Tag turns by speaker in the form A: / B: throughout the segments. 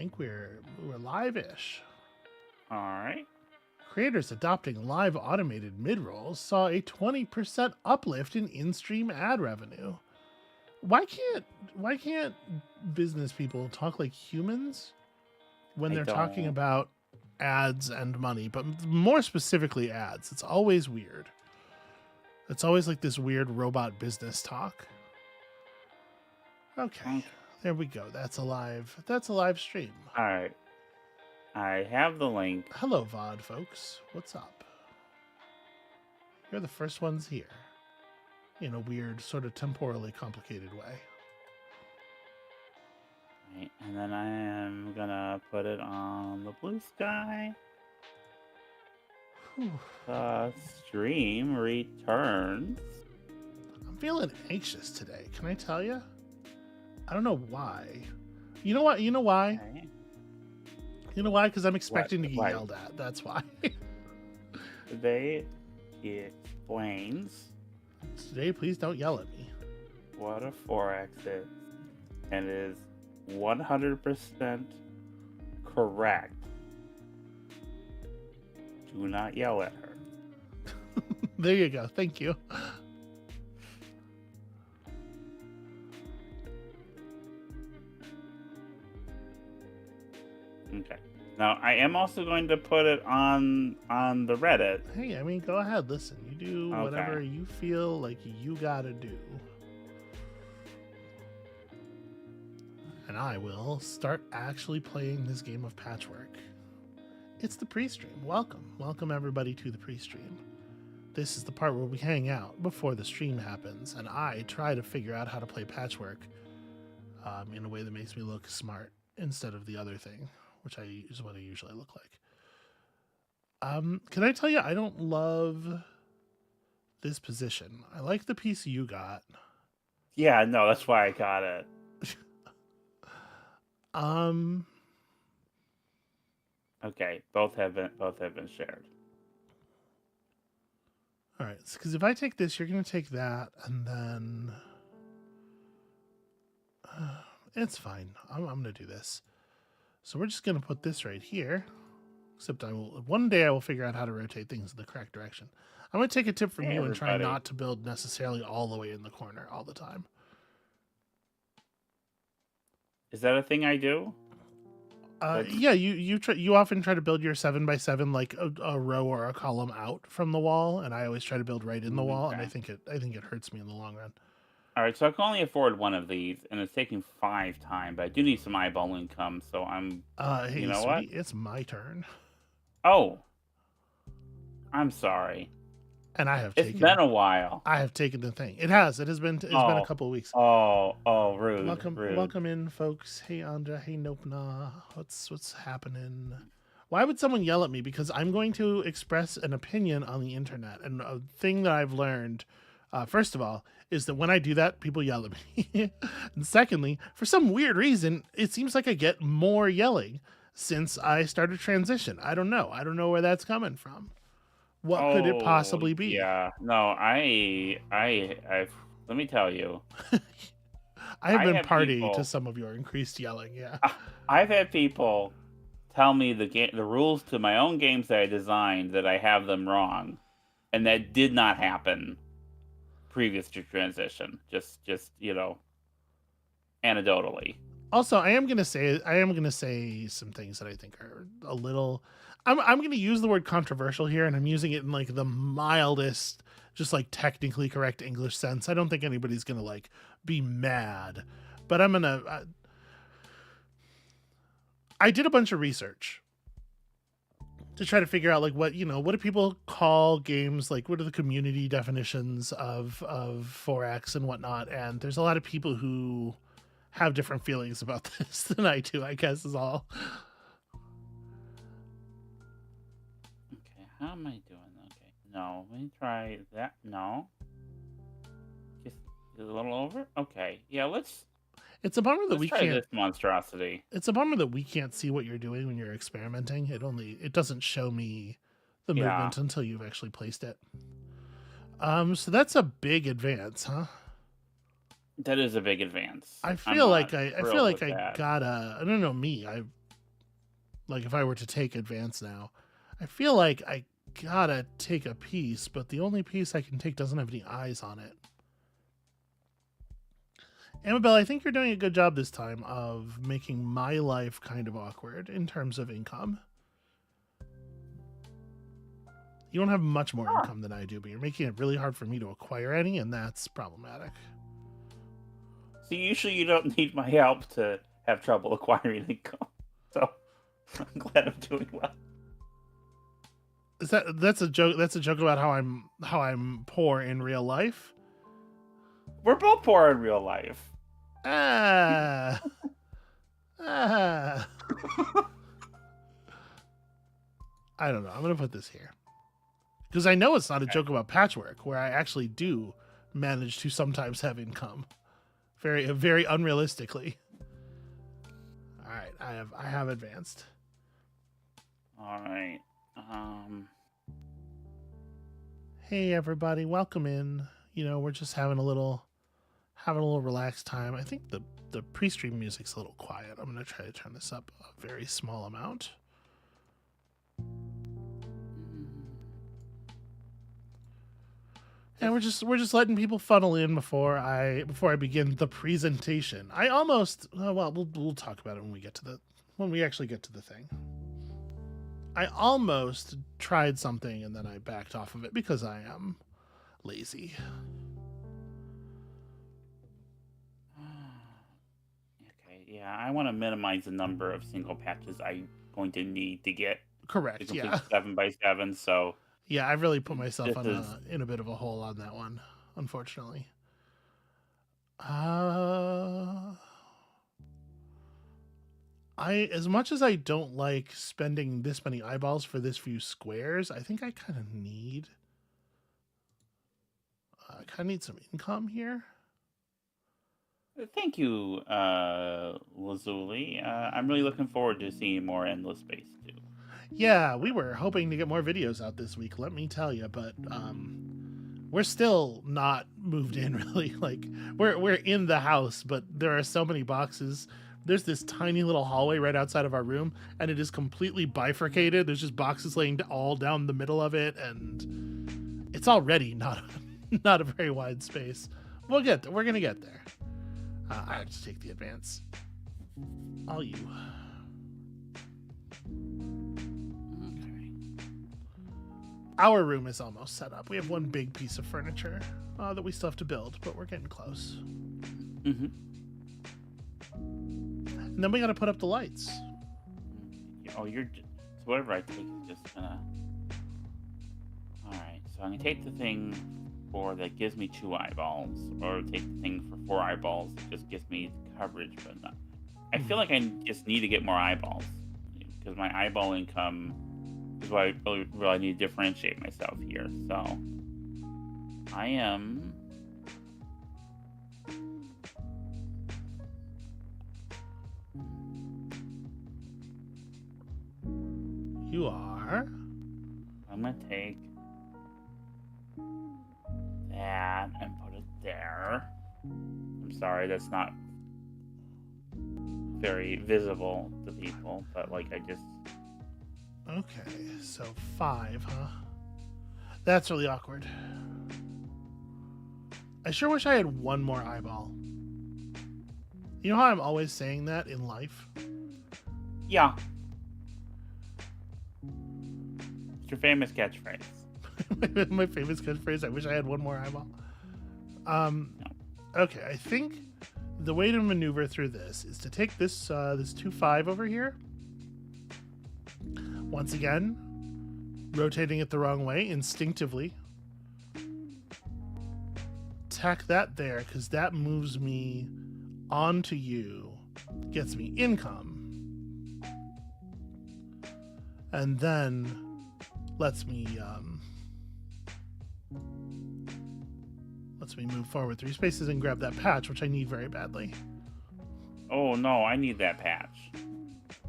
A: think we're live-ish.
B: All right.
A: Creators adopting live automated mid-rolls saw a 20% uplift in in-stream ad revenue. Why can't business people talk like humans when they're talking about ads and money, but more specifically ads? It's always weird. It's always like this weird robot business talk. Okay. There we go. That's a live stream.
B: All right. I have the link.
A: Hello, VOD folks. What's up? You're the first ones here. In a weird, sort of temporally complicated way.
B: Right, and then I am gonna put it on the blue sky. The stream returns.
A: I'm feeling anxious today. Can I tell you? I don't know why. You know what? You know why?
B: Okay.
A: You know why? Because I'm expecting to get yelled at. That's why.
B: Today explains.
A: Today, please don't yell at me.
B: What a Forex is. And it is 100% correct. Do not yell at her.
A: There you go. Thank you.
B: Okay. Now, I am also going to put it on the Reddit.
A: Hey, I mean, go ahead. Listen, you do whatever you feel like you gotta do. And I will start actually playing this game of Patchwork. It's the pre-stream. Welcome everybody to the pre-stream. This is the part where we hang out before the stream happens, and I try to figure out how to play Patchwork in a way that makes me look smart instead of the other thing, which is what I usually look like. Can I tell you, I don't love this position. I like the piece you got.
B: Yeah, no, that's why I got it. Okay, both have been shared.
A: All right, because if I take this, you're going to take that, and then it's fine. I'm going to do this. So we're just going to put this right here. Except one day I will figure out how to rotate things in the correct direction. I'm going to take a tip from you and try not to build necessarily all the way in the corner all the time.
B: Is that a thing I do?
A: Yeah, you often try to build your 7x7 like a row or a column out from the wall, and I always try to build right in the wall, and I think it hurts me in the long run.
B: All right, so I can only afford one of these, and it's taking 5 time, but I do need some eyeball income, so I'm.
A: Hey,
B: you know
A: sweetie,
B: what?
A: It's my turn.
B: Oh, I'm sorry.
A: And I have
B: It's been a while.
A: I have taken the thing. It has. It's been a couple of weeks.
B: Oh, rude.
A: Welcome in, folks. Hey, Andra. Hey, Nopna. What's happening? Why would someone yell at me? Because I'm going to express an opinion on the internet. And a thing that I've learned, first of all, is that when I do that, people yell at me. And secondly, for some weird reason, it seems like I get more yelling since I started transition. I don't know. I don't know where that's coming from. What could it possibly be?
B: Yeah, no, I let me tell you.
A: I have been party to some of your increased yelling. Yeah,
B: I've had people tell me the rules to my own games that I designed that I have them wrong, and that did not happen previous to transition. Just anecdotally.
A: Also, I am gonna say some things that I think are a little. I'm going to use the word controversial here, and I'm using it in like the mildest, just like technically correct English sense. I don't think anybody's going to like be mad, but I'm going to. I did a bunch of research to try to figure out like what do people call games, like what are the community definitions of 4X and whatnot, and there's a lot of people who have different feelings about this than I do, I guess is all.
B: How am I doing? Okay. No, let me try that. No. Just a little over? Okay. Yeah, let's.
A: It's a bummer that we can't.
B: This monstrosity.
A: It's a bummer that we can't see what you're doing when you're experimenting. It doesn't show me the movement until you've actually placed it. So that's a big advance, huh?
B: That is a big advance.
A: I feel like I got I don't know me. Like if I were to take advance now, I feel like I gotta take a piece, but the only piece I can take doesn't have any eyes on it. Amabel, I think you're doing a good job this time of making my life kind of awkward in terms of income. You don't have much more income than I do, but you're making it really hard for me to acquire any, and that's problematic.
B: So usually you don't need my help to have trouble acquiring income. So I'm glad I'm doing well.
A: That's a joke? That's a joke about how I'm poor in real life.
B: We're both poor in real life.
A: Ah. I don't know. I'm gonna put this here because I know it's not a joke about Patchwork, where I actually do manage to sometimes have income, very unrealistically. All right, I have advanced.
B: All right.
A: Hey everybody, welcome in. You know, we're just having a little relaxed time. I think the pre-stream music's a little quiet. I'm gonna try to turn this up a very small amount. And we're just letting people funnel in before I begin the presentation. I almost we'll talk about it when we actually get to the thing. I almost tried something and then I backed off of it because I am lazy.
B: Okay, yeah, I want to minimize the number of single patches I'm going to need to get.
A: Correct.
B: To
A: Yeah.
B: 7x7. So
A: yeah, I've really put myself in a bit of a hole on that one, unfortunately. As much as I don't like spending this many eyeballs for this few squares, I think I kind of need some income here.
B: Thank you, Lazuli. I'm really looking forward to seeing more Endless Space too.
A: Yeah, we were hoping to get more videos out this week, let me tell you, but we're still not moved in really. Like we're in the house, but there are so many boxes. There's this tiny little hallway right outside of our room, and it is completely bifurcated. There's just boxes laying all down the middle of it, and it's already not a very wide space. We're gonna get there. I have to take the advance. All you. Our room is almost set up. We have one big piece of furniture that we still have to build, but we're getting close.
B: Mm-hmm.
A: And then we got to put up the lights.
B: Oh, so whatever I take is just gonna. All right, so I'm gonna take the thing that gives me 2 eyeballs, or take the thing for 4 eyeballs that just gives me coverage, but not. I feel like I just need to get more eyeballs because my eyeball income is what I really need to differentiate myself here. So I am.
A: You are.
B: I'm gonna take that and put it there. I'm sorry, that's not very visible to people, but like I just.
A: Okay, so 5, huh? That's really awkward. I sure wish I had one more eyeball. You know how I'm always saying that in life?
B: Yeah. It's your famous catchphrase.
A: My famous catchphrase, I wish I had one more eyeball. Okay, I think the way to maneuver through this is to take this 2-5 over here. Once again, rotating it the wrong way instinctively. Tack that there, because that moves me onto you, gets me income, and then lets me move forward 3 spaces and grab that patch, which I need very badly.
B: Oh no, I need that patch.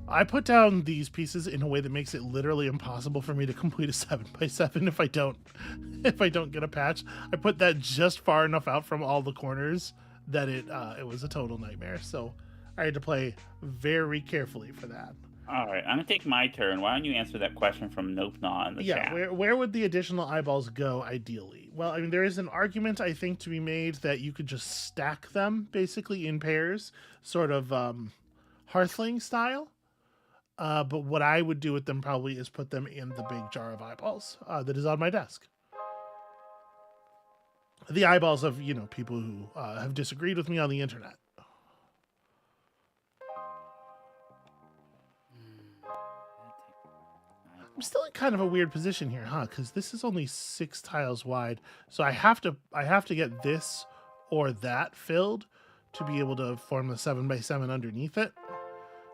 A: I put down these pieces in a way that makes it literally impossible for me to complete a 7x7 if I don't get a patch. I put that just far enough out from all the corners that it was a total nightmare. So I had to play very carefully for that.
B: All right, I'm gonna take my turn. Why don't you answer that question from Nope Nah in the
A: Yeah,
B: chat?
A: where would the additional eyeballs go ideally? Well, I mean, there is an argument I think to be made that you could just stack them basically in pairs, sort of Hearthling style. But what I would do with them probably is put them in the big jar of eyeballs that is on my desk. The eyeballs of people who have disagreed with me on the internet. I'm still in kind of a weird position here, huh? Because this is only 6 tiles wide, so I have to get this or that filled to be able to form the 7x7 underneath it.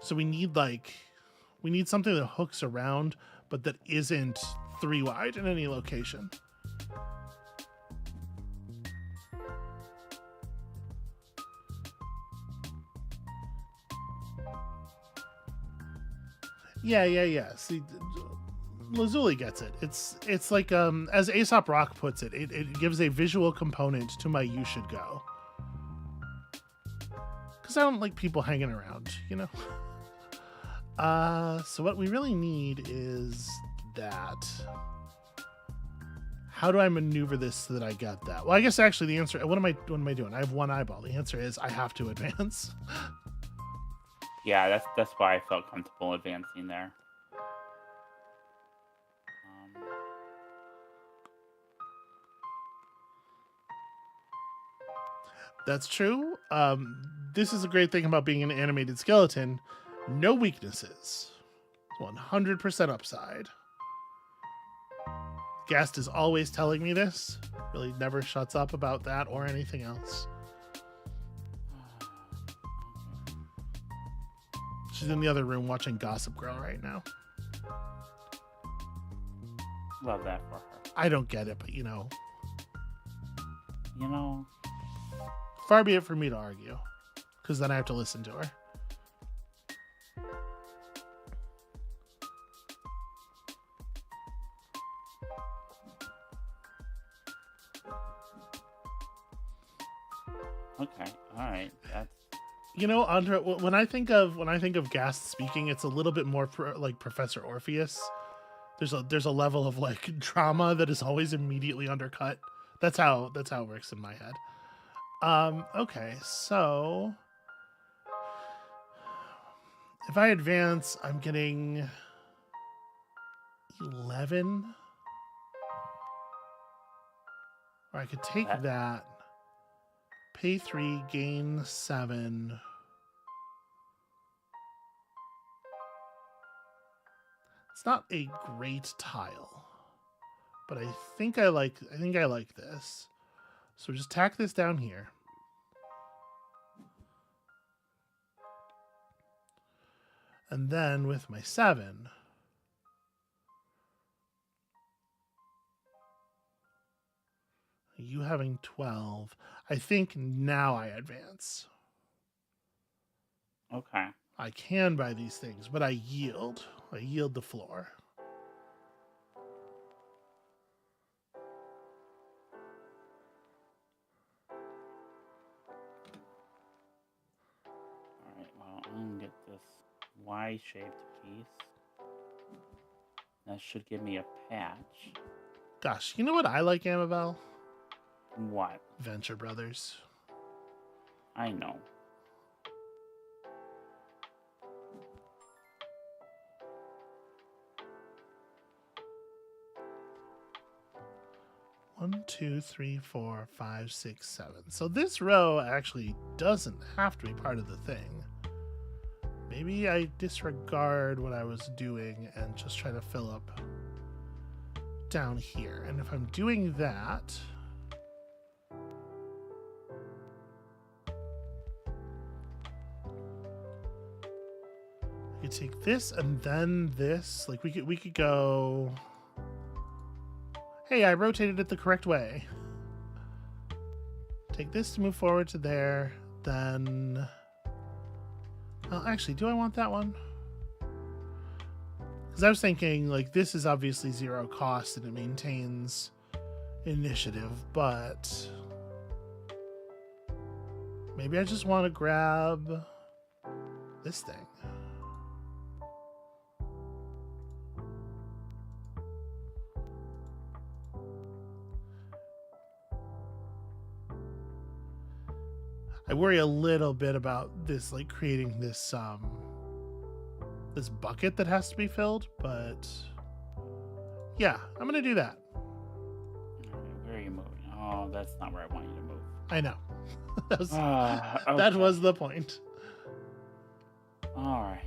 A: So we need something that hooks around, but that isn't 3 wide in any location. Yeah. See, Lazuli gets it. It's like as Aesop Rock puts it, it gives a visual component to my "you should go." Because I don't like people hanging around, So what we really need is that. How do I maneuver this so that I get that? Well, I guess actually the answer. What am I doing? I have 1 eyeball. The answer is I have to advance.
B: Yeah, that's why I felt comfortable advancing there.
A: That's true. This is a great thing about being an animated skeleton. No weaknesses. 100% upside. Guest is always telling me this. Really never shuts up about that or anything else. She's in the other room watching Gossip Girl right now.
B: Love that for her.
A: I don't get it, but far be it for me to argue, because then I have to listen to her.
B: Okay, all right. That's
A: Andra, when I think of Gast speaking, it's a little bit more like Professor Orpheus. There's a level of like drama that is always immediately undercut. That's how it works in my head. Okay, so if I advance, I'm getting 11. Or I could take that, pay 3, gain 7. It's not a great tile, but I think I like this. So just tack this down here. And then with my 7, you having 12, I think now I advance.
B: okay.
A: I can buy these things, but I yield. I yield the floor.
B: All right. Well, I'm gonna get this Y-shaped piece. That should give me a patch.
A: Gosh, you know what I like, Amabel?
B: What?
A: Venture Brothers.
B: I know.
A: One, 2, 3, 4, 5, 6, 7. So this row actually doesn't have to be part of the thing. Maybe I disregard what I was doing and just try to fill up down here. And if I'm doing that, I could take this and then this. Like we could go. Hey, I rotated it the correct way. Take this to move forward to there, then. Well, actually, do I want that one? Because I was thinking, like, this is obviously 0 cost and it maintains initiative, but maybe I just want to grab this thing. I worry a little bit about this, like creating this this bucket that has to be filled, but yeah, I'm gonna do that.
B: Where are you moving? Oh, that's not where I want you to move.
A: I know. that was
B: Okay.
A: that was the point.
B: All right.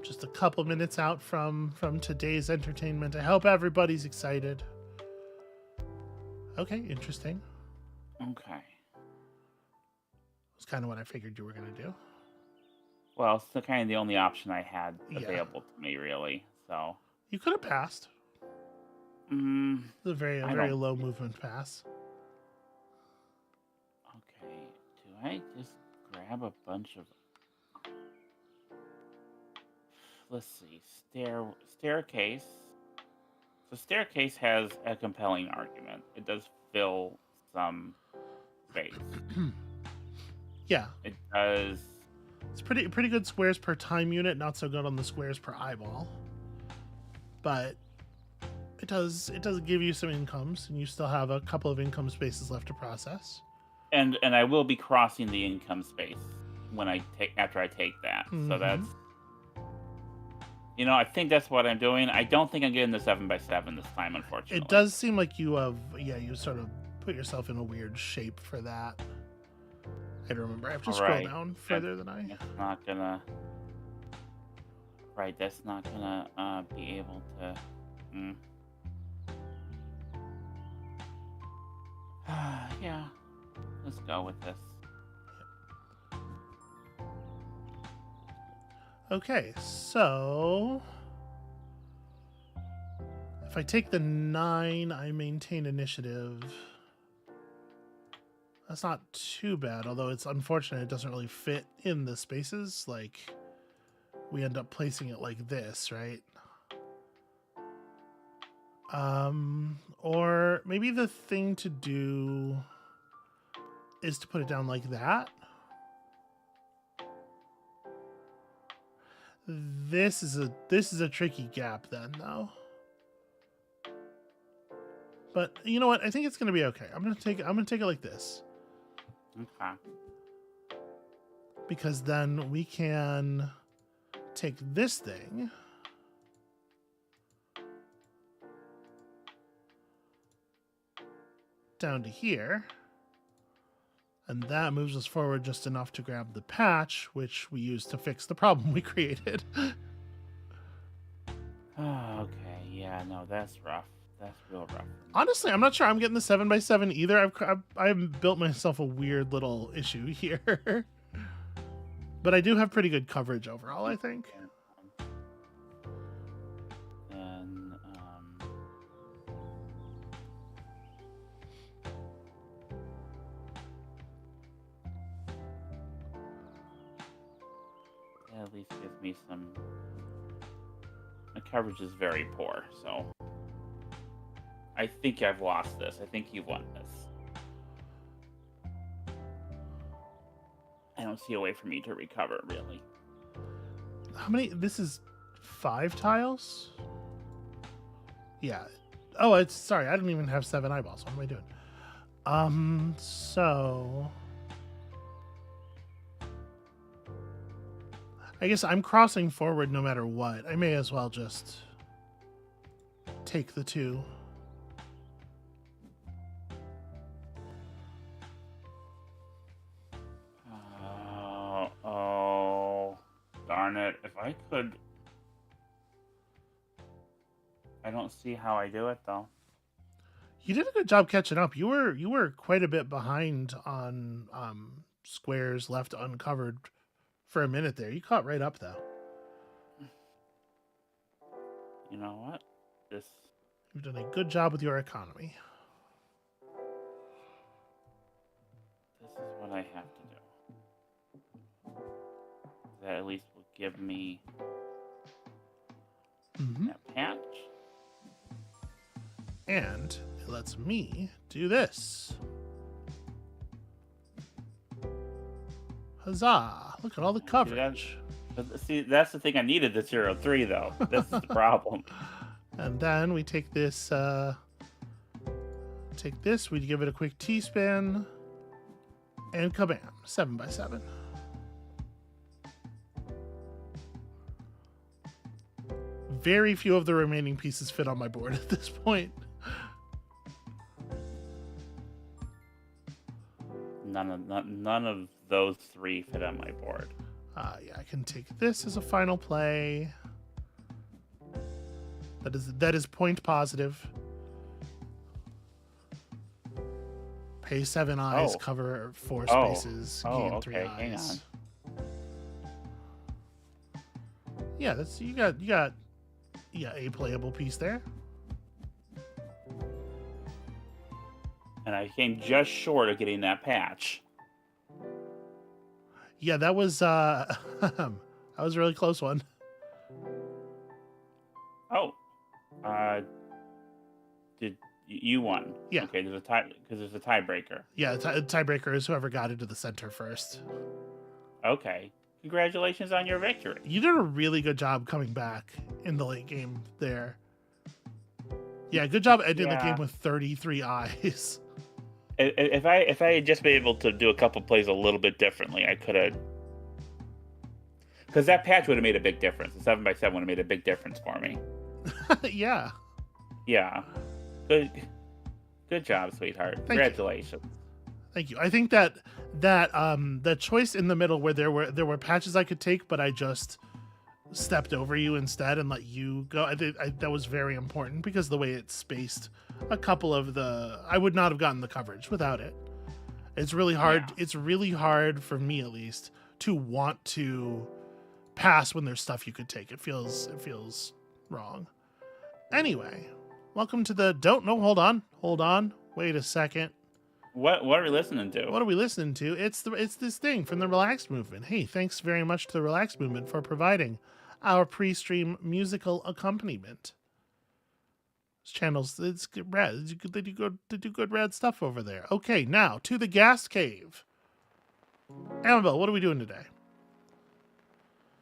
A: Just a couple minutes out from today's entertainment. I hope everybody's excited. Okay, interesting.
B: Okay.
A: That's kind of what I figured you were gonna do.
B: Well, it's kind of the only option I had
A: Yeah.
B: available to me, really. So.
A: You could have passed.
B: Mm,
A: It's a very low movement pass.
B: okay. Do I just grab a bunch of? Let's see. Staircase. So staircase has a compelling argument. It does fill some space.
A: Yeah,
B: It does.
A: it's pretty good squares per time unit. Not so good on the squares per eyeball, but it does give you some incomes, and you still have a couple of income spaces left to process.
B: And I will be crossing the income space when after I take that.
A: Mm-hmm.
B: So that's. I think that's what I'm doing. I don't think I'm getting the 7x7 this time, unfortunately.
A: It does seem like you have, you sort of put yourself in a weird shape for that. I don't remember. I have to scroll down further than I.
B: It's not gonna. Right, that's not gonna be able to. Yeah, let's go with this.
A: Okay, so if I take the 9, I maintain initiative. That's not too bad, although it's unfortunate it doesn't really fit in the spaces. Like, we end up placing it like this, right? Or maybe the thing to do is to put it down like that. This is a tricky gap then, though. But you know what? I think it's gonna be okay. I'm gonna take it like this.
B: Okay.
A: Because then we can take this thing down to here. And that moves us forward just enough to grab the patch, which we use to fix the problem we created.
B: Oh, okay. Yeah, no, that's rough. That's real rough.
A: Honestly, I'm not sure I'm getting the 7x7 either. I've built myself a weird little issue here. But I do have pretty good coverage overall, I think.
B: And, that at least gives me some. My coverage is very poor, so I think I've lost this. I think you've won this. I don't see a way for me to recover, really.
A: How many? This is 5 tiles? Yeah. Oh, sorry, I don't even have 7 eyeballs. What am I doing? So I guess I'm crossing forward no matter what. I may as well just take the 2.
B: Oh, darn it. If I could. I don't see how I do it, though.
A: You did a good job catching up. You were quite a bit behind on squares left uncovered for a minute there. You caught right up, though.
B: You know what?
A: You've done a good job with your economy.
B: This is what I have to do. That at least will give me that patch.
A: And it lets me do this. Huzzah! Look at all the coverage.
B: But see, that's the thing I needed the 03 though. This is the problem.
A: And then we take this, we give it a quick T-spin, and kabam, 7x7. Very few of the remaining pieces fit on my board at this point.
B: None of those 3 fit on my board.
A: Yeah, I can take this as a final play. That is point positive. Pay 7 eyes, cover 4 spaces, gain 3 eyes.
B: Hang on.
A: Yeah, that's you got a playable piece there.
B: And I came just short of getting that patch.
A: Yeah, that was that was a really close one.
B: Oh, did you won?
A: Yeah.
B: Okay, there's a tiebreaker.
A: Yeah, tiebreaker is whoever got into the center first.
B: Okay, congratulations on your victory.
A: You did a really good job coming back in the late game there. Yeah, good job ending the game with 33 eyes.
B: If I had just been able to do a couple plays a little bit differently, I could have. Because that patch would have made a big difference. The 7x7 would have made a big difference for me.
A: Yeah.
B: Yeah. Good job, sweetheart. Congratulations.
A: Thank you. I think that choice in the middle where there were patches I could take, but I just stepped over you instead and let you go. I think that was very important because the way it spaced a couple of I would not have gotten the coverage without it. It's really hard. Yeah. It's really hard for me, at least, to want to pass when there's stuff you could take. It feels wrong. Anyway, welcome to the hold on. Wait a second.
B: What are we listening to?
A: What are we listening to? It's this thing from the Relaxed Movement. Hey, thanks very much to the Relaxed Movement for providing our pre-stream musical accompaniment. This channel's it's rad. They do good rad stuff over there. Okay, now to the gas cave. Amabel, what are we doing today?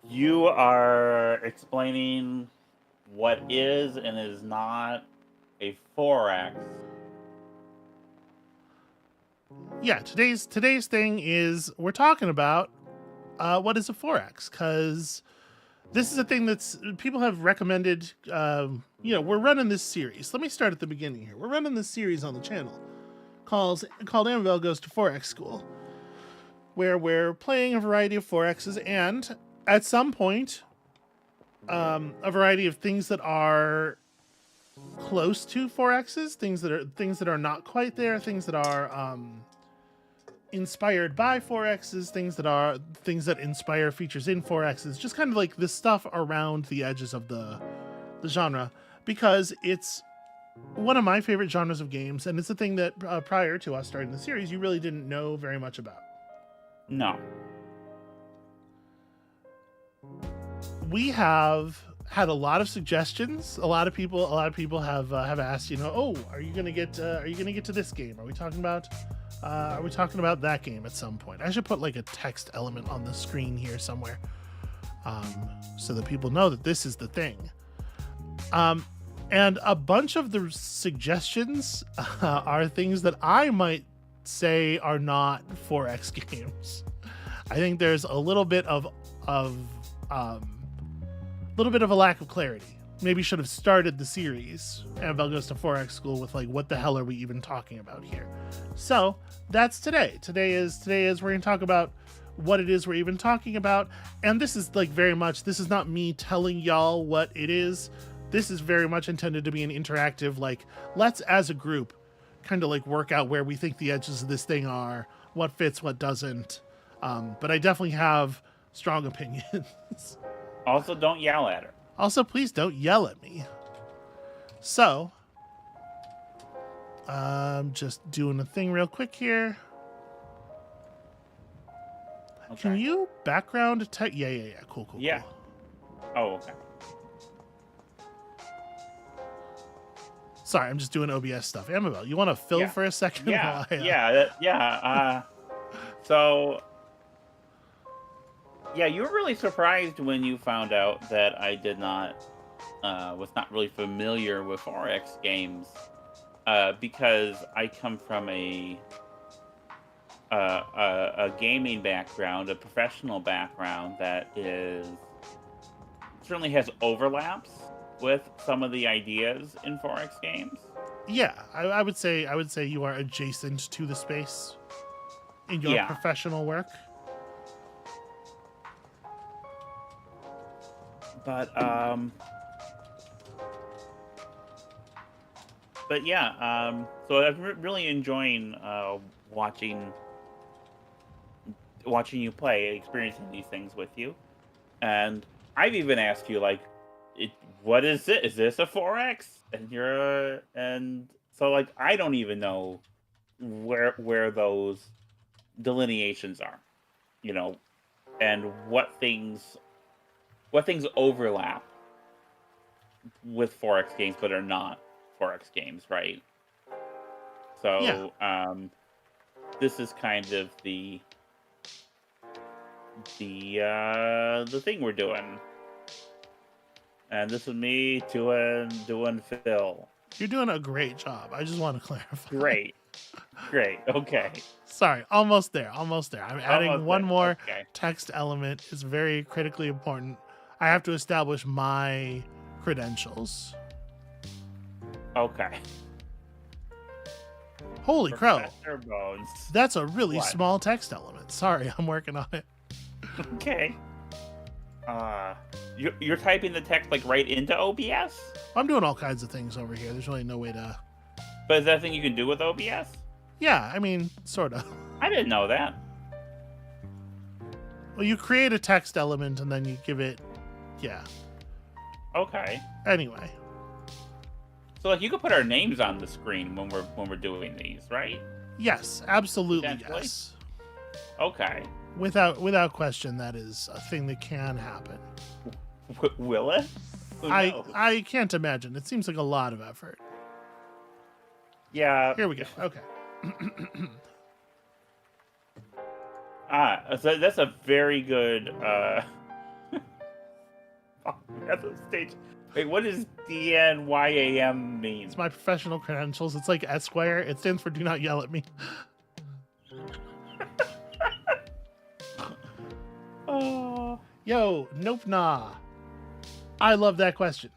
B: You are explaining what is and is not a 4X.
A: Yeah, today's thing is we're talking about what is a 4X, because this is a thing that's people have recommended. We're running this series. Let me start at the beginning here. We're running this series on the channel called Amabel Goes to 4X School, where we're playing a variety of 4Xs and at some point a variety of things that are close to 4Xs, things that are not quite there, things that are inspired by 4Xs, things that inspire features in 4Xs, just kind of like this stuff around the edges of the genre, because it's one of my favorite genres of games, and it's a thing that prior to us starting the series, you really didn't know very much about.
B: No.
A: We have had a lot of suggestions. A lot of people have asked, oh, are you gonna get to this game? Are we talking about that game at some point? I should put like a text element on the screen here somewhere, so that people know that this is the thing. And a bunch of the suggestions are things that I might say are not 4X games. I think there's a little bit of a lack of clarity. Maybe should have started the series Amabel Goes to 4X School with like, what the hell are we even talking about here? So that's today. Today is we're going to talk about what it is we're even talking about. And this is like this is not me telling y'all what it is. This is very much intended to be an interactive, like, let's as a group kind of like work out where we think the edges of this thing are, what fits, what doesn't. But I definitely have strong opinions.
B: Also, don't yell at her.
A: Also, please don't yell at me. So, just doing a thing real quick here. Okay. Can you background type? Yeah. Cool.
B: Yeah. Oh, okay.
A: Sorry, I'm just doing OBS stuff. Amabel, you want to fill for a second?
B: Yeah. So Yeah, you were really surprised when you found out that I was not really familiar with RX games, because I come from a gaming background, a professional background that is certainly has overlaps with some of the ideas in 4X games.
A: Yeah, I would say you are adjacent to the space in your
B: Yeah,
A: professional work.
B: but yeah, so I'm really enjoying watching watching you play, experiencing these things with you, and I've even asked you like, it, "What is it? Is this a 4X?" And and so like I don't even know where those delineations are, you know, and what things overlap with 4X games but are not 4X games, right?
A: Yeah,
B: So this is kind of the thing we're doing, and this is me doing Phil.
A: you're doing a great job. I just want to clarify.
B: Great, great. Okay,
A: Sorry, almost there. Almost there. I'm adding
B: almost
A: one
B: there.
A: more
B: Okay,
A: text element. It's very critically important. I have to establish my credentials.
B: okay.
A: Holy crow.
B: Professor Bones.
A: That's a really
B: What?
A: small text element. Sorry, I'm working on it.
B: Okay. You're typing the text like right into OBS,
A: I'm doing all kinds of things over here. There's really no way to.
B: but is that a thing you can do with OBS?
A: Yeah, I mean, sort of.
B: I didn't know that.
A: Well, you create a text element and then you give it. Yeah.
B: Okay.
A: Anyway.
B: So like you could put our names on the screen when we're doing these, right?
A: Yes, absolutely
B: Potentially.
A: yes.
B: Okay.
A: Without question, that is a thing that can happen.
B: Will it? Who knows?
A: I can't imagine. It seems like a lot of effort.
B: Yeah.
A: Here we go. Okay.
B: So that's a very good at the stage. Wait, what does DNYAM mean?
A: It's my professional credentials. It's like Esquire. It stands for Do Not Yell at Me.
B: Oh.
A: Yo, nope, nah. I love that question.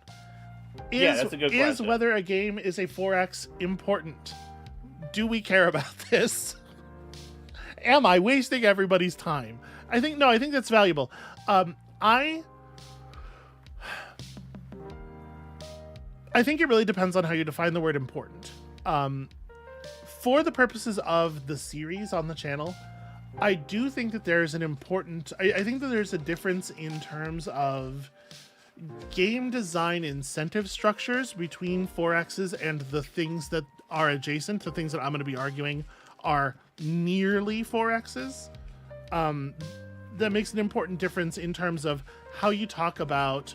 B: Yeah, that's a good
A: Is
B: question.
A: whether a game is a 4X important? Do we care about this? Am I wasting everybody's time? I think that's valuable. I think it really depends on how you define the word important. For the purposes of the series on the channel, I do think that there's an important. I think that there's a difference in terms of game design incentive structures between 4Xs and the things that are adjacent. The things that I'm going to be arguing are nearly 4Xs. That makes an important difference in terms of how you talk about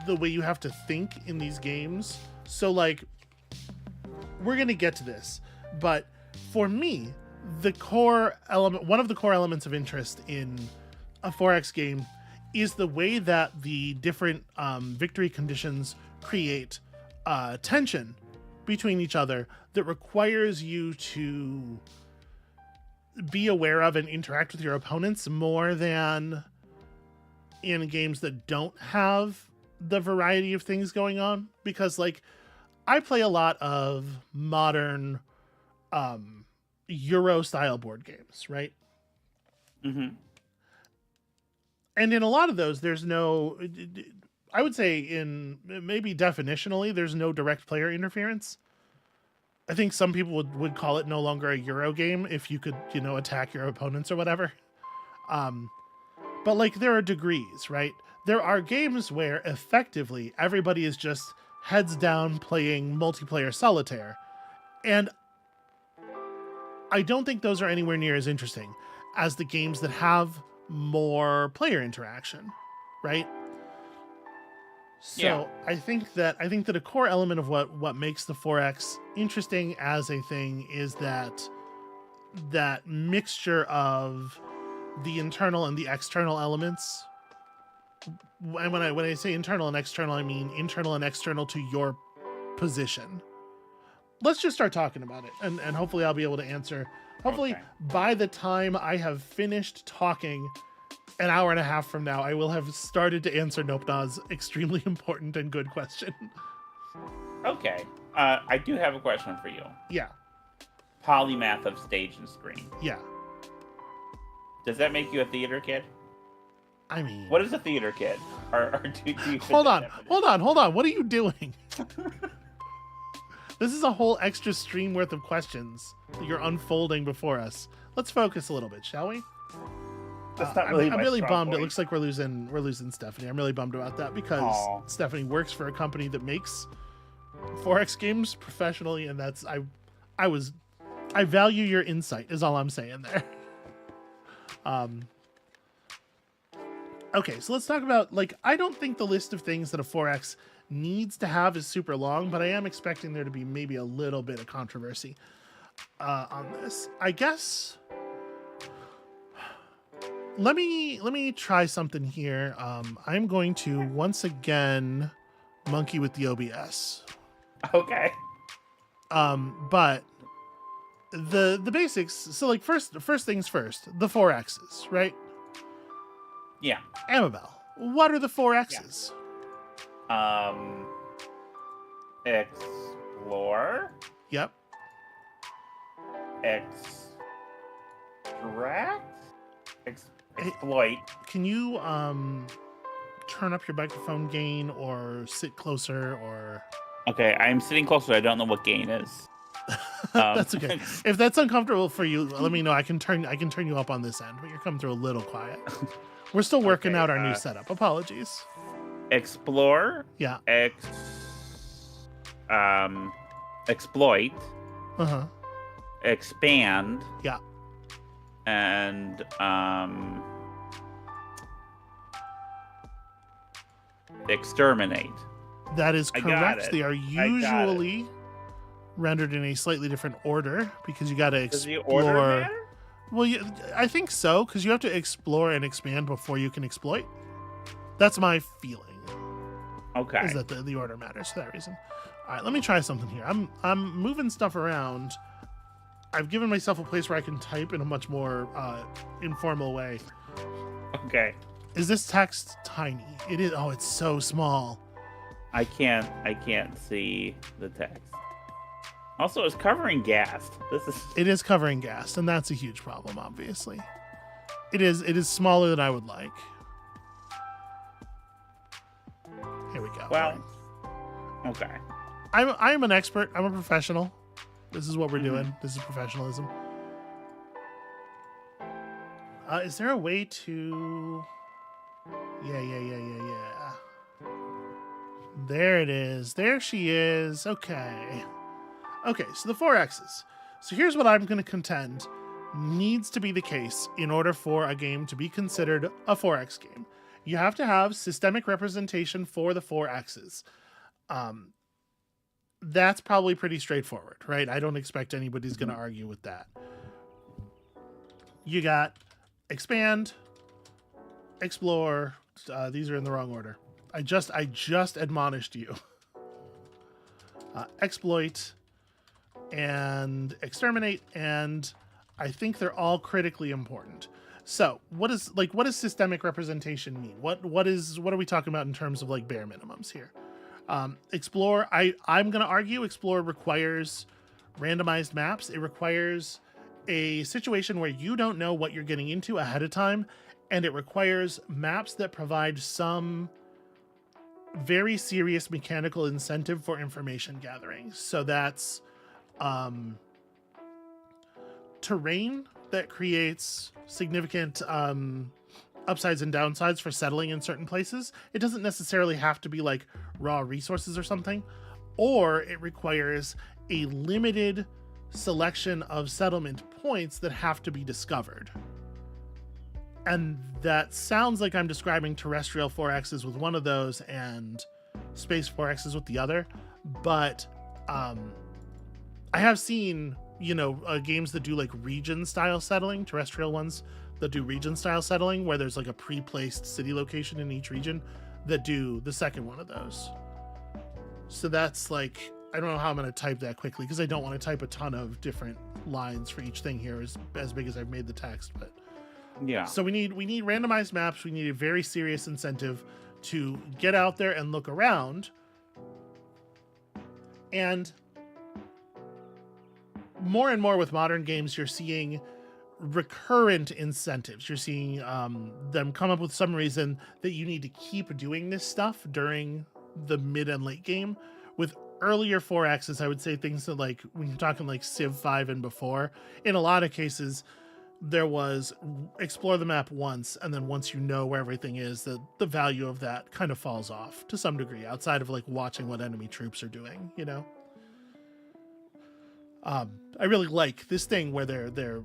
A: the way you have to think in these games. So, like, we're going to get to this, but for me, the core element, one of the core elements of interest in a 4X game is the way that the different victory conditions create tension between each other that requires you to be aware of and interact with your opponents more than in games that don't have the variety of things going on. Because, like, I play a lot of modern Euro style board games, right?
B: Mm-hmm.
A: And in a lot of those, there's no, I would say in maybe definitionally, there's no direct player interference. I think some people would call it no longer a Euro game if you could, attack your opponents or whatever. But like there are degrees, right? There are games where effectively everybody is just heads down playing multiplayer solitaire. And I don't think those are anywhere near as interesting as the games that have more player interaction, right? So
B: Yeah.
A: I think that a core element of what makes the 4X interesting as a thing is that mixture of the internal and the external elements. And when I say internal and external, I mean internal and external to your position. Let's just start talking about it, and hopefully I'll be able to answer. Hopefully by the time I have finished talking an hour and a half from now, I will have started to answer Nopna's extremely important and good question.
B: Okay. I do have a question for you.
A: Yeah.
B: Polymath of stage and screen.
A: Yeah.
B: Does that make you a theater kid?
A: I mean...
B: What is a theater kid? Or do you
A: hold on. What are you doing? This is a whole extra stream worth of questions that you're unfolding before us. Let's focus a little bit, shall we?
B: That's not really
A: I'm really bummed.
B: Point.
A: It looks like we're losing Stephanie. I'm really bummed about that because Stephanie works for a company that makes 4X games professionally, and that's I value your insight is all I'm saying there. Okay, so let's talk about, like, I don't think the list of things that a 4X needs to have is super long, but I am expecting there to be maybe a little bit of controversy on this. I guess let me try something here. I'm going to once again monkey with the OBS.
B: Okay.
A: But the basics. So, like, first things first, the 4X's, right?
B: Yeah.
A: Amabel, what are the 4X's?
B: Yeah. Explore.
A: Yep.
B: Exploit.
A: Can you turn up your microphone gain or sit closer or...
B: Okay, I'm sitting closer. I don't know what gain is.
A: That's okay. If that's uncomfortable for you, let me know. I can turn you up on this end, but you're coming through a little quiet. We're still working out our new setup. Apologies.
B: Explore.
A: Yeah.
B: Exploit.
A: Uh-huh.
B: Expand.
A: Yeah.
B: And exterminate.
A: That is correct. They are usually rendered in a slightly different order because you got to explore.
B: Does the order matter?
A: Well, I think so, because you have to explore and expand before you can exploit. That's my feeling.
B: Okay.
A: Is that the order matters for that reason. All right, let me try something here. I'm moving stuff around. I've given myself a place where I can type in a much more informal way.
B: Okay.
A: Is this text tiny? It is. Oh, it's so small.
B: I can't see the text. Also, it's covering gas. It
A: is covering gas, and that's a huge problem, obviously. It is smaller than I would like. Here we go.
B: Well, okay.
A: I'm an expert. I'm a professional. This is what we're doing. This is professionalism. Is there a way to... Yeah. There it is. There she is. Okay. Okay, so the 4X's. So here's what I'm going to contend needs to be the case in order for a game to be considered a 4X game. You have to have systemic representation for the 4X's. That's probably pretty straightforward, right? I don't expect anybody's going to argue with that. You got expand, explore. These are in the wrong order. I just admonished you. Exploit and exterminate, and I think they're all critically important. So what does systemic representation mean? What are we talking about in terms of like bare minimums here? Explore, I'm going to argue Explore requires randomized maps. It requires a situation where you don't know what you're getting into ahead of time, and it requires maps that provide some very serious mechanical incentive for information gathering. So that's terrain that creates significant upsides and downsides for settling in certain places. It doesn't necessarily have to be like raw resources or something, or it requires a limited selection of settlement points that have to be discovered. And that sounds like I'm describing terrestrial 4X's with one of those and space 4X's with the other, but I have seen, games that do like region style settling, terrestrial ones that do region style settling, where there's like a pre-placed city location in each region, that do the second one of those. So that's like, I don't know how I'm going to type that quickly because I don't want to type a ton of different lines for each thing here as big as I've made the text. But
B: Yeah.
A: so we need randomized maps. We need a very serious incentive to get out there and look around. And more with modern games, you're seeing recurrent incentives. You're seeing them come up with some reason that you need to keep doing this stuff during the mid and late game. With earlier 4Xs, I would say things that, like, when you're talking like Civ 5 and before, in a lot of cases, there was explore the map once, and then once you know where everything is, the value of that kind of falls off to some degree, outside of like watching what enemy troops are doing, you know? I really like this thing where their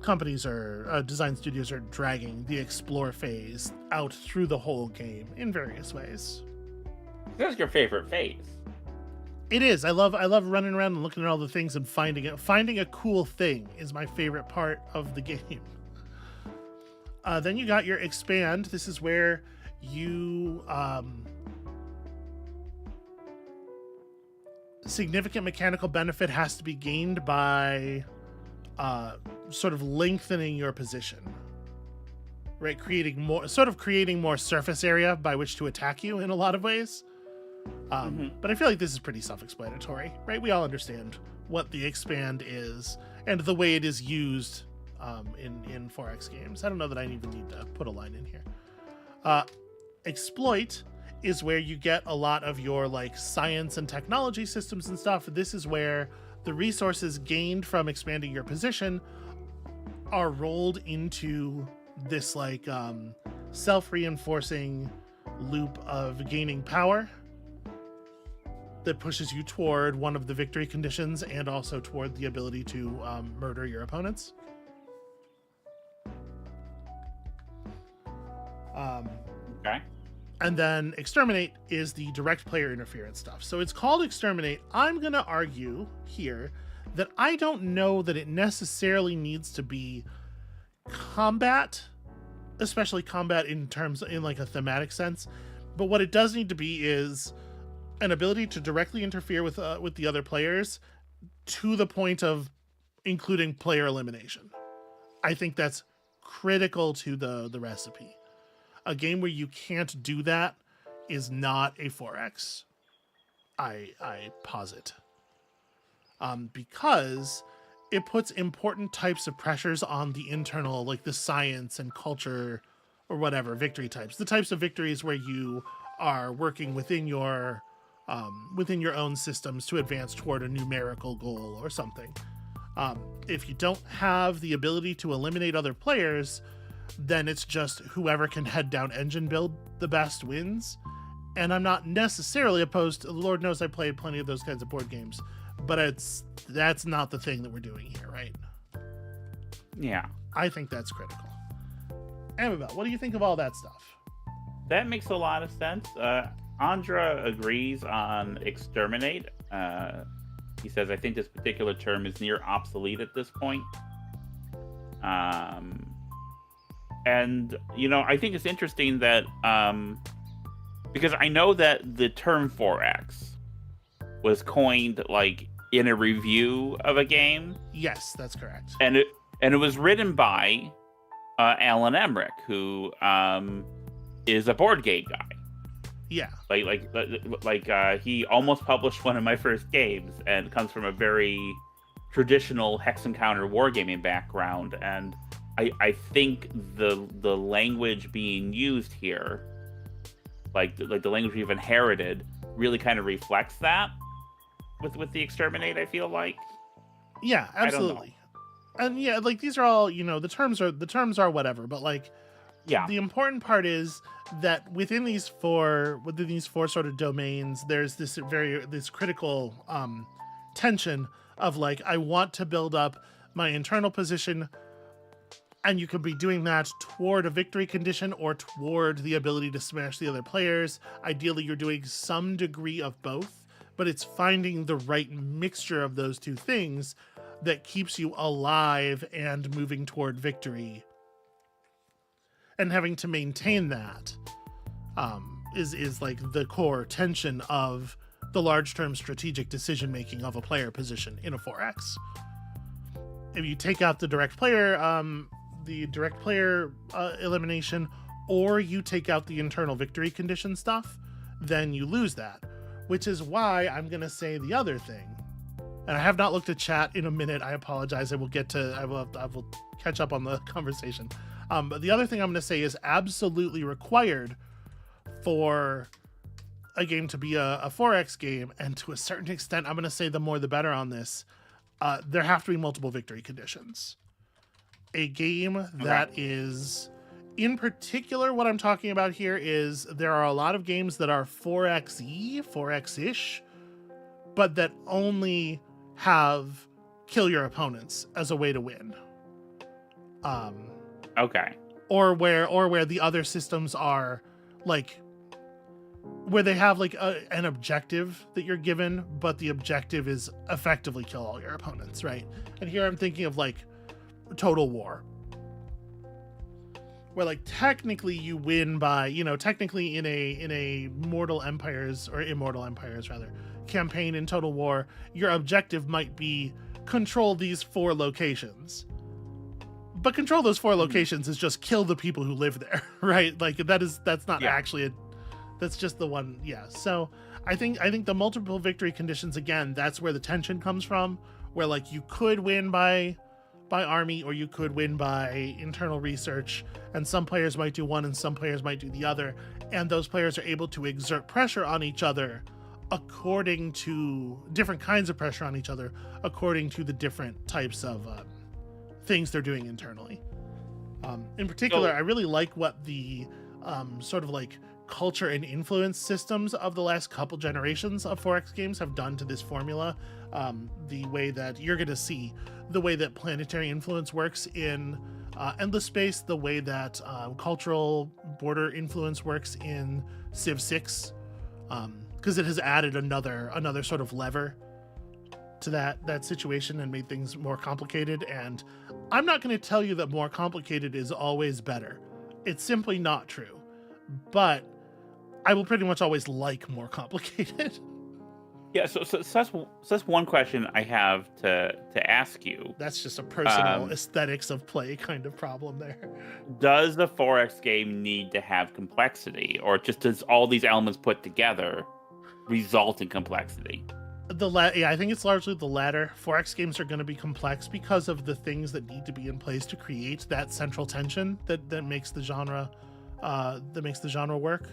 A: companies or design studios are dragging the explore phase out through the whole game in various ways.
B: That's your favorite phase.
A: It is. I love running around and looking at all the things and finding it. Finding a cool thing is my favorite part of the game. Then you got your expand. This is where you significant mechanical benefit has to be gained by sort of lengthening your position, right? Creating more surface area by which to attack you in a lot of ways. But I feel like this is pretty self-explanatory, right? We all understand what the expand is and the way it is used in 4X games. I don't know that I even need to put a line in here. Exploit is where you get a lot of your like science and technology systems and stuff. This is where the resources gained from expanding your position are rolled into this like self-reinforcing loop of gaining power that pushes you toward one of the victory conditions and also toward the ability to murder your opponents.
B: Okay.
A: And then exterminate is the direct player interference stuff. So it's called exterminate. I'm going to argue here that I don't know that it necessarily needs to be combat, especially combat in like a thematic sense. But what it does need to be is an ability to directly interfere with the other players to the point of including player elimination. I think that's critical to the recipe. A game where you can't do that is not a 4X. I posit. Because it puts important types of pressures on the internal, like the science and culture or whatever, victory types. The types of victories where you are working within your own systems to advance toward a numerical goal or something. If you don't have the ability to eliminate other players, then it's just whoever can head down engine build the best wins. And I'm not necessarily opposed to, Lord knows I played plenty of those kinds of board games, but that's not the thing that we're doing here, right?
B: Yeah.
A: I think that's critical. Amabel, what do you think of all that stuff?
B: That makes a lot of sense. Andra agrees on exterminate. He says, I think this particular term is near obsolete at this point. And, you know, I think it's interesting that, because I know that the term 4X was coined, like, in a review of a game.
A: Yes, that's correct.
B: And it was written by Alan Emmerich, who is a board game guy.
A: Yeah.
B: Like he almost published one of my first games and comes from a very traditional Hex Encounter wargaming background. And I think the language being used here, like the language we've inherited, really kind of reflects that with the exterminate, I feel like.
A: Yeah, absolutely. And yeah, like these are all, you know, the terms are whatever, but like, yeah, the important part is that within these four sort of domains, there's this critical tension of like, I want to build up my internal position, and you could be doing that toward a victory condition or toward the ability to smash the other players. Ideally, you're doing some degree of both, but it's finding the right mixture of those two things that keeps you alive and moving toward victory and having to maintain that is like the core tension of the large term strategic decision making of a player position in a 4X. If you take out the direct player elimination, or you take out the internal victory condition stuff, then you lose that. Which is why I'm gonna say the other thing. And I have not looked at chat in a minute. I apologize. I will catch up on the conversation. But the other thing I'm gonna say is absolutely required for a game to be a 4X game, and to a certain extent, I'm gonna say the more the better on this. There have to be multiple victory conditions. A game that is, in particular, what I'm talking about here is there are a lot of games that are 4X-y, 4X-ish, but that only have kill your opponents as a way to win.
B: Okay.
A: Or where the other systems are like, where they have like an objective that you're given, but the objective is effectively kill all your opponents, right? And here I'm thinking of like Total War, where like technically you win by, technically in a Immortal Empires rather campaign in Total War, your objective might be control these 4 locations. But control those 4 locations is just kill the people who live there, right? Like that's not actually that's just the one. Yeah. So I think the multiple victory conditions, again, that's where the tension comes from, where like you could win by army, or you could win by internal research, and some players might do one and some players might do the other, and those players are able to exert pressure on each other according to different kinds of pressure on each other according to the different types of things they're doing internally. In particular, I really like what the sort of like culture and influence systems of the last couple generations of 4X games have done to this formula. The way that you're going to see the way that planetary influence works in Endless Space, the way that cultural border influence works in Civ 6, because it has added another sort of lever to that situation and made things more complicated. And I'm not going to tell you that more complicated is always better. It's simply not true. But I will pretty much always like more complicated.
B: Yeah, so that's one question I have to ask you.
A: That's just a personal aesthetics of play kind of problem there.
B: Does the 4X game need to have complexity, or just does all these elements put together result in complexity?
A: I think it's largely the latter. 4X games are going to be complex because of the things that need to be in place to create that central tension that makes the genre work.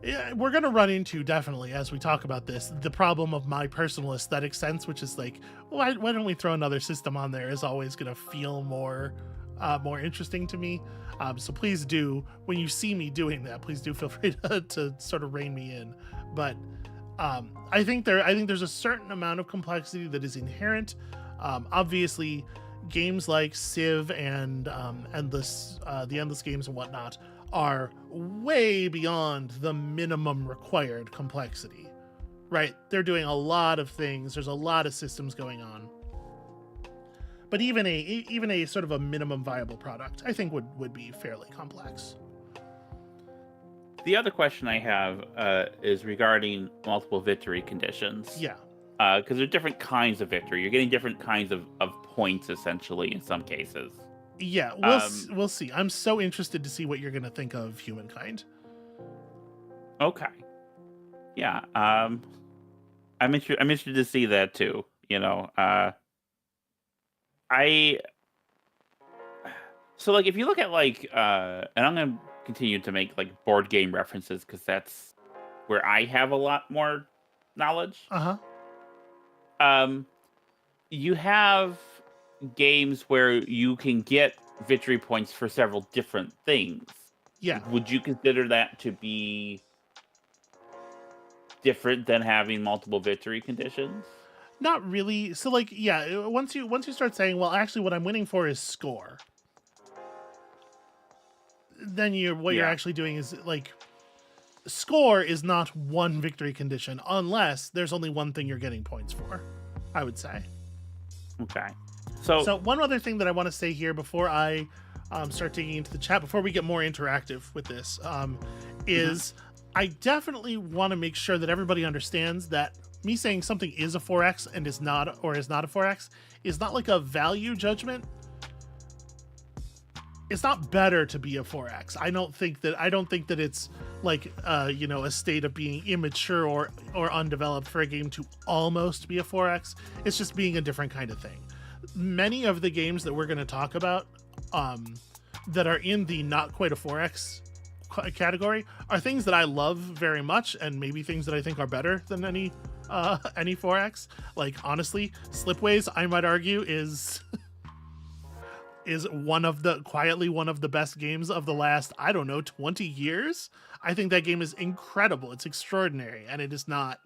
A: Yeah, we're going to run into, definitely, as we talk about this, the problem of my personal aesthetic sense, which is like, why don't we throw another system on there, is always going to feel more interesting to me. So please do, when you see me doing that, please do feel free to sort of rein me in. But I think there's a certain amount of complexity that is inherent. Obviously, games like Civ and the Endless games and whatnot are way beyond the minimum required complexity, right? They're doing a lot of things. There's a lot of systems going on. But even a sort of a minimum viable product, I think would be fairly complex.
B: The other question I have is regarding multiple victory conditions.
A: Yeah.
B: Because there are different kinds of victory. You're getting different kinds of points, essentially, in some cases.
A: Yeah, we'll see. I'm so interested to see what you're going to think of Humankind.
B: Okay. Yeah. I'm interested to see that too. So like if you look at like and I'm gonna continue to make like board game references because that's where I have a lot more knowledge. You have games where you can get victory points for several different things.
A: Yeah.
B: Would you consider that to be different than having multiple victory conditions?
A: Not really. So like, yeah, once you start saying, well, actually what I'm winning for is score, then you're actually doing is like, score is not one victory condition unless there's only one thing you're getting points for, I would say.
B: Okay. So
A: one other thing that I want to say here before I start digging into the chat before we get more interactive with this, is I definitely want to make sure that everybody understands that me saying something is a 4X and is not a 4X is not like a value judgment. It's not better to be a 4X. I don't think that it's like a state of being immature or undeveloped for a game to almost be a 4X. It's just being a different kind of thing. Many of the games that we're going to talk about that are in the not quite a 4X category are things that I love very much, and maybe things that I think are better than any 4X. Like, honestly, Slipways, I might argue, is quietly one of the best games of the last, I don't know, 20 years. I think that game is incredible. It's extraordinary, and it is not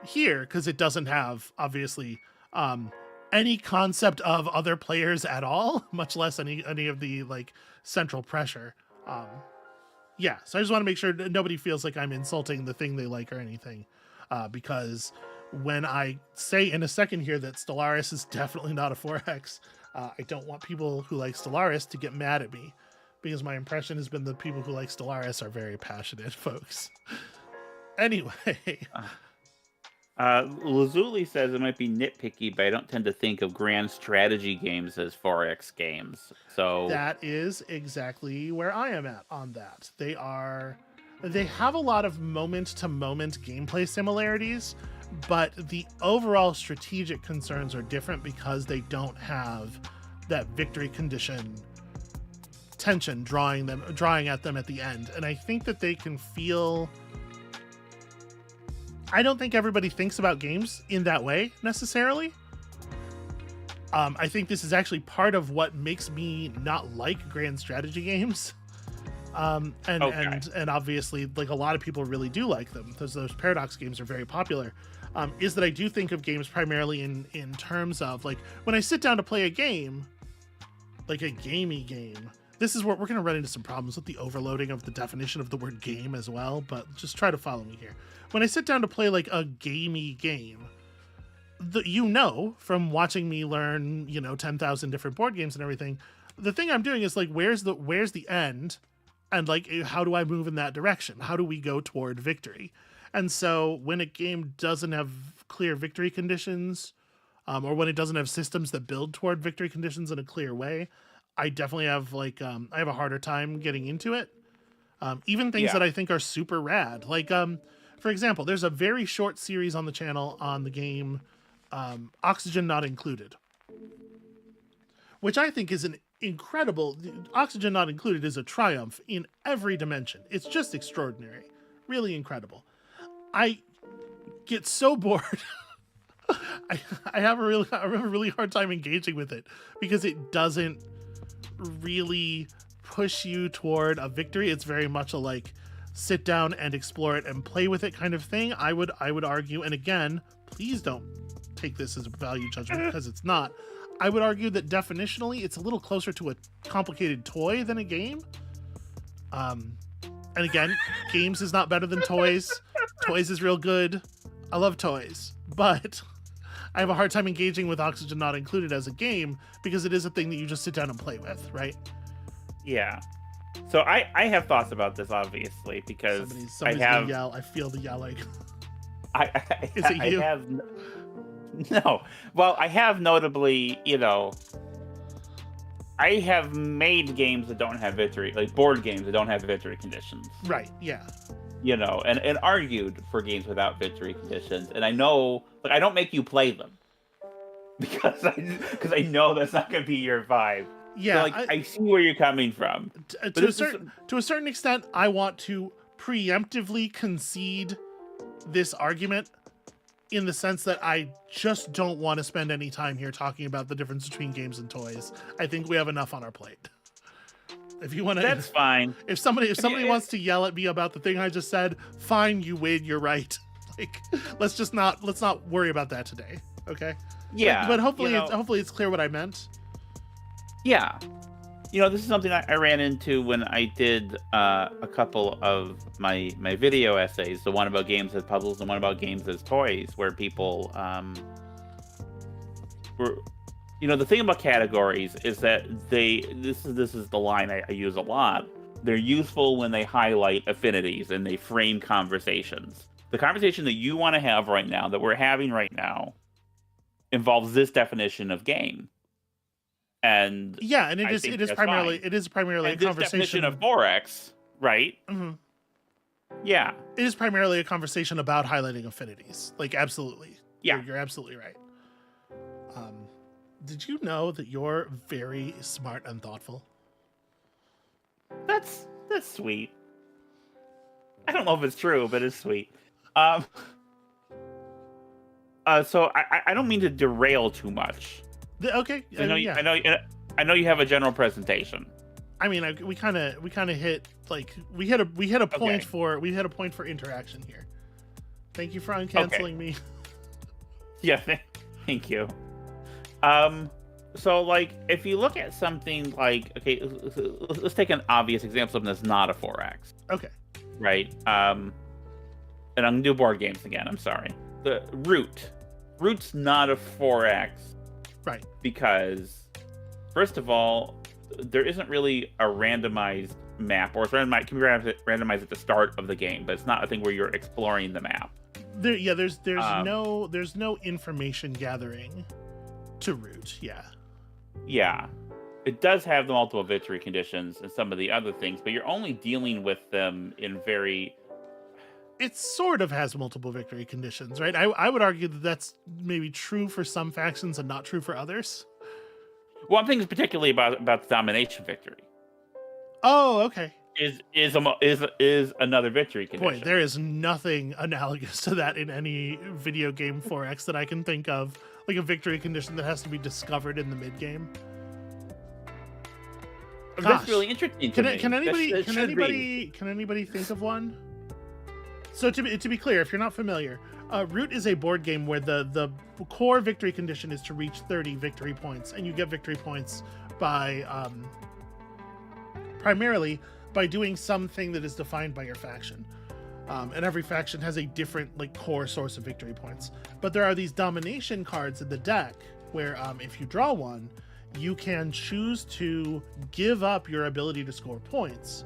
A: here because it doesn't have, obviously, any concept of other players at all, much less any of the like central pressure. Yeah, so I just want to make sure that nobody feels like I'm insulting the thing they like or anything, because when I say in a second here that Stellaris is definitely not a 4X, I don't want people who like Stellaris to get mad at me, because my impression has been that people who like Stellaris are very passionate folks. Anyway.
B: Lazuli says it might be nitpicky, but I don't tend to think of grand strategy games as 4X games. So
A: that is exactly where I am at on that. They have a lot of moment-to-moment gameplay similarities, but the overall strategic concerns are different because they don't have that victory condition tension drawing at them at the end. And I think that they can feel... I don't think everybody thinks about games in that way necessarily. I think this is actually part of what makes me not like grand strategy games. And obviously, like, a lot of people really do like them. Those Paradox games are very popular. Is that I do think of games primarily in terms of, like, when I sit down to play a game, like a gamey game. This is where we're going to run into some problems with the overloading of the definition of the word game as well, but just try to follow me here. When I sit down to play like a gamey game, from watching me learn, 10,000 different board games and everything, the thing I'm doing is like, where's the end? And like, how do I move in that direction? How do we go toward victory? And so when a game doesn't have clear victory conditions, or when it doesn't have systems that build toward victory conditions in a clear way, I definitely have I have a harder time getting into it. Even things that I think are super rad. Like, for example, there's a very short series on the channel on the game Oxygen Not Included, which I think is an incredible... Oxygen Not Included is a triumph in every dimension. It's just extraordinary. Really incredible. I get so bored. I have a really hard time engaging with it because it doesn't really push you toward a victory. It's very much a like sit down and explore it and play with it kind of thing. I would argue, and again, please don't take this as a value judgment because it's not. I would argue that definitionally it's a little closer to a complicated toy than a game. And again, games is not better than toys. Toys is real good. I love toys, but I have a hard time engaging with Oxygen Not Included as a game because it is a thing that you just sit down and play with, right?
B: Yeah. So I have thoughts about this, obviously, because
A: somebody's gonna yell. I feel the yelling. Is it you?
B: No. Well, I have notably, I have made games that don't have victory, like board games that don't have victory conditions.
A: Right, yeah.
B: And argued for games without victory conditions. And I know, like, I don't make you play them because I know that's not going to be your vibe.
A: Yeah,
B: so, I see where you're coming from.
A: To a certain extent, I want to preemptively concede this argument in the sense that I just don't want to spend any time here talking about the difference between games and toys. I think we have enough on our plate. If you want to,
B: that's fine.
A: If somebody wants to yell at me about the thing I just said, fine, you win, you're right. Like, let's not worry about that today, okay?
B: Yeah.
A: But hopefully it's clear what I meant.
B: Yeah. This is something I ran into when I did a couple of my video essays, the one about games as puzzles and one about games as toys, where people The thing about categories is that this is the line I use a lot. They're useful when they highlight affinities and they frame conversations. The conversation that you want to have right now, that we're having right now, involves this definition of game. And
A: yeah, and
B: it is primarily
A: a
B: this
A: conversation
B: definition of 4X, right?
A: Mm-hmm.
B: Yeah.
A: It is primarily a conversation about highlighting affinities. Like, absolutely.
B: Yeah.
A: You're absolutely right. Did you know that you're very smart and thoughtful?
B: That's sweet. I don't know if it's true, but it's sweet. So I don't mean to derail too much.
A: Okay.
B: I know you have a general presentation.
A: I mean, we kind of hit we hit a point for interaction here. Thank you for uncanceling me.
B: Yeah, thank you. So if you look at something let's take an obvious example of something that's not a 4X.
A: Okay.
B: Right. And I'm gonna do board games again. I'm sorry. The Root's not a 4X.
A: Right.
B: Because first of all, there isn't really a randomized map, or it's randomized, can be randomized at the start of the game, but it's not a thing where you're exploring the map.
A: There's no information gathering to Root.
B: Yeah. It does have the multiple victory conditions and some of the other things, but you're only dealing with them in very...
A: It sort of has multiple victory conditions, right? I would argue that that's maybe true for some factions and not true for others.
B: Well, I'm thinking particularly about the domination victory.
A: Oh, okay.
B: Is another victory condition.
A: Boy, there is nothing analogous to that in any video game 4X that I can think of. Like a victory condition that has to be discovered in the mid game.
B: That's really interesting to me.
A: Can anybody think of one? So to be clear, if you're not familiar, Root is a board game where the core victory condition is to reach 30 victory points, and you get victory points by primarily by doing something that is defined by your faction. And every faction has a different core source of victory points. But there are these domination cards in the deck where if you draw one, you can choose to give up your ability to score points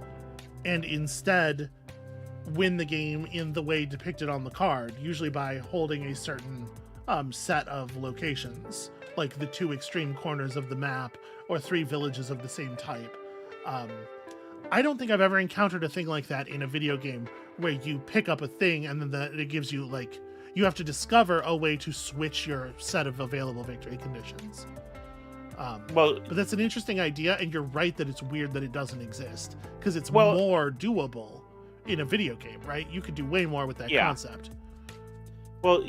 A: and instead win the game in the way depicted on the card, usually by holding a certain set of locations, like the 2 extreme corners of the map or 3 villages of the same type. I don't think I've ever encountered a thing like that in a video game where you pick up a thing and then it gives you you have to discover a way to switch your set of available victory conditions. But that's an interesting idea, and you're right that it's weird that it doesn't exist, because it's more doable in a video game, right? You could do way more with that concept.
B: Well,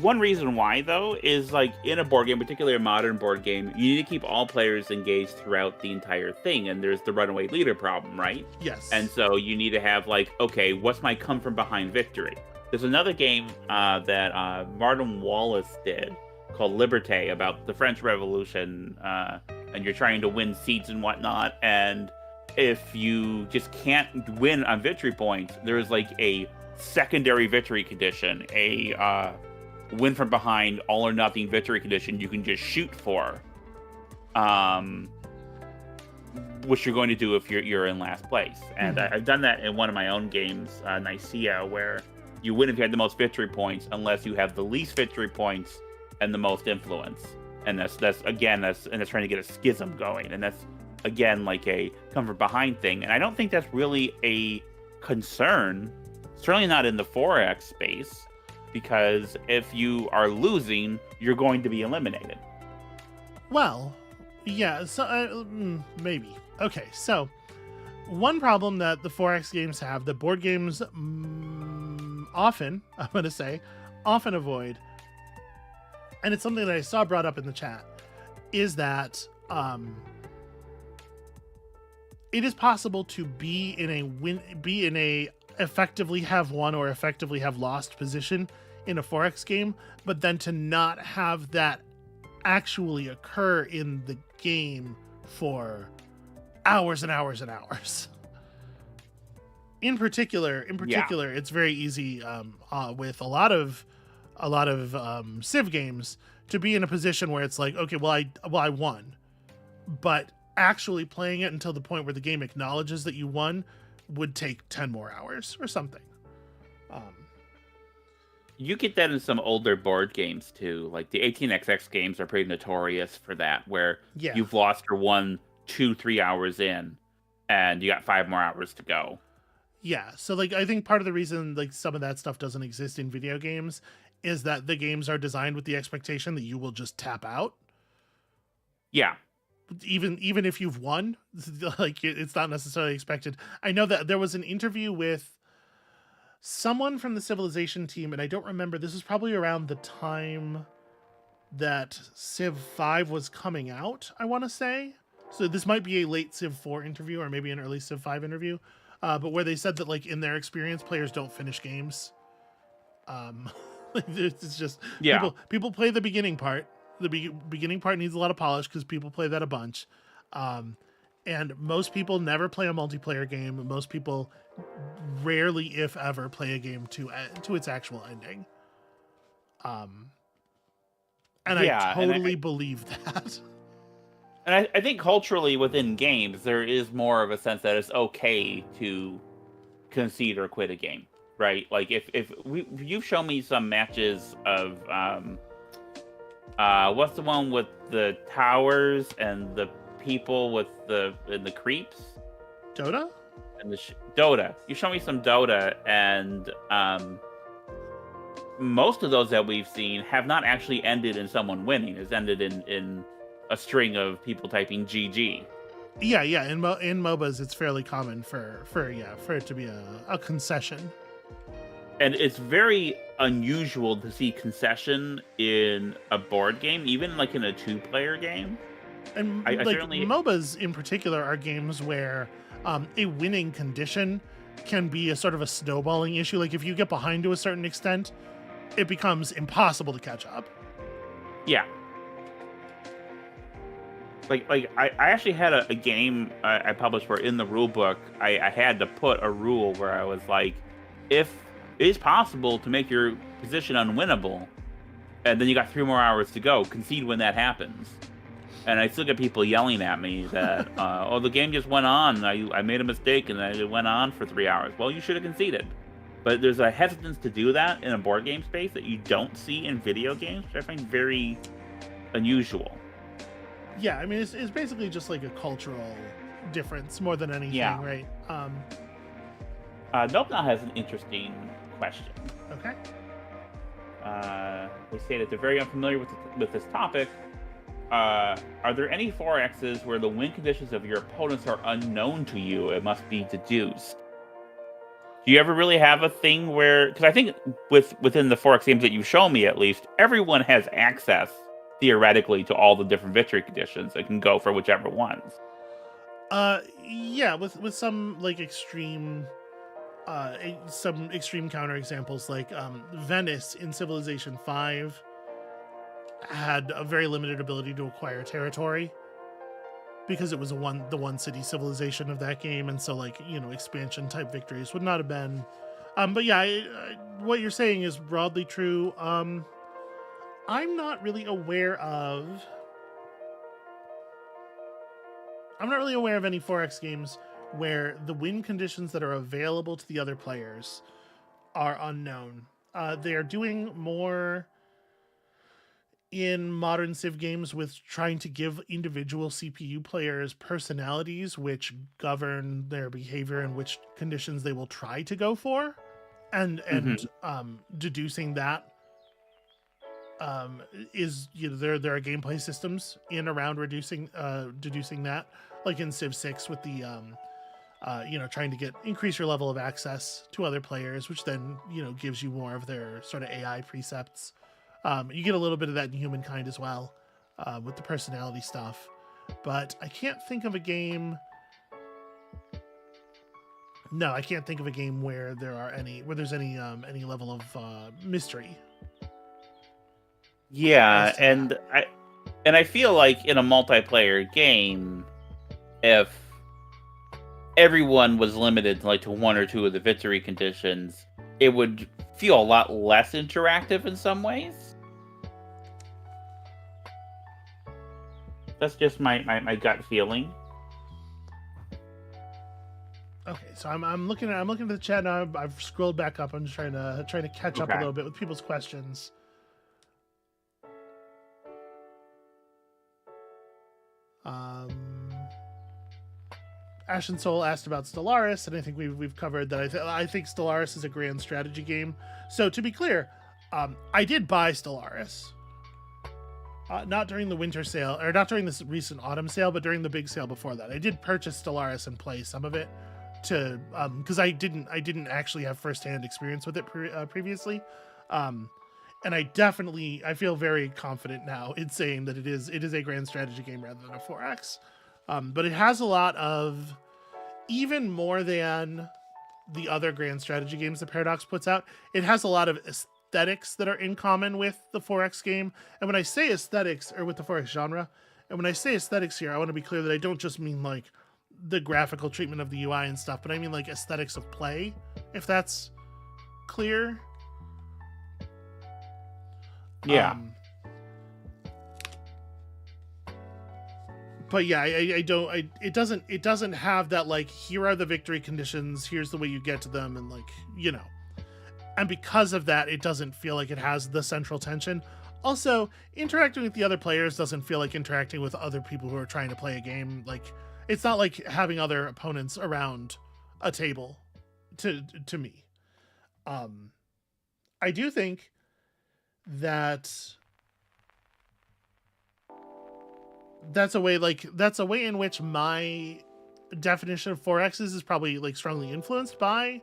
B: one reason why, though, is in a board game, particularly a modern board game, you need to keep all players engaged throughout the entire thing, and there's the runaway leader problem, right?
A: Yes.
B: And so you need to have okay, what's my come from behind victory? There's another game that Martin Wallace did called Liberté, about the French Revolution, and you're trying to win seats and whatnot, and if you just can't win on victory points, there's a secondary victory condition, a win from behind, all or nothing victory condition you can just shoot for, which you're going to do if you're in last place. And I've done that in one of my own games, Nicaea, where you win if you had the most victory points, unless you have the least victory points and the most influence. And that's trying to get a schism going, and that's again a come from behind thing. And I don't think that's really a concern, certainly not in the 4X space, because if you are losing, you're going to be eliminated.
A: Well, yeah, so maybe. Okay, so one problem that the 4X games have, that board games often avoid, and it's something that I saw brought up in the chat, is that it is possible to be in a effectively have won or effectively have lost position in a 4X game, but then to not have that actually occur in the game for hours and hours and hours. In particular, it's very easy with a lot of Civ games to be in a position where it's like, okay, well I won, but actually playing it until the point where the game acknowledges that you won would take 10 more hours or something.
B: You get that in some older board games too. Like the 18xx games are pretty notorious for that, where
A: Yeah.
B: you've lost or won 2-3 hours in, and you got 5 more hours to go.
A: Yeah, so like I think part of the reason like some of that stuff doesn't exist in video games is that the games are designed with the expectation that you will just tap out.
B: Yeah.
A: Even if you've won, like it's not necessarily expected. I know that there was an interview with someone from the Civilization team, and I don't remember. This was probably around the time that Civ 5 was coming out, I want to say. So this might be a late Civ 4 interview or maybe an early Civ 5 interview. But where they said that, like, in their experience, players don't finish games. It's just people play the beginning part. The beginning part needs a lot of polish because people play that a bunch. And most people never play a multiplayer game. Most people rarely, if ever, play a game to its actual ending. And I totally believe that.
B: And I think culturally within games, there is more of a sense that it's okay to concede or quit a game, right? Like if you've shown me some matches of what's the one with the towers and the people with the creeps?
A: Dota?
B: And Dota. You show me some Dota, and most of those that we've seen have not actually ended in someone winning. It's ended in a string of people typing GG.
A: Yeah. In MOBAs, it's fairly common for it to be a concession.
B: And it's very unusual to see concession in a board game, even like in a 2-player game.
A: And MOBAs in particular are games where a winning condition can be a sort of a snowballing issue. Like if you get behind to a certain extent, it becomes impossible to catch up.
B: Yeah. Like I actually had a game I published where in the rule book I had to put a rule where I was like, if it is possible to make your position unwinnable, and then you got 3 more hours to go, concede when that happens. And I still get people yelling at me that, oh, the game just went on. I made a mistake and it went on for 3 hours. Well, you should have conceded. But there's a hesitance to do that in a board game space that you don't see in video games, which I find very unusual.
A: Yeah, I mean, it's basically just like a cultural difference more than anything, right?
B: Nope now has an interesting question.
A: Okay.
B: They say that they're very unfamiliar with this topic. Are there any 4Xs where the win conditions of your opponents are unknown to you? It must be deduced. Do you ever really have a thing where... Because I think within the 4X games that you've shown me, at least, everyone has access, theoretically, to all the different victory conditions and can go for whichever ones.
A: Yeah, with some, like, extreme... some extreme counterexamples, like Venice in Civilization 5 had a very limited ability to acquire territory because it was the one city civilization of that game, and so like expansion type victories would not have been. But yeah, what you're saying is broadly true. I'm not really aware of any 4X games where the win conditions that are available to the other players are unknown. They are doing more in modern Civ games with trying to give individual CPU players personalities which govern their behavior and which conditions they will try to go for, and deducing that is there are gameplay systems in around deducing that, like in Civ 6 with the trying to increase your level of access to other players, which then gives you more of their sort of AI precepts. You get a little bit of that in Humankind as well, with the personality stuff. But I can't think of a game. No, I can't think of a game where there's any level of mystery.
B: Yeah, and I feel like in a multiplayer game, if everyone was limited to 1 or 2 of the victory conditions, it would feel a lot less interactive in some ways. That's just my gut feeling.
A: Okay, so I'm looking at the chat now. I've scrolled back up. I'm just trying to catch up a
B: Okay.
A: little bit with people's questions. Ashen Soul asked about Stellaris, and I think we've covered that. I think Stellaris is a grand strategy game. So to be clear, I did buy Stellaris. Not during the winter sale, or not during this recent autumn sale, but during the big sale before that. I did purchase Stellaris and play some of it to because I didn't actually have firsthand experience with it previously, and I feel very confident now in saying that it is a grand strategy game rather than a 4X. But it has a lot of, even more than the other grand strategy games that Paradox puts out, it has a lot of aesthetics that are in common with the 4X game. And when I say aesthetics, or with the 4X genre, and when I say aesthetics here, I want to be clear that I don't just mean like the graphical treatment of the UI and stuff, but I mean like aesthetics of play, if that's clear.
B: Yeah.
A: But yeah, it doesn't have that like, here are the victory conditions, here's the way you get to them, and like, you know. And because of that, it doesn't feel like it has the central tension. Also, interacting with the other players doesn't feel like interacting with other people who are trying to play a game. Like, it's not like having other opponents around a table to me. I do think that that's a way in which my definition of 4X's is probably like strongly influenced by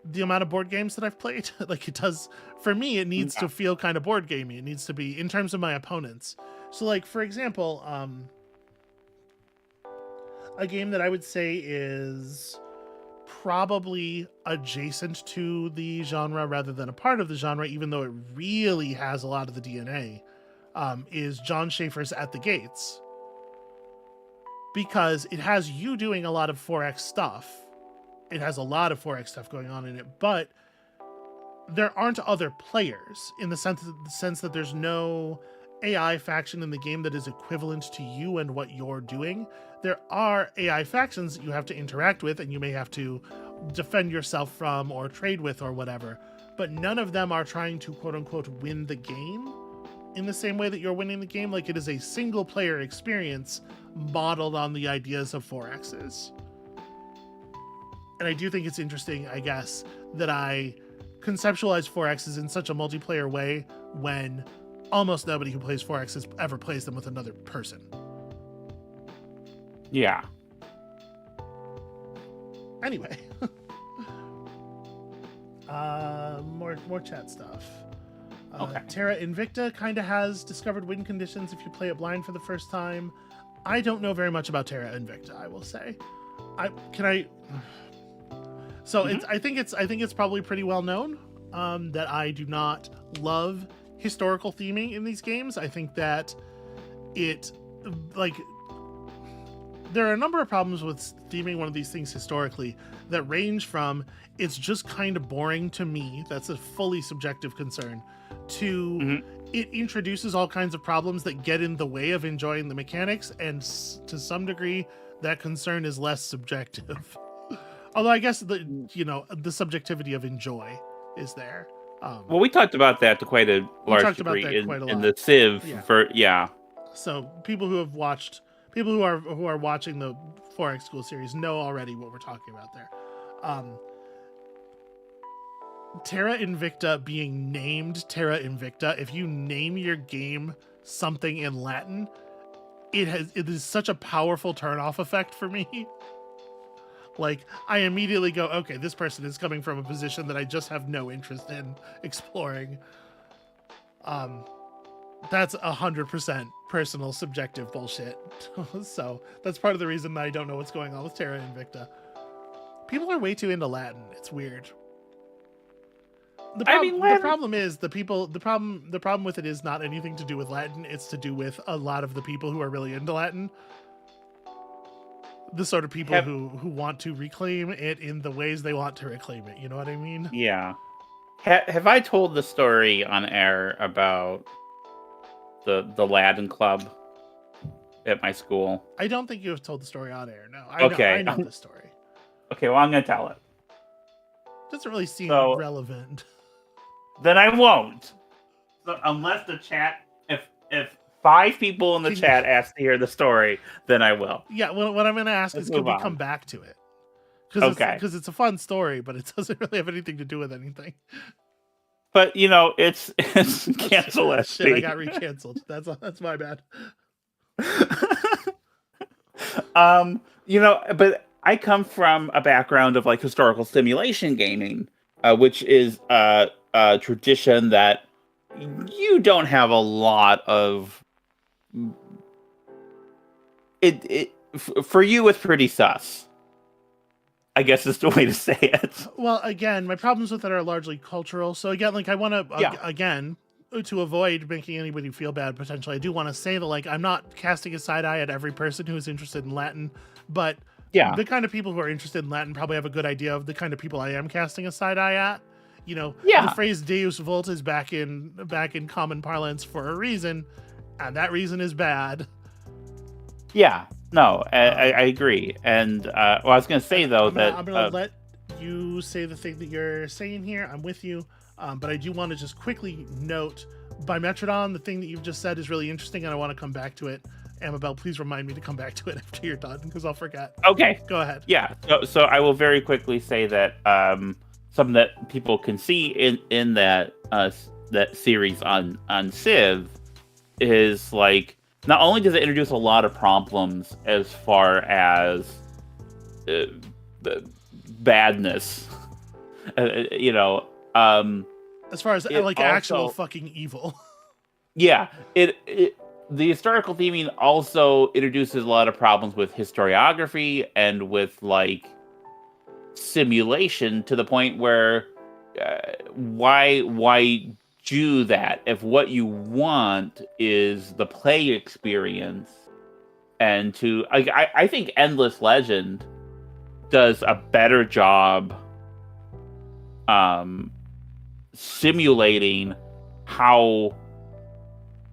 A: the amount of board games that I've played. Like, it does, for me, it needs to feel kind of board gamey. It needs to be in terms of my opponents. So like, for example, a game that I would say is probably adjacent to the genre rather than a part of the genre, even though it really has a lot of the DNA, is John Schaefer's At the Gates. Because it has you doing a lot of 4X stuff. It has a lot of 4X stuff going on in it, but there aren't other players in the sense that there's no AI faction in the game that is equivalent to you and what you're doing. There are AI factions that you have to interact with and you may have to defend yourself from or trade with or whatever, but none of them are trying to quote unquote win the game in the same way that you're winning the game. Like, it is a single player experience modeled on the ideas of 4X's. And I do think it's interesting, I guess, that I conceptualize 4X's in such a multiplayer way when almost nobody who plays 4X's ever plays them with another person.
B: Yeah.
A: Anyway. More chat stuff.
B: Okay.
A: Terra Invicta kind of has discovered win conditions if you play it blind for the first time. I don't know very much about Terra Invicta, I will say. So I think it's probably pretty well known that I do not love historical theming in these games. I think that it, like, there are a number of problems with theming one of these things historically that range from it's just kind of boring to me, that's a fully subjective concern, to it introduces all kinds of problems that get in the way of enjoying the mechanics, and to some degree that concern is less subjective. Although I guess the subjectivity of enjoy is there.
B: Well, we talked about that to quite a large degree in the Civ.
A: Yeah. So people who are watching the 4X School series know already what we're talking about there. Terra Invicta being named Terra Invicta, if you name your game something in Latin, it is such a powerful turn-off effect for me. Like, I immediately go, okay, this person is coming from a position that I just have no interest in exploring. That's 100% personal, subjective bullshit. So that's part of the reason that I don't know what's going on with Terra Invicta. People are way too into Latin. It's weird. The problem is the problem with it is not anything to do with Latin. It's to do with a lot of the people who are really into Latin. The sort of people who want to reclaim it in the ways they want to reclaim it. You know what I mean?
B: Yeah. Have I told the story on air about the Latin Club? at my school.
A: I don't think you have told the story on air. No,
B: Okay.
A: I know the story.
B: Okay, well, I'm gonna tell it.
A: Doesn't really seem
B: So-
A: relevant.
B: Then I won't. So unless the chat, if 5 people in the chat ask to hear the story, then I will.
A: Yeah, what I'm going to ask
B: Let's
A: is, can we
B: move on.
A: come back to it?
B: Okay.
A: Because it's a fun story, but it doesn't really have anything to do with anything.
B: But it's cancel SB.
A: Shit, I got recanceled. That's my bad.
B: But I come from a background of like historical simulation gaming, which is a tradition that you don't have a lot of. For you, it's pretty sus. I guess is the way to say it.
A: Well, again, my problems with it are largely cultural. So again, like I want to again, to avoid making anybody feel bad potentially, I do want to say that like I'm not casting a side eye at every person who is interested in Latin, but the kind of people who are interested in Latin probably have a good idea of the kind of people I am casting a side eye at. The phrase Deus Vult is back in common parlance for a reason, and that reason is bad.
B: Yeah, no, I agree. And I was going to say though
A: I'm gonna let you say the thing that you're saying here. I'm with you, but I do want to just quickly note, Bimetrodon, the thing that you've just said is really interesting, and I want to come back to it. Amabel, please remind me to come back to it after you're done, because I'll forget.
B: Okay,
A: go ahead.
B: Yeah, so I will very quickly say that something that people can see in that that series on Civ is like, not only does it introduce a lot of problems as far as badness,
A: as far as like actual fucking evil.
B: Yeah, the historical theming also introduces a lot of problems with historiography and with like simulation, to the point where why do that if what you want is the play experience? And I think Endless Legend does a better job simulating how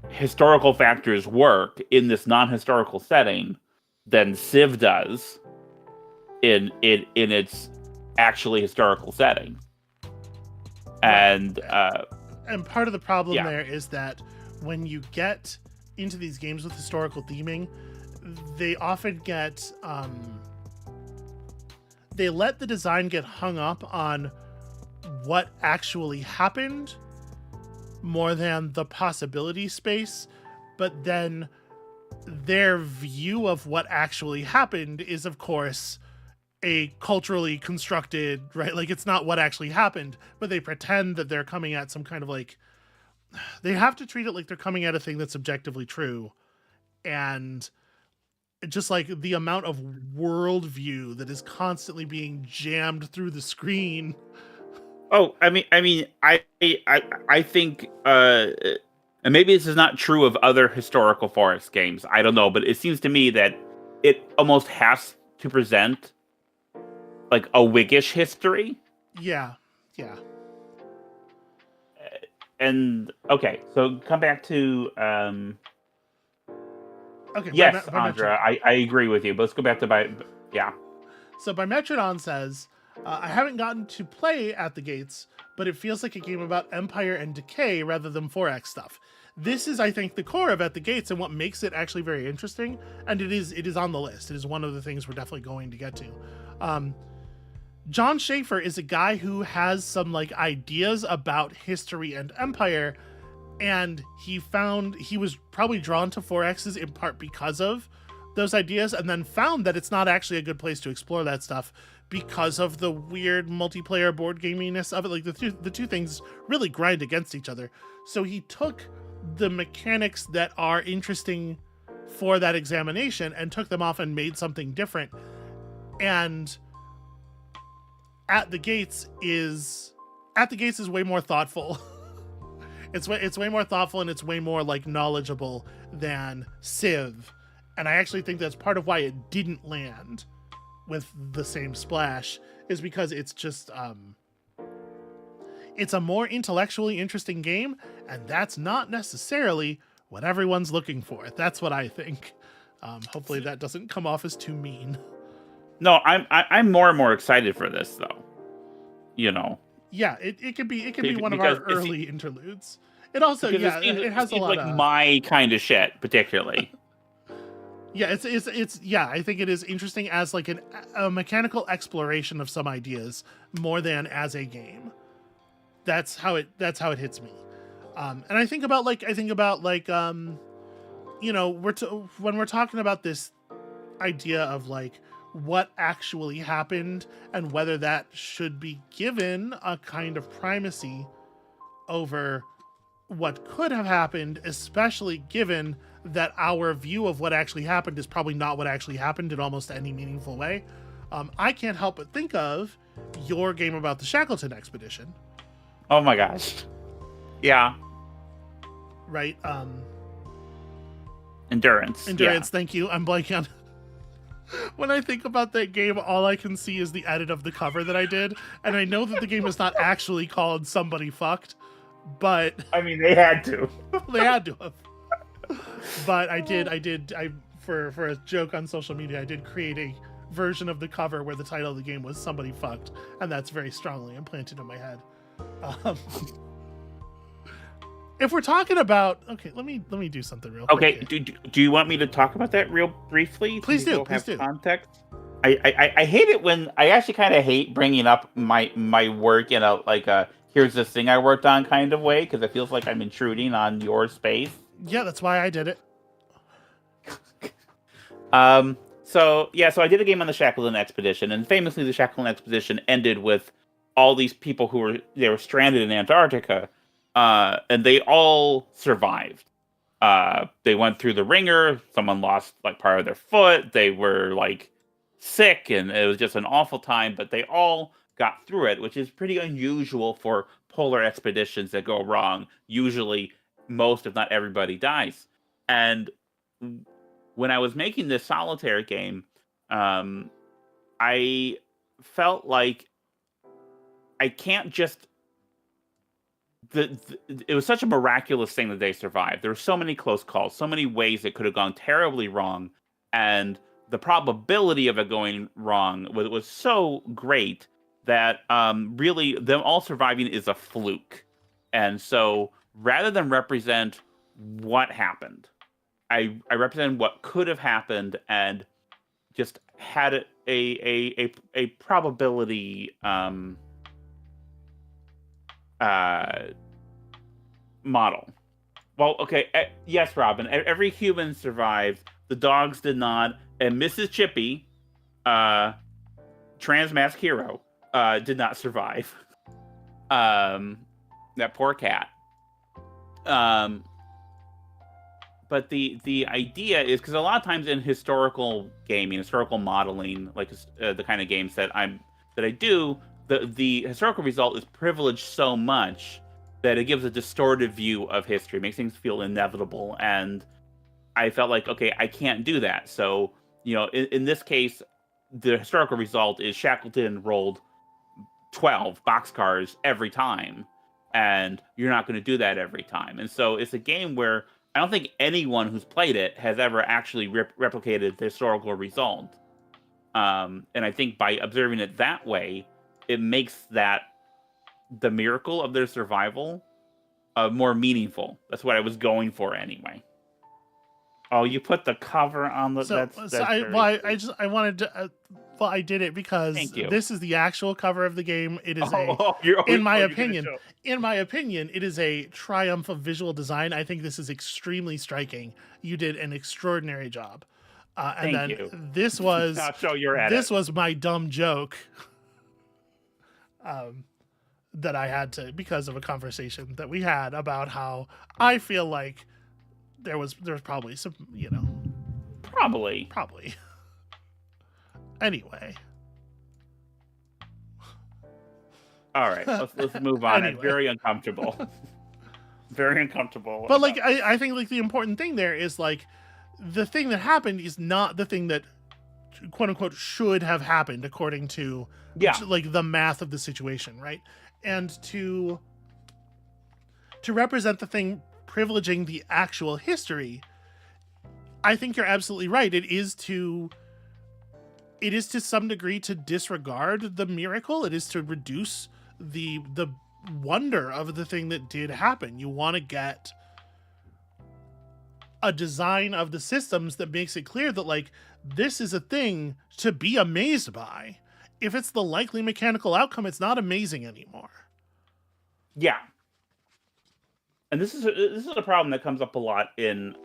B: historical factors work in this non-historical setting than Civ does in its actually historical setting. And
A: part of the problem there is that when you get into these games with historical theming, they often get they let the design get hung up on what actually happened more than the possibility space, but then their view of what actually happened is, of course, a culturally constructed, right? Like, it's not what actually happened, but they pretend that they're coming at some kind of like, they have to treat it like they're coming at a thing that's objectively true. And just like the amount of worldview that is constantly being jammed through the screen.
B: Oh, I mean, I think, and maybe this is not true of other historical forest games, I don't know, but it seems to me that it almost has to present like a Whiggish history.
A: Yeah.
B: And okay, so come back to
A: okay.
B: Yes, Andra, I agree with you, but let's go back to
A: So Bimetrodon says, I haven't gotten to play At the Gates, but it feels like a game about empire and decay rather than 4X stuff. This is, I think, the core of At the Gates and what makes it actually very interesting. And it is on the list. It is one of the things we're definitely going to get to. John Schaefer is a guy who has some like ideas about history and empire, and he was probably drawn to 4Xs in part because of those ideas, and then found that it's not actually a good place to explore that stuff because of the weird multiplayer board gaminess of it. Like the two things really grind against each other. So he took the mechanics that are interesting for that examination and took them off and made something different. And At the Gates is way more thoughtful. It's way more thoughtful, and it's way more like knowledgeable than Civ. And I actually think that's part of why it didn't land with the same splash, is because it's just it's a more intellectually interesting game, and that's not necessarily what everyone's looking for. That's what I think. Hopefully that doesn't come off as too mean.
B: No, I'm more and more excited for this though. You know,
A: Yeah, it could be one of our
B: because
A: early interludes. It also,
B: because
A: yeah,
B: it
A: it has a
B: seems
A: lot
B: like
A: of
B: my kind of shit, particularly.
A: yeah. It's yeah. I think it is interesting as like a mechanical exploration of some ideas more than as a game. That's how it hits me. And I think about you know, when we're talking about this idea of like what actually happened and whether that should be given a kind of primacy over what could have happened, especially given that our view of what actually happened is probably not what actually happened in almost any meaningful way. I can't help but think of your game about the Shackleton expedition.
B: Oh my gosh. Yeah.
A: Right?
B: Endurance.
A: Endurance, thank you. I'm blanking on. When I think about that game, all I can see is the edit of the cover that I did. And I know that the game is not actually called Somebody Fucked, but
B: I mean, they had to.
A: they had to have. But for a joke on social media, I did create a version of the cover where the title of the game was Somebody Fucked, and that's very strongly implanted in my head. If we're talking about, okay, let me do something real quick.
B: Okay, do you want me to talk about that real briefly?
A: Please do.
B: Please do. Context. I hate it when I actually kind of hate bringing up my work in a here's this thing I worked on kind of way, because it feels like I'm intruding on your space.
A: Yeah, that's why I did it.
B: So I did a game on the Shackleton expedition, and famously the Shackleton expedition ended with all these people who were stranded in Antarctica, and they all survived. They went through the ringer. Someone lost like part of their foot. They were like sick, and it was just an awful time. But they all got through it, which is pretty unusual for polar expeditions that go wrong. Usually, most, if not everybody, dies. And when I was making this solitaire game, I felt like I can't just. It was such a miraculous thing that they survived. There were so many close calls, so many ways it could have gone terribly wrong, and the probability of it going wrong was so great that really them all surviving is a fluke. And so rather than represent what happened, I represent what could have happened and just had a probability model. Well, okay, yes, Robin. Every human survived. The dogs did not, and Mrs. Chippy, Transmask Hero, did not survive. That poor cat. But the idea is, because a lot of times in historical gaming, historical modeling, like the kind of games that I do, the historical result is privileged so much that it gives a distorted view of history, makes things feel inevitable. And I felt like, okay, I can't do that. So, in this case, the historical result is Shackleton rolled 12 boxcars every time, and you're not going to do that every time. And so it's a game where I don't think anyone who's played it has ever actually replicated the historical result. And I think by observing it that way, it makes that the miracle of their survival more meaningful. That's what I was going for anyway. Oh, you put the cover on the.
A: I wanted to. I did it because this is the actual cover of the game. It is in my opinion, it is a triumph of visual design. I think this is extremely striking. You did an extraordinary job.
B: Thank you.
A: This was
B: I'll show your edit.
A: This was my dumb joke. That I had to, because of a conversation that we had about how I feel like there was probably some,
B: Probably.
A: Anyway.
B: All right, let's move on. Anyway. I'm very uncomfortable. Very uncomfortable.
A: But like, I think like the important thing there is like, the thing that happened is not the thing that quote unquote should have happened according to like the math of the situation, right? And to represent the thing privileging the actual history, I think you're absolutely right. It is to some degree to disregard the miracle. It is to reduce the wonder of the thing that did happen. You want to get a design of the systems that makes it clear that like this is a thing to be amazed by. If it's the likely mechanical outcome, it's not amazing anymore.
B: Yeah. And this is a problem that comes up a lot in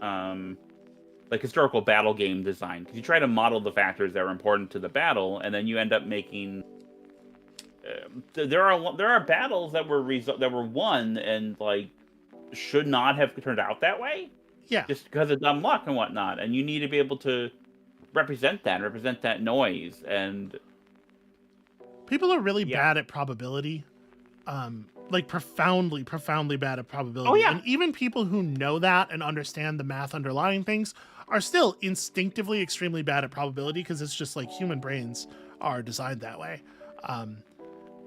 B: like historical battle game design, because you try to model the factors that are important to the battle, and then you end up making there are battles that were won and like should not have turned out that way.
A: Yeah,
B: just because of dumb luck and whatnot, and you need to be able to represent that noise. And
A: people are really bad at probability. Like profoundly bad at probability.
B: Oh, yeah.
A: And even people who know that and understand the math underlying things are still instinctively extremely bad at probability, because it's just like human brains are designed that way.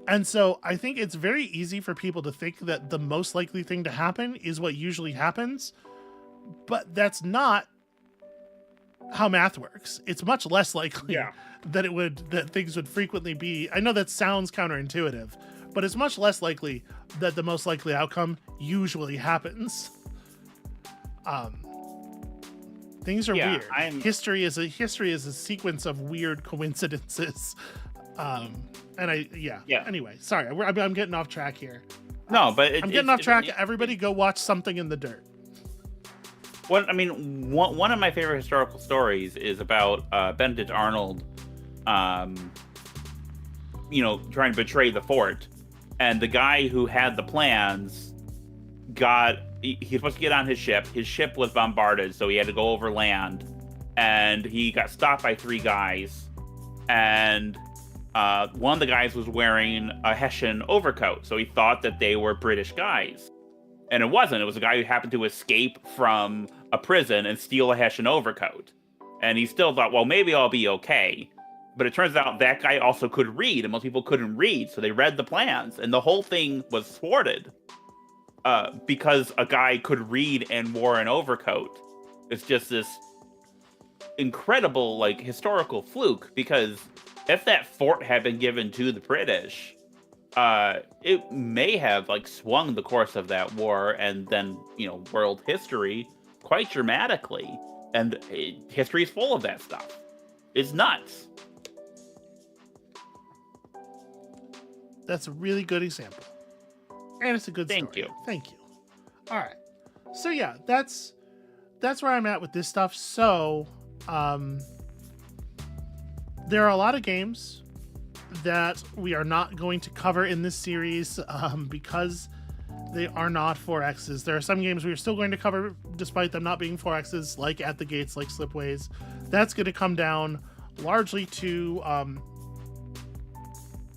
A: And so I think it's very easy for people to think that the most likely thing to happen is what usually happens, but that's not how math works. It's much less likely that things would frequently be. I know that sounds counterintuitive, but it's much less likely that the most likely outcome usually happens. Things are weird. History is a sequence of weird coincidences. Anyway, sorry, I'm getting off track here.
B: No, but
A: I'm getting off track. Everybody go watch Something in the Dirt.
B: One of my favorite historical stories is about Benedict Arnold, trying to betray the fort. And the guy who had the plans he was supposed to get on his ship. His ship was bombarded, so he had to go over land. And he got stopped by 3 guys. And one of the guys was wearing a Hessian overcoat, so he thought that they were British guys. And it wasn't. It was a guy who happened to escape from a prison and steal a Hessian overcoat. And he still thought, well, maybe I'll be okay. But it turns out that guy also could read, and most people couldn't read, so they read the plans, and the whole thing was thwarted because a guy could read and wore an overcoat. It's just this incredible, like, historical fluke, because if that fort had been given to the British, it may have, like, swung the course of that war and then, world history quite dramatically. And history is full of that stuff. It's nuts.
A: That's a really good example. And it's a good story. Thank you. All right. So yeah, that's where I'm at with this stuff. So, there are a lot of games that we are not going to cover in this series because they are not 4Xs. There are some games we are still going to cover despite them not being 4Xs, like At the Gates, like Slipways. That's going to come down largely to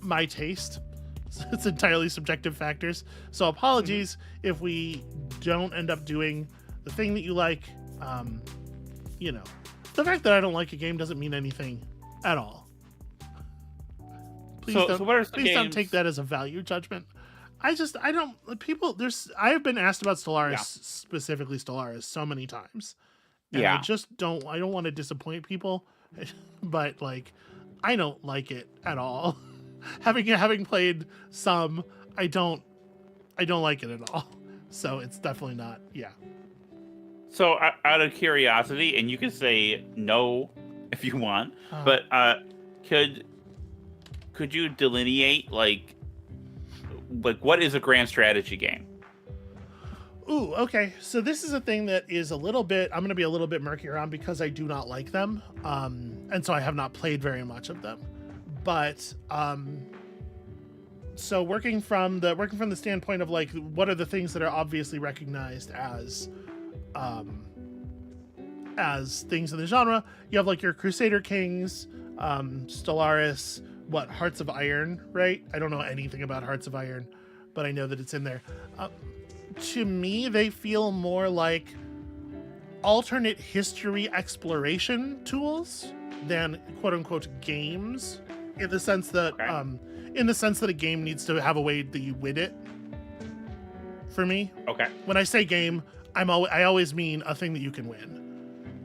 A: my taste. It's entirely subjective factors. So apologies if we don't end up doing the thing that you like. The fact that I don't like a game doesn't mean anything at all. Please don't take that as a value judgment. I have been asked about Stellaris, specifically Stellaris, so many times. And I don't want to disappoint people, but like, I don't like it at all. having played some, I don't like it at all. So it's definitely not. Yeah.
B: So out of curiosity, and you can say no if you want, but could you delineate like what is a grand strategy game?
A: Ooh, okay. So this is a thing that is I'm going to be a little bit murky around because I do not like them. And so I have not played very much of them. But so working from the standpoint of like, what are the things that are obviously recognized as things in the genre? You have like your Crusader Kings, Stellaris, Hearts of Iron, right? I don't know anything about Hearts of Iron, but I know that it's in there. To me, they feel more like alternate history exploration tools than quote unquote games, in the sense that a game needs to have a way that you win it. For me,
B: okay.
A: When I say game, I always mean a thing that you can win.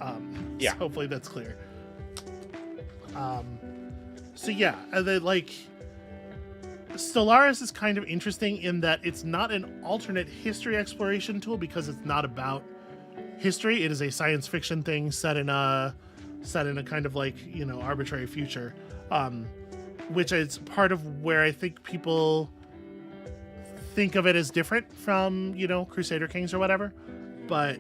B: Yeah.
A: So hopefully that's clear. So yeah, like Stellaris is kind of interesting in that it's not an alternate history exploration tool because it's not about history. It is a science fiction thing set in a kind of like, you know, arbitrary future, which is part of where I think people think of it as different from, you know, Crusader Kings or whatever. But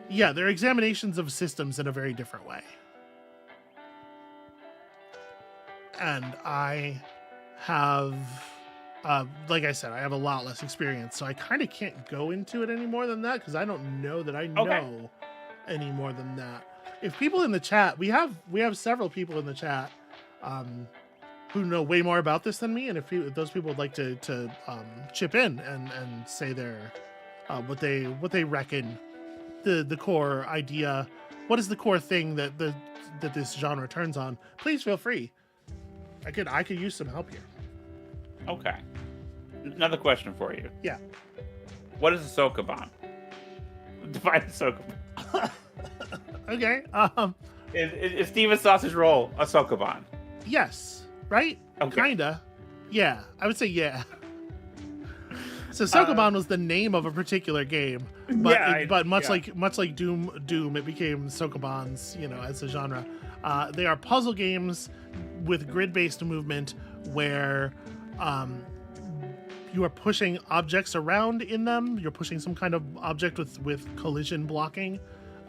A: yeah, they're examinations of systems in a very different way. And I have, like I said, I have a lot less experience, so I kind of can't go into it any more than that because I don't know that I know any more than that. If people in the chat, we have several people in the chat who know way more about this than me, and if those people would like to chip in and say their what they reckon the core idea, what is the core thing that this genre turns on, please feel free. I could use some help here.
B: Okay. Another question for you.
A: Yeah.
B: What is a sokoban? Define a sokoban.
A: Okay.
B: Is Steven's sausage roll a sokoban?
A: Yes. Right?
B: Okay.
A: Kinda. Yeah. I would say yeah. So Sokoban was the name of a particular game, but much like Doom, it became Sokobans, you know, as a genre. They are puzzle games with grid-based movement where you are pushing objects around in them. You're pushing some kind of object with collision blocking,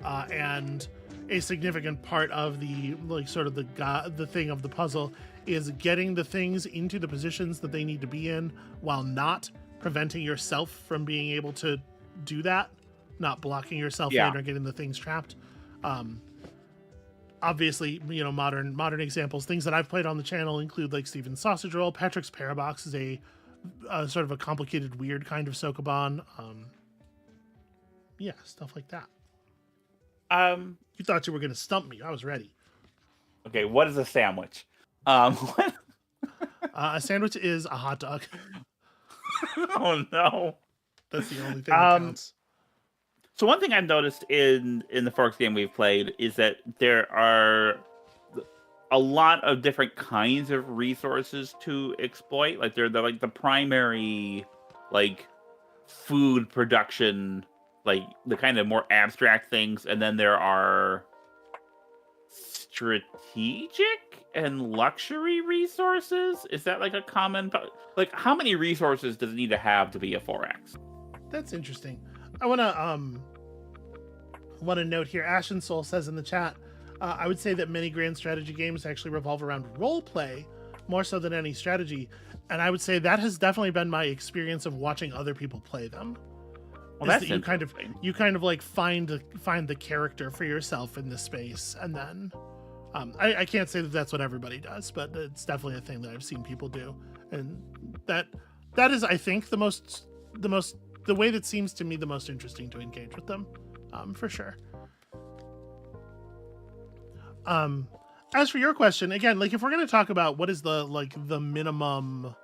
A: and a significant part of the the thing of the puzzle is getting the things into the positions that they need to be in while not preventing yourself from being able to do that, not blocking yourself in or getting the things trapped. Obviously, you know, modern examples, things that I've played on the channel include like Steven's Sausage Roll. Patrick's Parabox is a sort of a complicated, weird kind of Sokoban. Yeah, stuff like that. You thought you were going to stump me. I was ready.
B: Okay, what is a sandwich?
A: A sandwich is a hot dog.
B: Oh no,
A: that's the only thing that counts.
B: So one thing I've noticed in the Forks game we've played is that there are a lot of different kinds of resources to exploit. Like they're like the primary, like food production, like the kind of more abstract things, and then there are strategic and luxury resources. Is that like a common, like how many resources does it need to have to be a 4X?
A: That's interesting. I want to note here, Ashen Soul says in the chat, I would say that many grand strategy games actually revolve around role play more so than any strategy, and I would say that has definitely been my experience of watching other people play them.
B: Well, that's
A: that you kind of like find the character for yourself in this space, and then I can't say that that's what everybody does, but it's definitely a thing that I've seen people do, and that is, I think, the way that seems to me the most interesting to engage with them, for sure. As for your question, again, like if we're going to talk about what is the minimum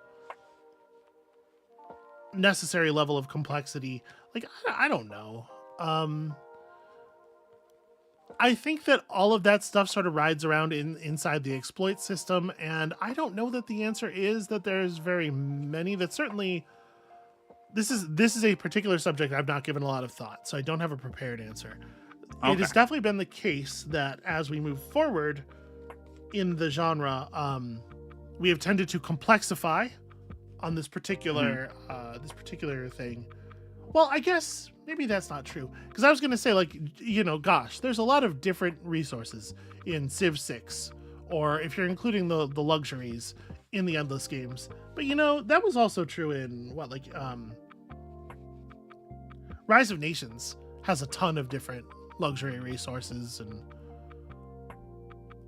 A: necessary level of complexity, like I don't know. I think that all of that stuff sort of rides around inside the exploit system, and I don't know that the answer is that there's very many. That certainly, this is a particular subject I've not given a lot of thought, so I don't have a prepared answer. Okay. It has definitely been the case that as we move forward in the genre, we have tended to complexify on this particular thing. Well, I guess maybe that's not true, because I was going to say, like, you know, gosh, there's a lot of different resources in Civ 6, or if you're including the luxuries in the Endless games. But, you know, that was also true in, Rise of Nations has a ton of different luxury resources, and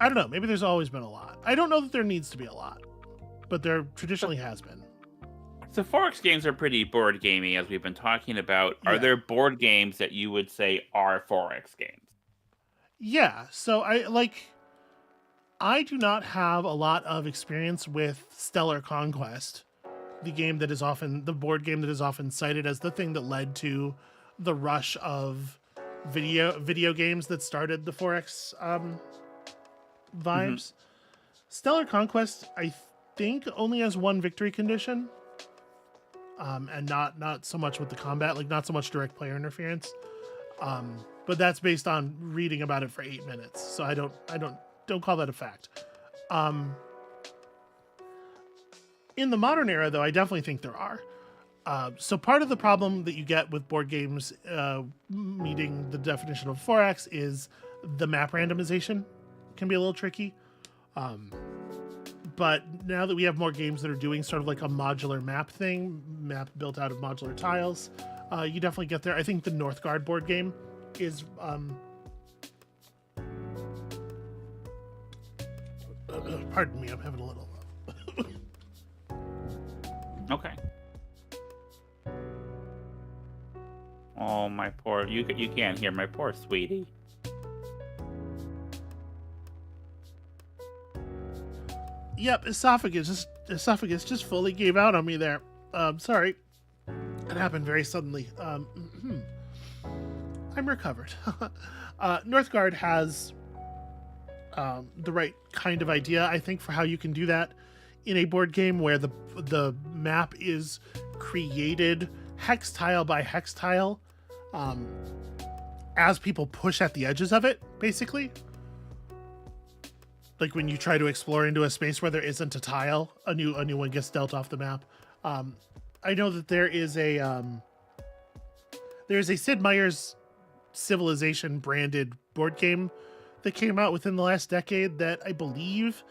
A: I don't know, maybe there's always been a lot. I don't know that there needs to be a lot, but there traditionally has been.
B: So 4X games are pretty board gamey, as we've been talking about. Are there board games that you would say are 4X games? Yeah,
A: so I do not have a lot of experience with Stellar Conquest, the board game that is often cited as the thing that led to the rush of video games that started the 4X
B: Hmm.
A: vibes. Stellar Conquest, I think, only has one victory condition, and not so much with the combat, like not so much direct player interference. But that's based on reading about it for 8 minutes, so I don't call that a fact. In the modern era, though, I definitely think there are. So part of the problem that you get with board games meeting the definition of 4X is the map randomization can be a little tricky. But now that we have more games that are doing sort of like a modular map thing, map built out of modular tiles, you definitely get there. I think the Northgard board game is pardon me, I'm having a little
B: Okay. Oh, my poor... You can't hear my poor sweetie.
A: Yep, esophagus just fully gave out on me there. Sorry. It happened very suddenly. I'm recovered. Northgard has the right kind of idea, I think, for how you can do that in a board game where the map is created hex tile by hex tile as people push at the edges of it, basically. Like when you try to explore into a space where there isn't a tile, a new one gets dealt off the map. I know that there's a Sid Meier's Civilization branded board game that came out within the last decade that I believe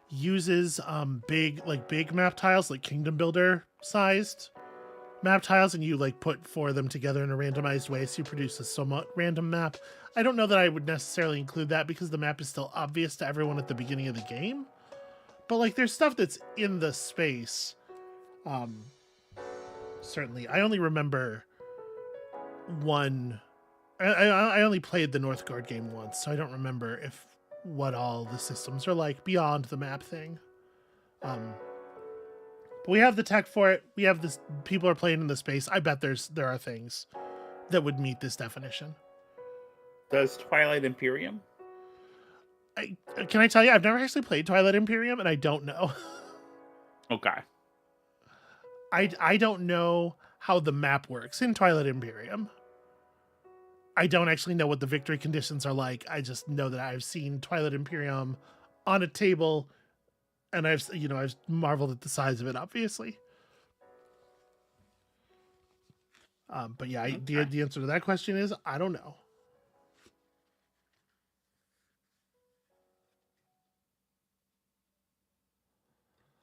A: uses big map tiles, like Kingdom Builder sized map tiles, and you like put 4 of them together in a randomized way, so you produce a somewhat random map. I don't know that I would necessarily include that because the map is still obvious to everyone at the beginning of the game. But like there's stuff that's in the space. Certainly. I only remember one. I only played the Northgard game once, so I don't remember what all the systems are like beyond the map thing. But we have the tech for it. We have this. People are playing in the space. I bet there are things that would meet this definition.
B: Does Twilight Imperium?
A: Can I tell you? I've never actually played Twilight Imperium, and I don't know.
B: Okay.
A: I don't know how the map works in Twilight Imperium. I don't actually know what the victory conditions are like. I just know that I've seen Twilight Imperium on a table, and I've marveled at the size of it, obviously. But yeah,
B: Okay.
A: the answer to that question is I don't know.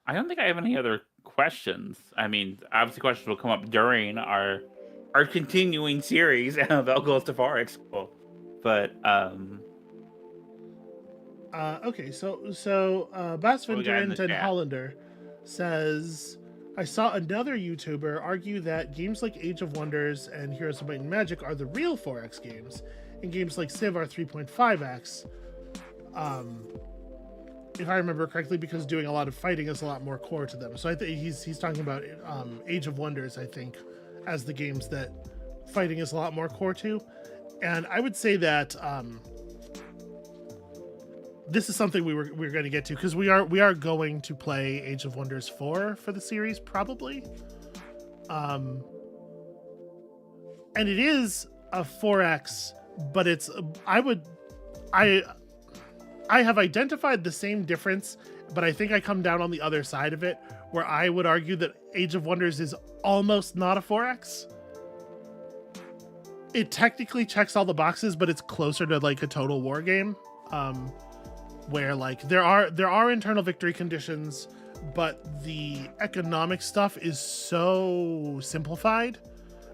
B: I don't think I have any other questions. I mean, obviously questions will come up during our continuing series, Amabel Goes to Forex School. But
A: Okay, so
B: what we got in the
A: Basventurenten
B: chat?
A: Hollander says, I saw another YouTuber argue that games like Age of Wonders and Heroes of Might and Magic are the real 4X games, and games like Civ are 3.5X. If I remember correctly, because doing a lot of fighting is a lot more core to them. So I think he's talking about Age of Wonders, I think, as the games that fighting is a lot more core to. And I would say that this is something we're going to get to, because we are going to play Age of Wonders 4 for the series, probably. And it is a 4X, but I have identified the same difference, but I think I come down on the other side of it, where I would argue that Age of Wonders is almost not a 4X. It technically checks all the boxes, but it's closer to like a Total War game, where like there are internal victory conditions, but the economic stuff is so simplified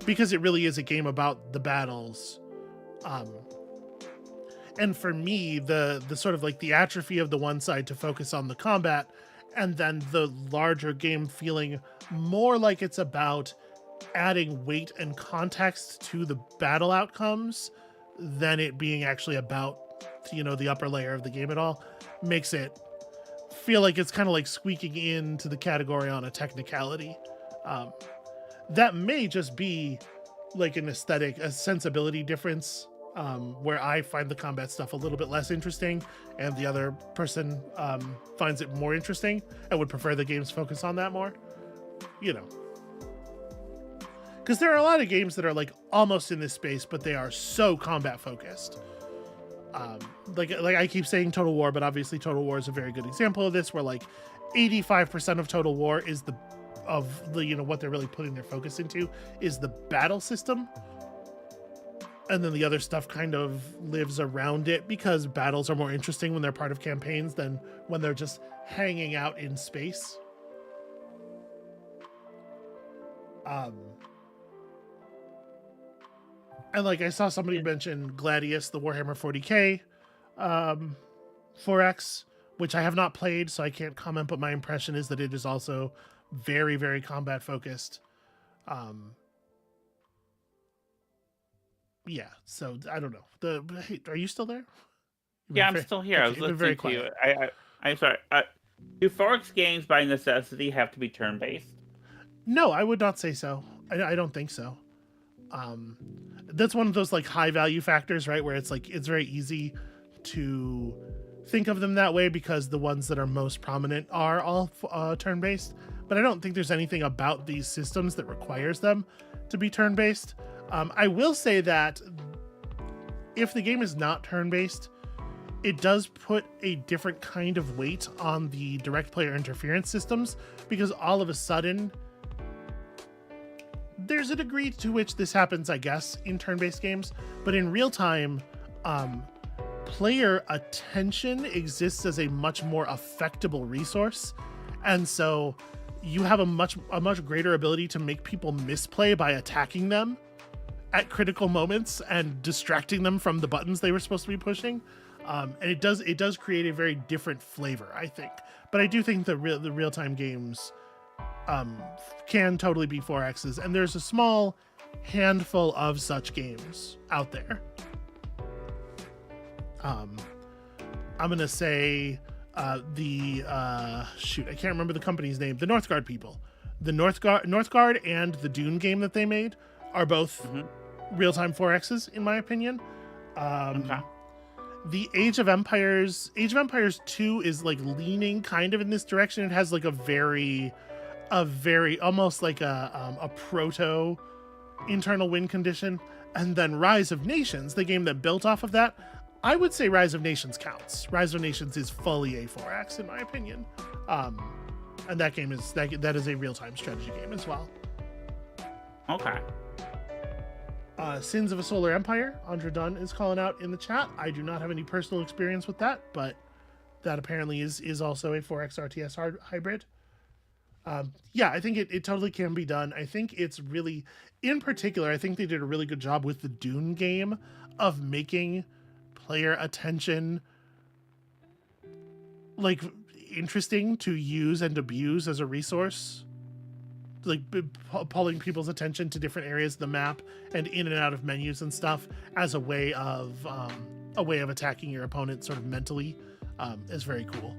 A: because it really is a game about the battles. And for me, the sort of like the atrophy of the one side to focus on the combat, and then the larger game feeling more like it's about adding weight and context to the battle outcomes than it being actually about, the upper layer of the game at all, makes it feel like it's kind of like squeaking into the category on a technicality. That may just be like an aesthetic, a sensibility difference, where I find the combat stuff a little bit less interesting, and the other person finds it more interesting and would prefer the games focus on that more. You know, because there are a lot of games that are like almost in this space, but they are so combat focused. Like I keep saying Total War, but obviously Total War is a very good example of this, where like 85% of Total War is the what they're really putting their focus into is the battle system, and then the other stuff kind of lives around it because battles are more interesting when they're part of campaigns than when they're just hanging out in space. And like I saw somebody mention Gladius, the Warhammer 40k 4X, which I have not played, so I can't comment, but my impression is that it is also very, very combat focused. Yeah, so I don't know. Hey, are you still there?
B: Yeah, I'm still here.
A: Okay,
B: I was listening
A: very
B: to you.
A: quiet.
B: I'm sorry. Do 4X games by necessity have to be turn-based?
A: No, I would not say so. I don't think so. That's one of those like high value factors, right? Where it's like it's very easy to think of them that way because the ones that are most prominent are all turn-based. But I don't think there's anything about these systems that requires them to be turn-based. I will say that if the game is not turn-based, it does put a different kind of weight on the direct player interference systems, because all of a sudden there's a degree to which this happens, I guess, in turn-based games, but in real time, player attention exists as a much more affectable resource, and so you have a much greater ability to make people misplay by attacking them at critical moments and distracting them from the buttons they were supposed to be pushing. And it does create a very different flavor, I think. But I do think the real-time games can totally be 4Xs, and there's a small handful of such games out there. I'm gonna say shoot, I can't remember the company's name. The Northgard people, the Northgard and the Dune game that they made are both real-time 4Xs in my opinion.
B: Okay.
A: The Age of Empires 2 is like leaning kind of in this direction. It has like a very almost like a proto internal win condition. And then Rise of Nations, the game that built off of that, I would say Rise of Nations counts. Rise of Nations is fully a 4X in my opinion. And that game is that is a real-time strategy game as well.
B: Okay.
A: Sins of a Solar Empire, Andra Dunn is calling out in the chat. I do not have any personal experience with that, but that apparently is also a 4X RTS hybrid. Yeah, I think it totally can be done. I think it's really, in particular, I think they did a really good job with the Dune game of making player attention like interesting to use and abuse as a resource, like pulling people's attention to different areas of the map and in and out of menus and stuff as a way of attacking your opponent sort of mentally, is very cool.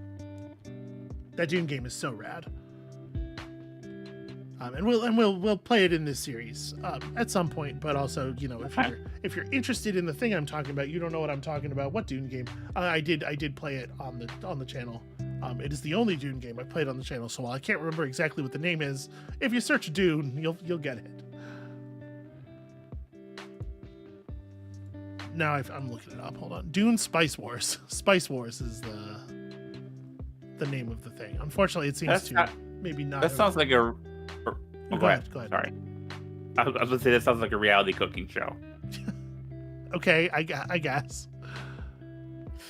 A: That Dune game is so rad. And we'll play it in this series at some point. But also, you know, if you're interested in the thing I'm talking about, you don't know what I'm talking about. What Dune game? I did play it on the channel. It is the only Dune game I played on the channel. So while I can't remember exactly what the name is, if you search Dune, you'll get it. Now I'm looking it up. Hold on. Dune Spice Wars. Spice Wars is the name of the thing. Unfortunately, it seems maybe not.
B: That sounds like a.
A: Go ahead.
B: Sorry. I was going to say that sounds like a reality cooking show.
A: Okay, I guess.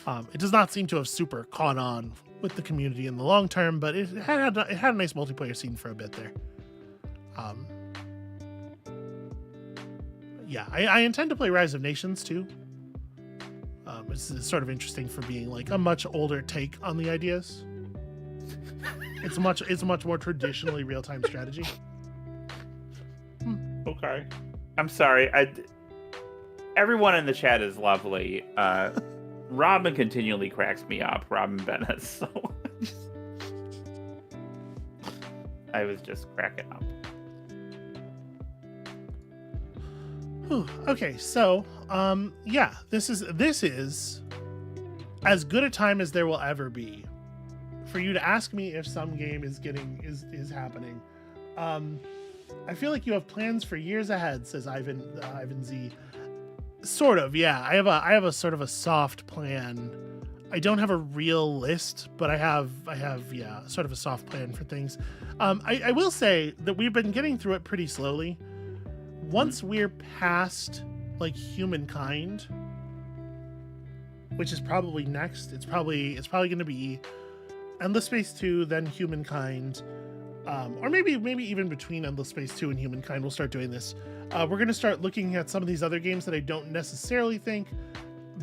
A: It does not seem to have super caught on with the community in the long term, but it had a nice multiplayer scene for a bit there. Yeah, I intend to play Rise of Nations too. It's sort of interesting for being like a much older take on the ideas. It's much more traditionally real-time strategy.
B: Okay. I'm sorry. Everyone in the chat is lovely. Robin continually cracks me up. Robin Bennett. So I was just cracking up.
A: Whew. Okay, so yeah, this is as good a time as there will ever be for you to ask me if some game is happening. I feel like you have plans for years ahead, says Ivan Z. Sort of, yeah. I have a sort of a soft plan. I don't have a real list, but I have yeah, sort of a soft plan for things. I will say that we've been getting through it pretty slowly. Once we're past like humankind, which is probably next, it's probably going to be Endless Space 2, then Humankind, or maybe even between Endless Space 2 and Humankind, we'll start doing this. We're going to start looking at some of these other games that I don't necessarily think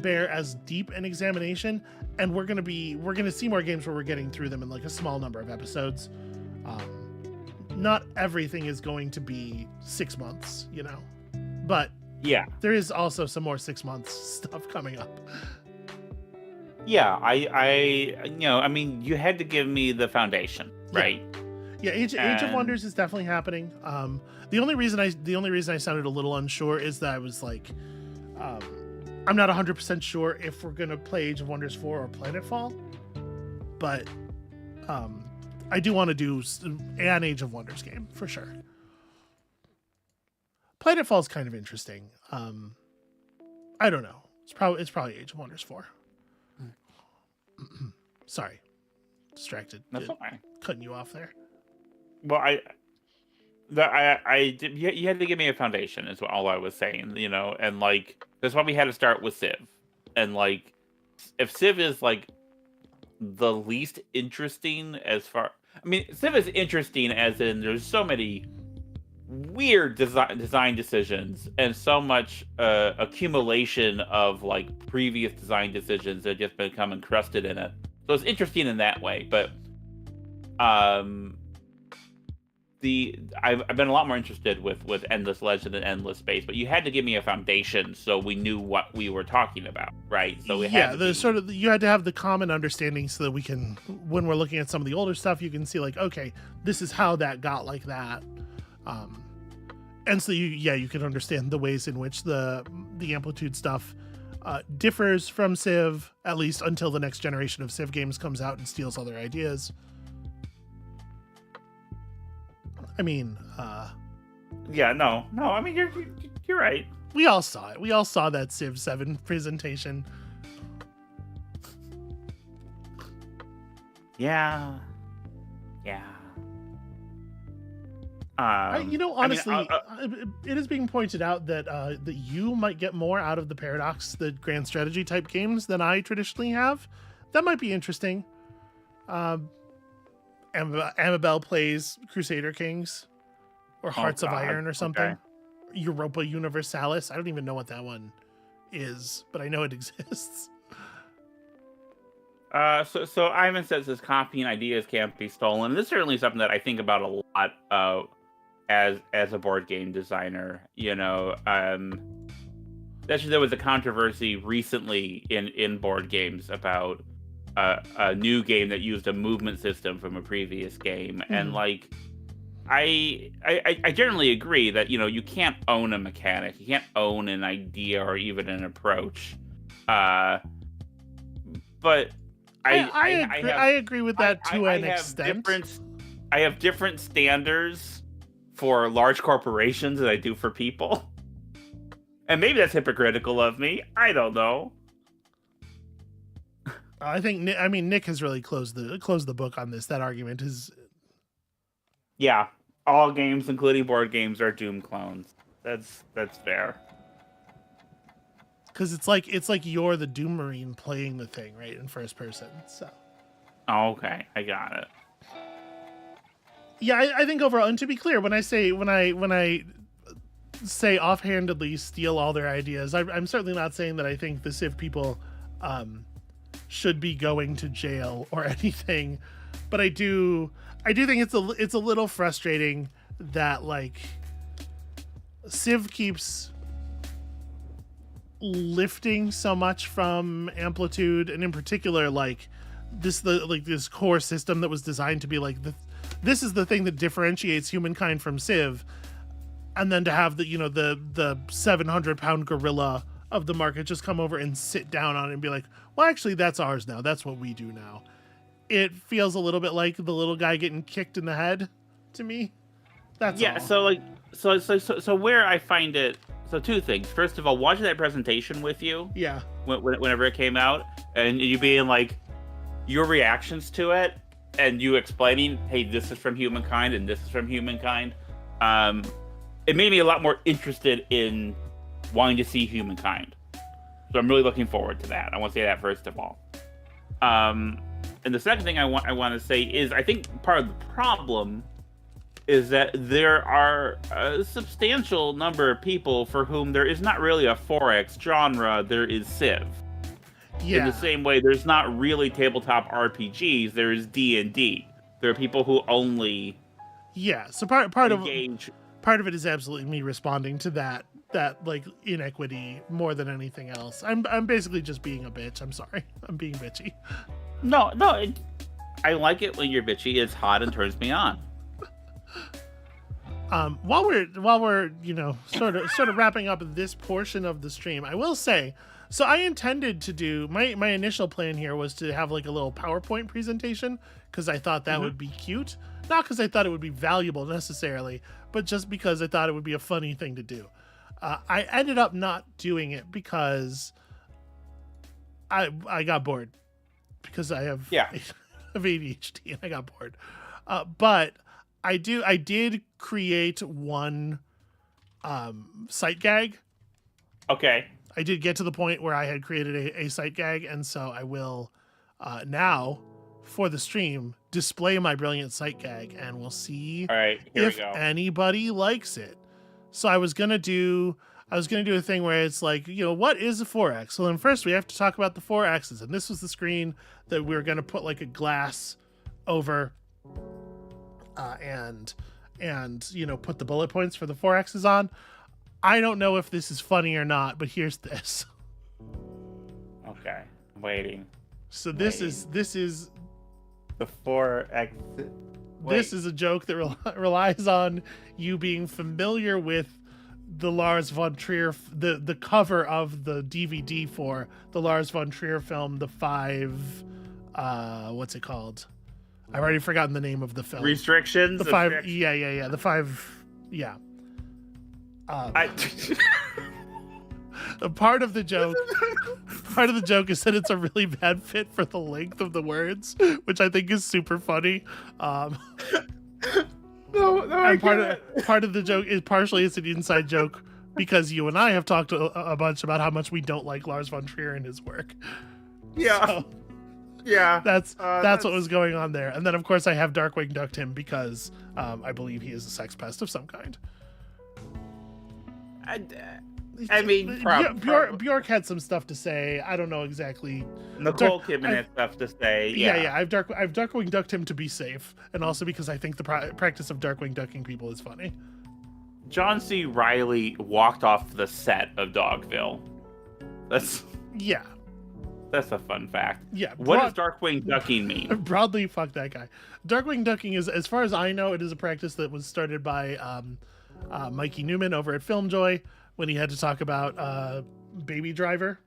A: bear as deep an examination, and we're going to see more games where we're getting through them in like a small number of episodes. Not everything is going to be 6 months, you know, but
B: Yeah.
A: there is also some more 6 months stuff coming up.
B: Yeah, I mean, you had to give me the foundation, right?
A: Yeah, Age of Wonders is definitely happening. The only reason I sounded a little unsure is that I was like, I'm not 100% sure if we're gonna play Age of Wonders 4 or Planetfall, but I do want to do an Age of Wonders game for sure. Planetfall is kind of interesting. I don't know. It's probably Age of Wonders 4. Sorry, distracted.
B: That's okay.
A: Cutting you off there.
B: Well, I did. You had to give me a foundation, is all I was saying. You know, and like that's why we had to start with Civ, and like if Civ is like the least interesting as far. I mean, Civ is interesting as in there's so many weird design decisions and so much accumulation of like previous design decisions that just become encrusted in it. So it's interesting in that way, but I've been a lot more interested with Endless Legend and Endless Space, but you had to give me a foundation so we knew what we were talking about, right? So we had
A: you had to have the common understanding so that we can, when we're looking at some of the older stuff, you can see like, okay, this is how that got like that. And so you can understand the ways in which the Amplitude stuff differs from Civ, at least until the next generation of Civ games comes out and steals all their ideas. I mean,
B: yeah, no. I mean, you're right.
A: We all saw it. We all saw that Civ 7 presentation.
B: Yeah.
A: Honestly, it is being pointed out that that you might get more out of the Paradox, the grand strategy type games than I traditionally have. That might be interesting. Amabel plays Crusader Kings or Hearts of Iron or something.
B: Okay.
A: Europa Universalis. I don't even know what that one is, but I know it exists.
B: So Ivan says his copying ideas can't be stolen. This is certainly something that I think about a lot as a board game designer. You know, actually there was a controversy recently in board games about a new game that used a movement system from a previous game, and like I generally agree that, you know, you can't own a mechanic, you can't own an idea or even an approach, but
A: I agree with that to an extent.
B: I have different standards for large corporations than I do for people, and maybe that's hypocritical of me. I don't know.
A: I think Nick has really closed the book on this. That argument is.
B: Yeah, all games, including board games, are Doom clones. That's fair.
A: Because it's like you're the Doom Marine playing the thing, right, in first person. So.
B: Oh, okay, I got it.
A: Yeah, I think overall, and to be clear, when I say offhandedly steal all their ideas, I'm certainly not saying that I think the Civ people should be going to jail or anything, but I do think it's a little frustrating that like Civ keeps lifting so much from Amplitude, and in particular like this core system that was designed to be like this is the thing that differentiates Humankind from Civ, and then to have the 700-pound gorilla of the market just come over and sit down on it and be like, well, actually, that's ours now. That's what we do now. It feels a little bit like the little guy getting kicked in the head to me. That's all.
B: So where I find it, so two things. First of all, watching that presentation with you,
A: Yeah.
B: whenever it came out, and you being like, your reactions to it, and you explaining, hey, this is from Humankind and this is from Humankind, it made me a lot more interested in wanting to see Humankind. So I'm really looking forward to that. I want to say that first of all. And the second thing I want to say is, I think part of the problem is that there are a substantial number of people for whom there is not really a 4X genre, there is Civ.
A: Yeah.
B: In the same way, there's not really tabletop RPGs, there is D&D. There are people who only
A: So part
B: engage.
A: of it is absolutely me responding to that like inequity more than anything else. I'm basically just being a bitch. I'm sorry. I'm being bitchy.
B: No, I like it when you're bitchy. It's hot and turns me on.
A: While we're sort of wrapping up this portion of the stream, I will say, so I intended to do my initial plan here was to have like a little PowerPoint presentation because I thought that would be cute, not because I thought it would be valuable necessarily, but just because I thought it would be a funny thing to do. I ended up not doing it because I got bored because I have ADHD and I got bored. But I did create one sight gag.
B: Okay.
A: I did get to the point where I had created a sight gag, and so I will now for the stream display my brilliant sight gag, and we'll see if anybody likes it. So I was gonna do a thing where it's like, what is a 4X? So then first we have to talk about the 4Xs, and this was the screen that we were gonna put like a glass over, and put the bullet points for the 4Xs on. I don't know if this is funny or not, but here's this.
B: Okay, I'm waiting.
A: So this is
B: the 4X.
A: This is a joke that relies on you being familiar with the Lars von Trier, the cover of the DVD for the Lars von Trier film, The Five, what's it called? I've already forgotten the name of the film.
B: Restrictions?
A: The Five, The Five, yeah. Part of the joke is that it's a really bad fit for the length of the words, which I think is super funny. And part of the joke is partially it's an inside joke because you and I have talked a bunch about how much we don't like Lars von Trier and his work.
B: Yeah.
A: So,
B: yeah.
A: That's what was going on there. And then of course I have Darkwing Ducked him because I believe he is a sex pest of some kind.
B: I mean,
A: Bjork had some stuff to say. I don't know exactly.
B: Nicole Kidman had stuff to say.
A: Yeah. I've Darkwing Ducked him to be safe, and also because I think the practice of Darkwing Ducking people is funny.
B: John C. Reilly walked off the set of Dogville. That's a fun fact. Yeah. What does Darkwing Ducking mean?
A: Broadly, fuck that guy. Darkwing Ducking is, as far as I know, it is a practice that was started by Mikey Newman over at FilmJoy when he had to talk about Baby Driver.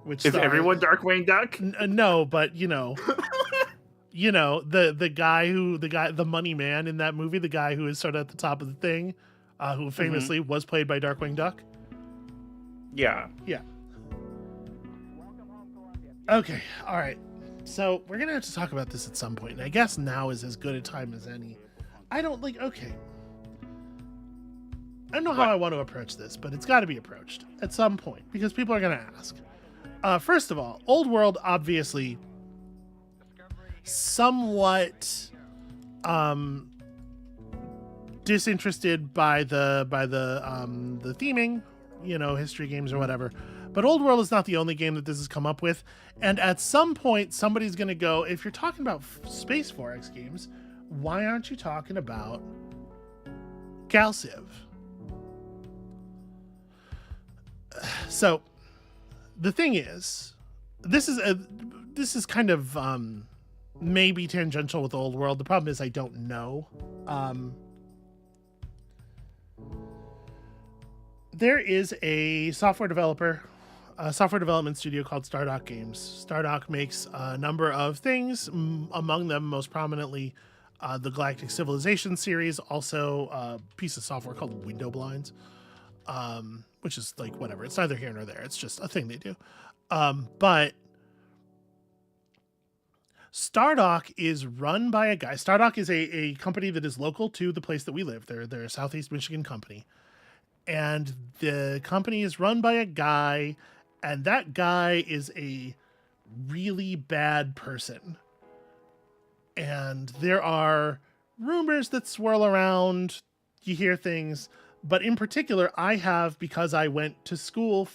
A: Which
B: is everyone Darkwing Duck?
A: No, but the guy, the money man in that movie, the guy who is sort of at the top of the thing, who famously was played by Darkwing Duck.
B: Yeah.
A: Yeah. Okay. All right. So we're gonna have to talk about this at some point, and I guess now is as good a time as any. I don't know how I want to approach this, but it's got to be approached at some point because people are going to ask. First of all, Old World obviously somewhat disinterested by the theming, history games or whatever. But Old World is not the only game that this has come up with, and at some point somebody's going to go, if you're talking about Space 4X games, why aren't you talking about Galciv? So the thing is, this is kind of maybe tangential with Old World. The problem is I don't know. There is a software development studio called Stardock Games. Stardock makes a number of things, among them most prominently the Galactic Civilization series, also a piece of software called Window Blinds, which is like whatever. It's neither here nor there. It's just a thing they do. But Stardock is run by a guy. Stardock is a company that is local to the place that we live. They're a Southeast Michigan company. And the company is run by a guy, and that guy is a really bad person. And there are rumors that swirl around. You hear things. But in particular, because I went to school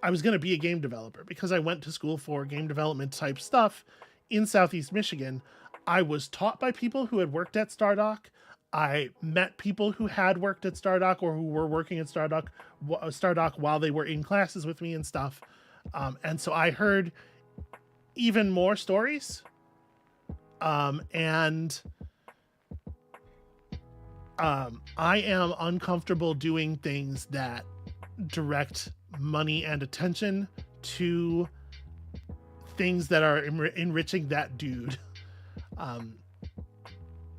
A: I was going to be a game developer. Because I went to school for game development type stuff in Southeast Michigan, I was taught by people who had worked at Stardock. I met people who had worked at Stardock or who were working at Stardock while they were in classes with me and stuff. And so I heard even more stories. And I am uncomfortable doing things that direct money and attention to things that are enriching that dude.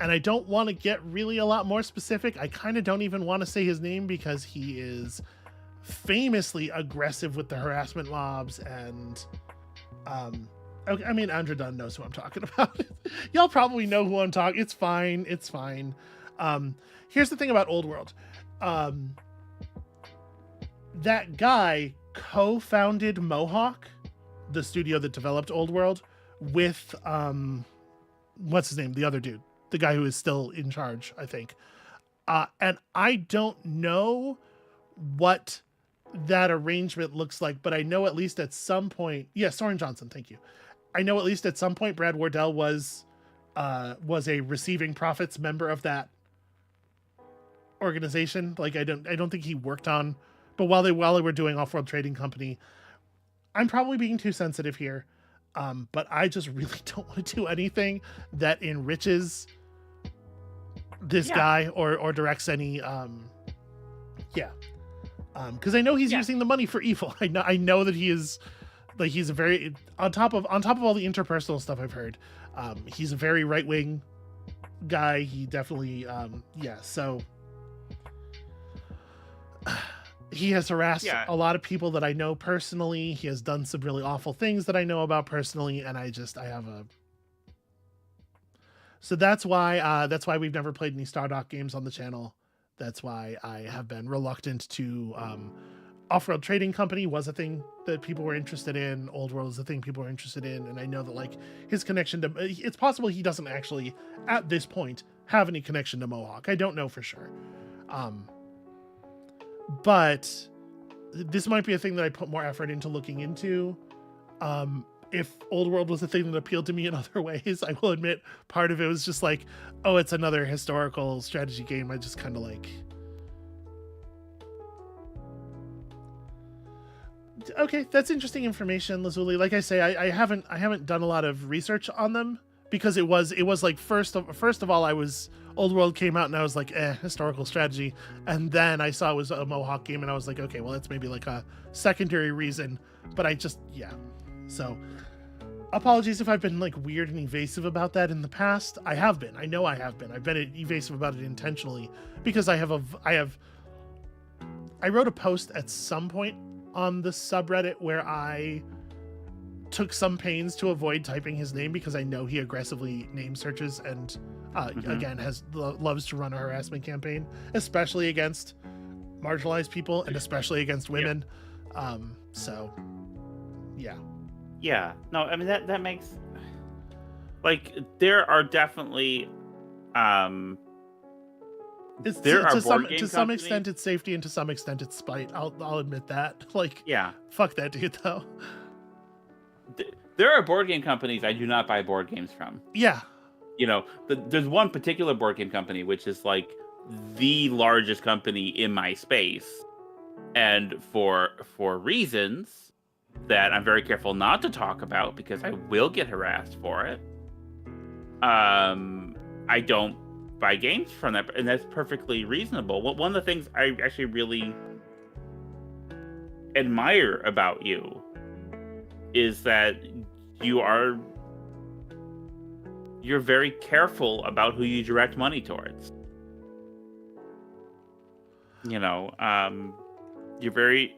A: And I don't want to get really a lot more specific. I kind of don't even want to say his name because he is famously aggressive with the harassment mobs. And okay, I mean, Andrew Dunn knows who I'm talking about. Y'all probably know who I'm talking. It's fine. It's fine. Here's the thing about Old World. That guy co-founded Mohawk, the studio that developed Old World, with what's his name? The other dude. The guy who is still in charge, I think. And I don't know what that arrangement looks like, but I know at least at some point, Soren Johnson, thank you. I know at least at some point Brad Wardell was a receiving profits member of that organization. Like I don't think he worked on, but while they were doing Off-World Trading Company, I'm probably being too sensitive here. But I just really don't want to do anything that enriches this guy or directs any because I know he's using the money for evil. I know that he is, like, he's a very on top of all the interpersonal stuff I've heard, he's a very right-wing guy. He definitely so he has harassed a lot of people that I know personally. He has done some really awful things that I know about personally, and so that's why we've never played any Stardock games on the channel. That's why I have been reluctant to. Off-World Trading Company was a thing that people were interested in. Old World is a thing people were interested in, and I know that, like, his connection to, it's possible he doesn't actually at this point have any connection to Mohawk. I don't know for sure. But this might be a thing that I put more effort into looking into. If Old World was a thing that appealed to me in other ways, I will admit part of it was just like, oh, it's another historical strategy game. I just kind of like, okay, that's interesting information, Lazuli. Like I say, I haven't done a lot of research on them because it was like first of all, Old World came out and I was like, historical strategy, and then I saw it was a Mohawk game and I was like, okay, well, that's maybe like a secondary reason, but so apologies if I've been like weird and evasive about that in the past. I have been. I know I have been. I've been evasive about it intentionally because I wrote a post at some point on the subreddit where I took some pains to avoid typing his name because I know he aggressively name searches and again loves to run a harassment campaign, especially against marginalized people and especially against women. So
B: yeah, no, I mean that makes, like, there are definitely
A: to some extent it's safety and to some extent it's spite. I'll admit that. Like, fuck that dude though.
B: There are board game companies I do not buy board games from.
A: Yeah.
B: You know, there's one particular board game company which is like the largest company in my space, and for reasons that I'm very careful not to talk about because I will get harassed for it, I don't buy games from that, and that's perfectly reasonable. One of the things I actually really admire about you is that you're very careful about who you direct money towards. You know, you're very.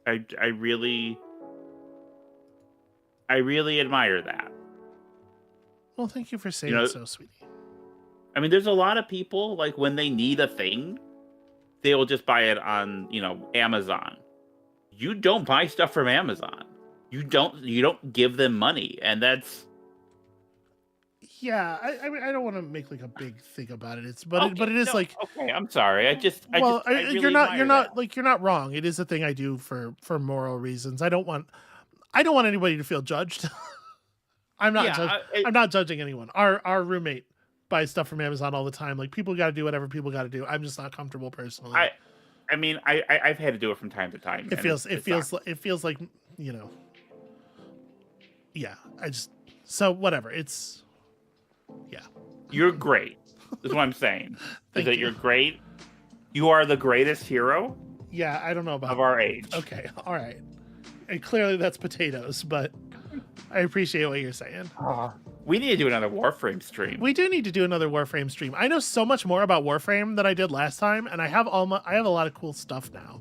B: I really admire that.
A: Well, thank you for
B: You
A: saying
B: know,
A: so, sweetie.
B: I mean, there's a lot of people, like, when they need a thing, they will just buy it on, Amazon. You don't buy stuff from Amazon. You don't give them money, and that's
A: Yeah, I mean, I don't want to make like a big thing about it. But
B: okay.
A: it is
B: No,
A: like,
B: okay. I'm sorry.
A: well,
B: I
A: you're
B: really
A: not
B: admire that.
A: like you're not wrong. It is a thing I do for moral reasons. I don't want anybody to feel judged.
B: Yeah,
A: I'm not judging anyone. Our roommate buys stuff from Amazon all the time. Like, people got to do whatever people got to do. I'm just not comfortable personally.
B: I mean, I've had to do it from time to time.
A: It
B: And
A: feels
B: sucks.
A: it feels like, yeah. So whatever. It's yeah.
B: You're great. Is what I'm saying. Is
A: Thank
B: that
A: you.
B: you're great. You are the greatest hero
A: Yeah, I don't know about
B: of our age.
A: Okay, all right. And clearly that's potatoes, but I appreciate what you're saying.
B: We need to do another Warframe stream.
A: We do need to do another Warframe stream. I know so much more about Warframe than I did last time, and I have I have a lot of cool stuff now.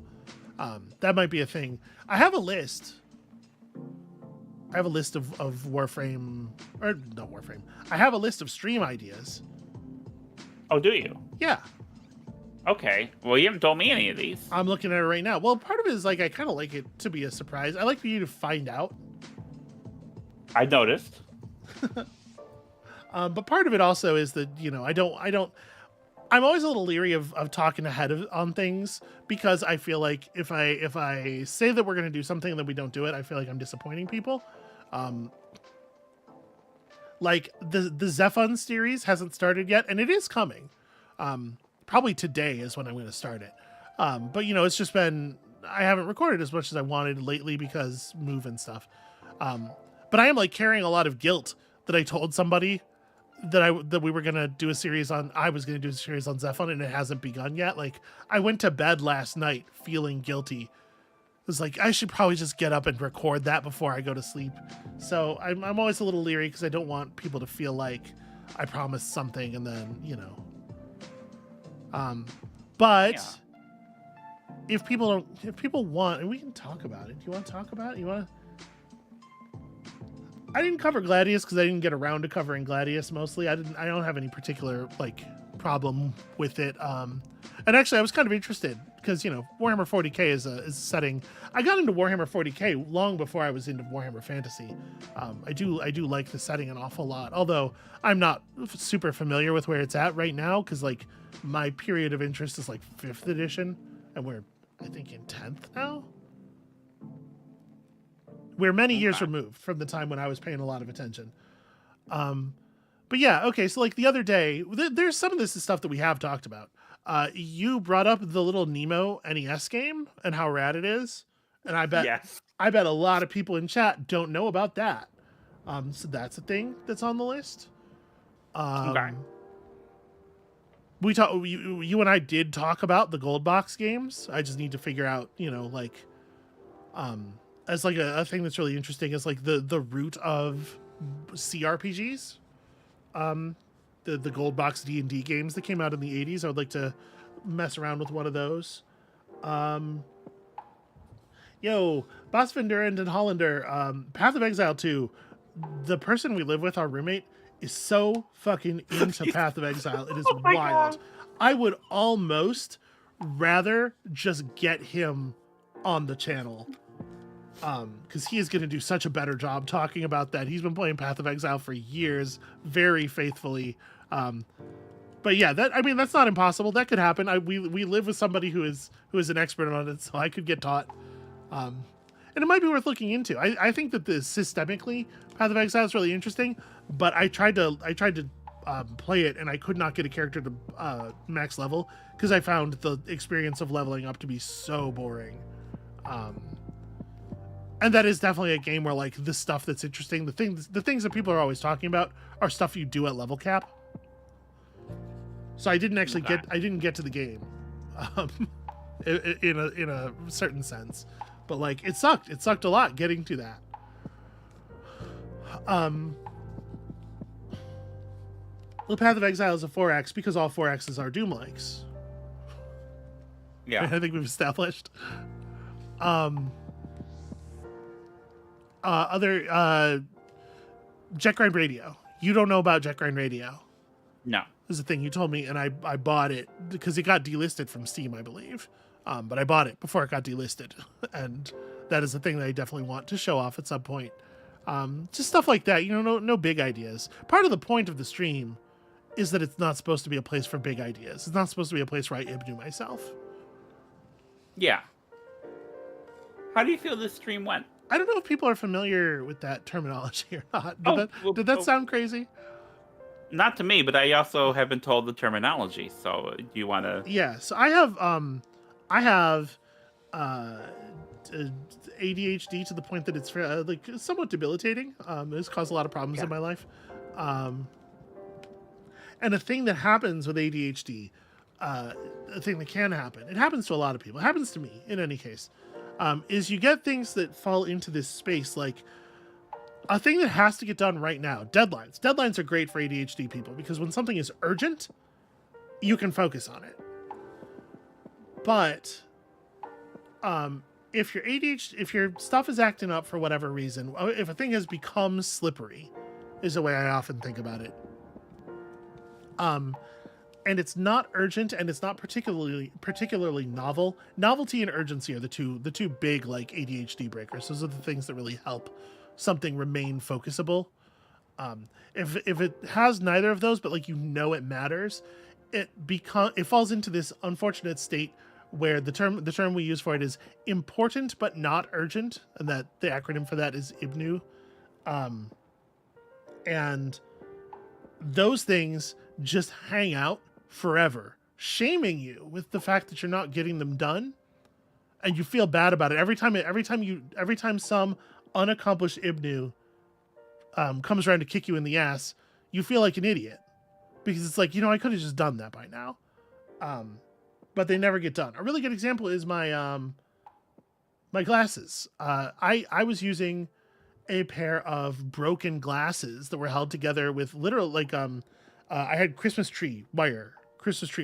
A: That might be a thing. I have a list. I have a list of Warframe, or not Warframe. I have a list of stream ideas.
B: Oh, do you?
A: Yeah,
B: Okay. Well, you haven't told me any of these.
A: I'm looking at it right now. Well, part of it is like I kind of like it to be a surprise. I like for you to find out.
B: I noticed.
A: But part of it also is that, I'm always a little leery of talking ahead on things, because I feel like if I say that we're going to do something and then we don't do it, I feel like I'm disappointing people. Like the Zephon series hasn't started yet, and it is coming. Probably today is when I'm going to start it. But it's just been, I haven't recorded as much as I wanted lately because move and stuff. But I am like carrying a lot of guilt that I told somebody that we were gonna do a series on. I was gonna do a series on Zephon, and it hasn't begun yet. Like, I went to bed last night feeling guilty. It was like, I should probably just get up and record that before I go to sleep. So I'm always a little leery because I don't want people to feel like I promised something and then But
B: Yeah.
A: if people want, and we can talk about it. Do you want to talk about it? You want to? I didn't cover Gladius because I didn't get around to covering Gladius mostly. I don't have any particular problem with it. And actually I was kind of interested because, Warhammer 40K is a setting. I got into Warhammer 40K long before I was into Warhammer Fantasy. I do like the setting an awful lot, although I'm not super familiar with where it's at right now, because my period of interest is 5th edition, and we're, I think, in 10th now. We're many years removed from the time when I was paying a lot of attention. But yeah, okay, so the other day, there's some of this is stuff that we have talked about. You brought up the little Nemo NES game and how rad it is, and I bet a lot of people in chat don't know about that. So that's a thing that's on the list.
B: Okay.
A: You and I did talk about the gold box games. I just need to figure out, as a thing that's really interesting is the root of CRPGs. The gold box D&D games that came out in the 80s. I would like to mess around with one of those. Boss Van Durand and Hollander, Path of Exile 2. The person we live with, our roommate, is so fucking into Path of Exile. It is wild. God. I would almost rather just get him on the channel. Because he is going to do such a better job talking about that. He's been playing Path of Exile for years, very faithfully. But yeah, that's not impossible. That could happen. We live with somebody who is an expert on it, so I could get taught. And it might be worth looking into. I think that systemically, Path of Exile is really interesting. But I tried to play it, and I could not get a character to max level because I found the experience of leveling up to be so boring. And that is definitely a game where the stuff that's interesting, the things that people are always talking about are stuff you do at level cap. So I didn't actually get to the game, in a certain sense. But like it sucked a lot getting to that. The Path of Exile is a 4X because all 4Xs are Doom likes.
B: Yeah.
A: I think we've established. Jet Grind Radio. You don't know about Jet Grind Radio.
B: No.
A: This is a thing you told me, and I bought it because it got delisted from Steam, I believe. But I bought it before it got delisted, and that is a thing that I definitely want to show off at some point. Just stuff like that, no big ideas. Part of the point of the stream is that it's not supposed to be a place for big ideas. It's not supposed to be a place where I Ibnu myself.
B: Yeah. How do you feel this stream went?
A: I don't know if people are familiar with that terminology or not. Did that sound crazy?
B: Not to me, but I also have been told the terminology. So do you want to?
A: Yeah. So I have ADHD to the point that it's like somewhat debilitating. It's caused a lot of problems in my life. And a thing that happens with ADHD, a thing that can happen, it happens to a lot of people. It happens to me in any case. Is you get things that fall into this space, like a thing that has to get done right now. Deadlines. Deadlines are great for ADHD people because when something is urgent, you can focus on it. But if your ADHD, if your stuff is acting up for whatever reason, if a thing has become slippery, is the way I often think about it. And it's not urgent, and it's not particularly novel. Novelty and urgency are the two big like ADHD breakers. Those are the things that really help something remain focusable. If it has neither of those, but like it matters, it falls into this unfortunate state where the term we use for it is important but not urgent, and that the acronym for that is IBNU. And those things just hang out forever, shaming you with the fact that you're not getting them done, and you feel bad about it every time some unaccomplished IBNU comes around to kick you in the ass. You feel like an idiot because it's like, I could have just done that by now, but they never get done. A really good example is my my glasses. I was using a pair of broken glasses that were held together with literal I had Christmas tree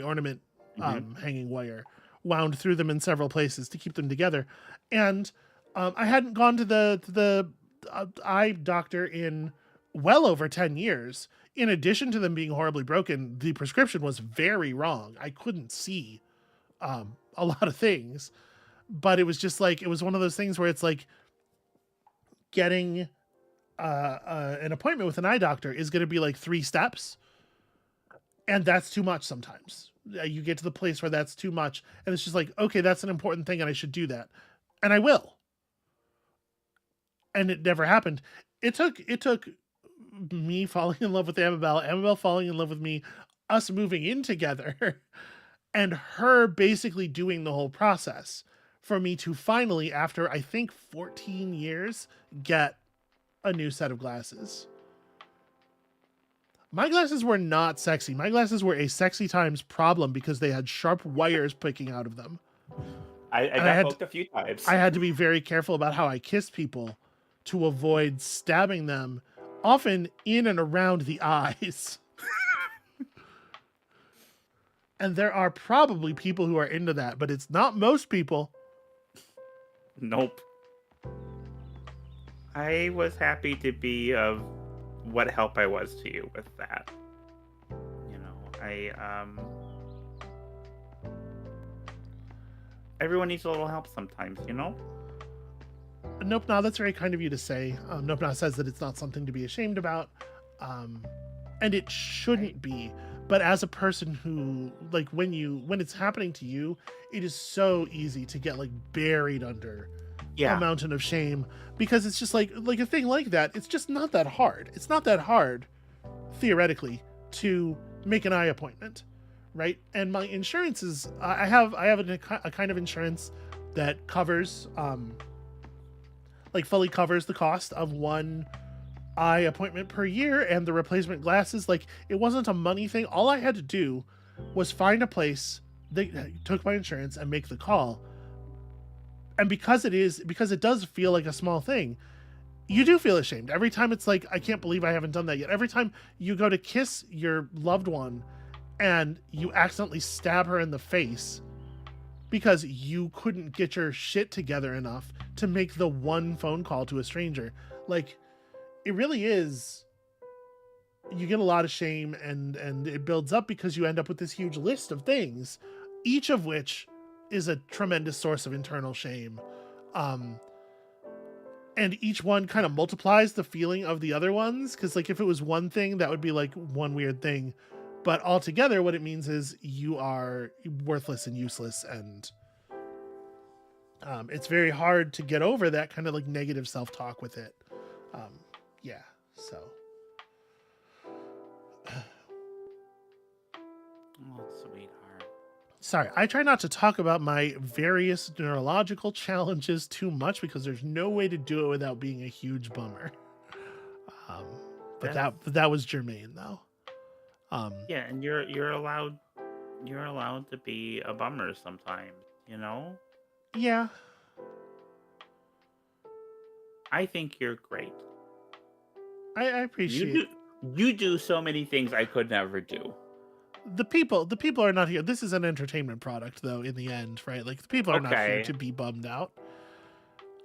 A: ornament hanging wire wound through them in several places to keep them together, and I hadn't gone to the eye doctor in well over 10 years. In addition to them being horribly broken, the prescription was very wrong. I couldn't see a lot of things, but it was just like, it was one of those things where it's like getting an appointment with an eye doctor is going to be like 3 steps. And that's too much sometimes. You get to the place where that's too much. And it's just like, okay, that's an important thing and I should do that. And I will. And it never happened. It took me falling in love with Amabel falling in love with me, us moving in together, and her basically doing the whole process for me to finally, after I think 14 years, get a new set of glasses. My glasses were not sexy. My glasses were a sexy times problem because they had sharp wires picking out of them.
B: I got poked a few times.
A: I had to be very careful about how I kissed people to avoid stabbing them, often in and around the eyes. And there are probably people who are into that, but it's not most people.
B: Nope. I was happy to be of what help I was to you with that. Everyone needs a little help sometimes,
A: Nope, no, that's very kind of you to say. Nope, no says that it's not something to be ashamed about, and it shouldn't be. But as a person who, like, when it's happening to you, it is so easy to get like buried under a mountain of shame, because it's just like a thing like that. It's just not that hard. It's not that hard, theoretically, to make an eye appointment, right? And my insurance is, I have a kind of insurance that covers, fully covers the cost of one eye appointment per year and the replacement glasses. Like, it wasn't a money thing. All I had to do was find a place that took my insurance and make the call. And because it does feel like a small thing, you do feel ashamed. Every time it's like, I can't believe I haven't done that yet. Every time you go to kiss your loved one and you accidentally stab her in the face because you couldn't get your shit together enough to make the one phone call to a stranger. Like, it really is, you get a lot of shame, and it builds up because you end up with this huge list of things, each of which is a tremendous source of internal shame. And each one kind of multiplies the feeling of the other ones, because like if it was one thing, that would be like one weird thing, but altogether what it means is you are worthless and useless, and it's very hard to get over that kind of like negative self-talk with it. Yeah, so
B: Oh, sweetheart.
A: sorry, I try not to talk about my various neurological challenges too much because there's no way to do it without being a huge bummer. But that was germane though.
B: Yeah, and you're allowed to be a bummer sometimes, you know?
A: Yeah,
B: I think you're great.
A: I appreciate
B: You do so many things I could never do.
A: the people are not here. This is an entertainment product though, in the end, right? Like the people are not here
B: Okay.
A: to be bummed out.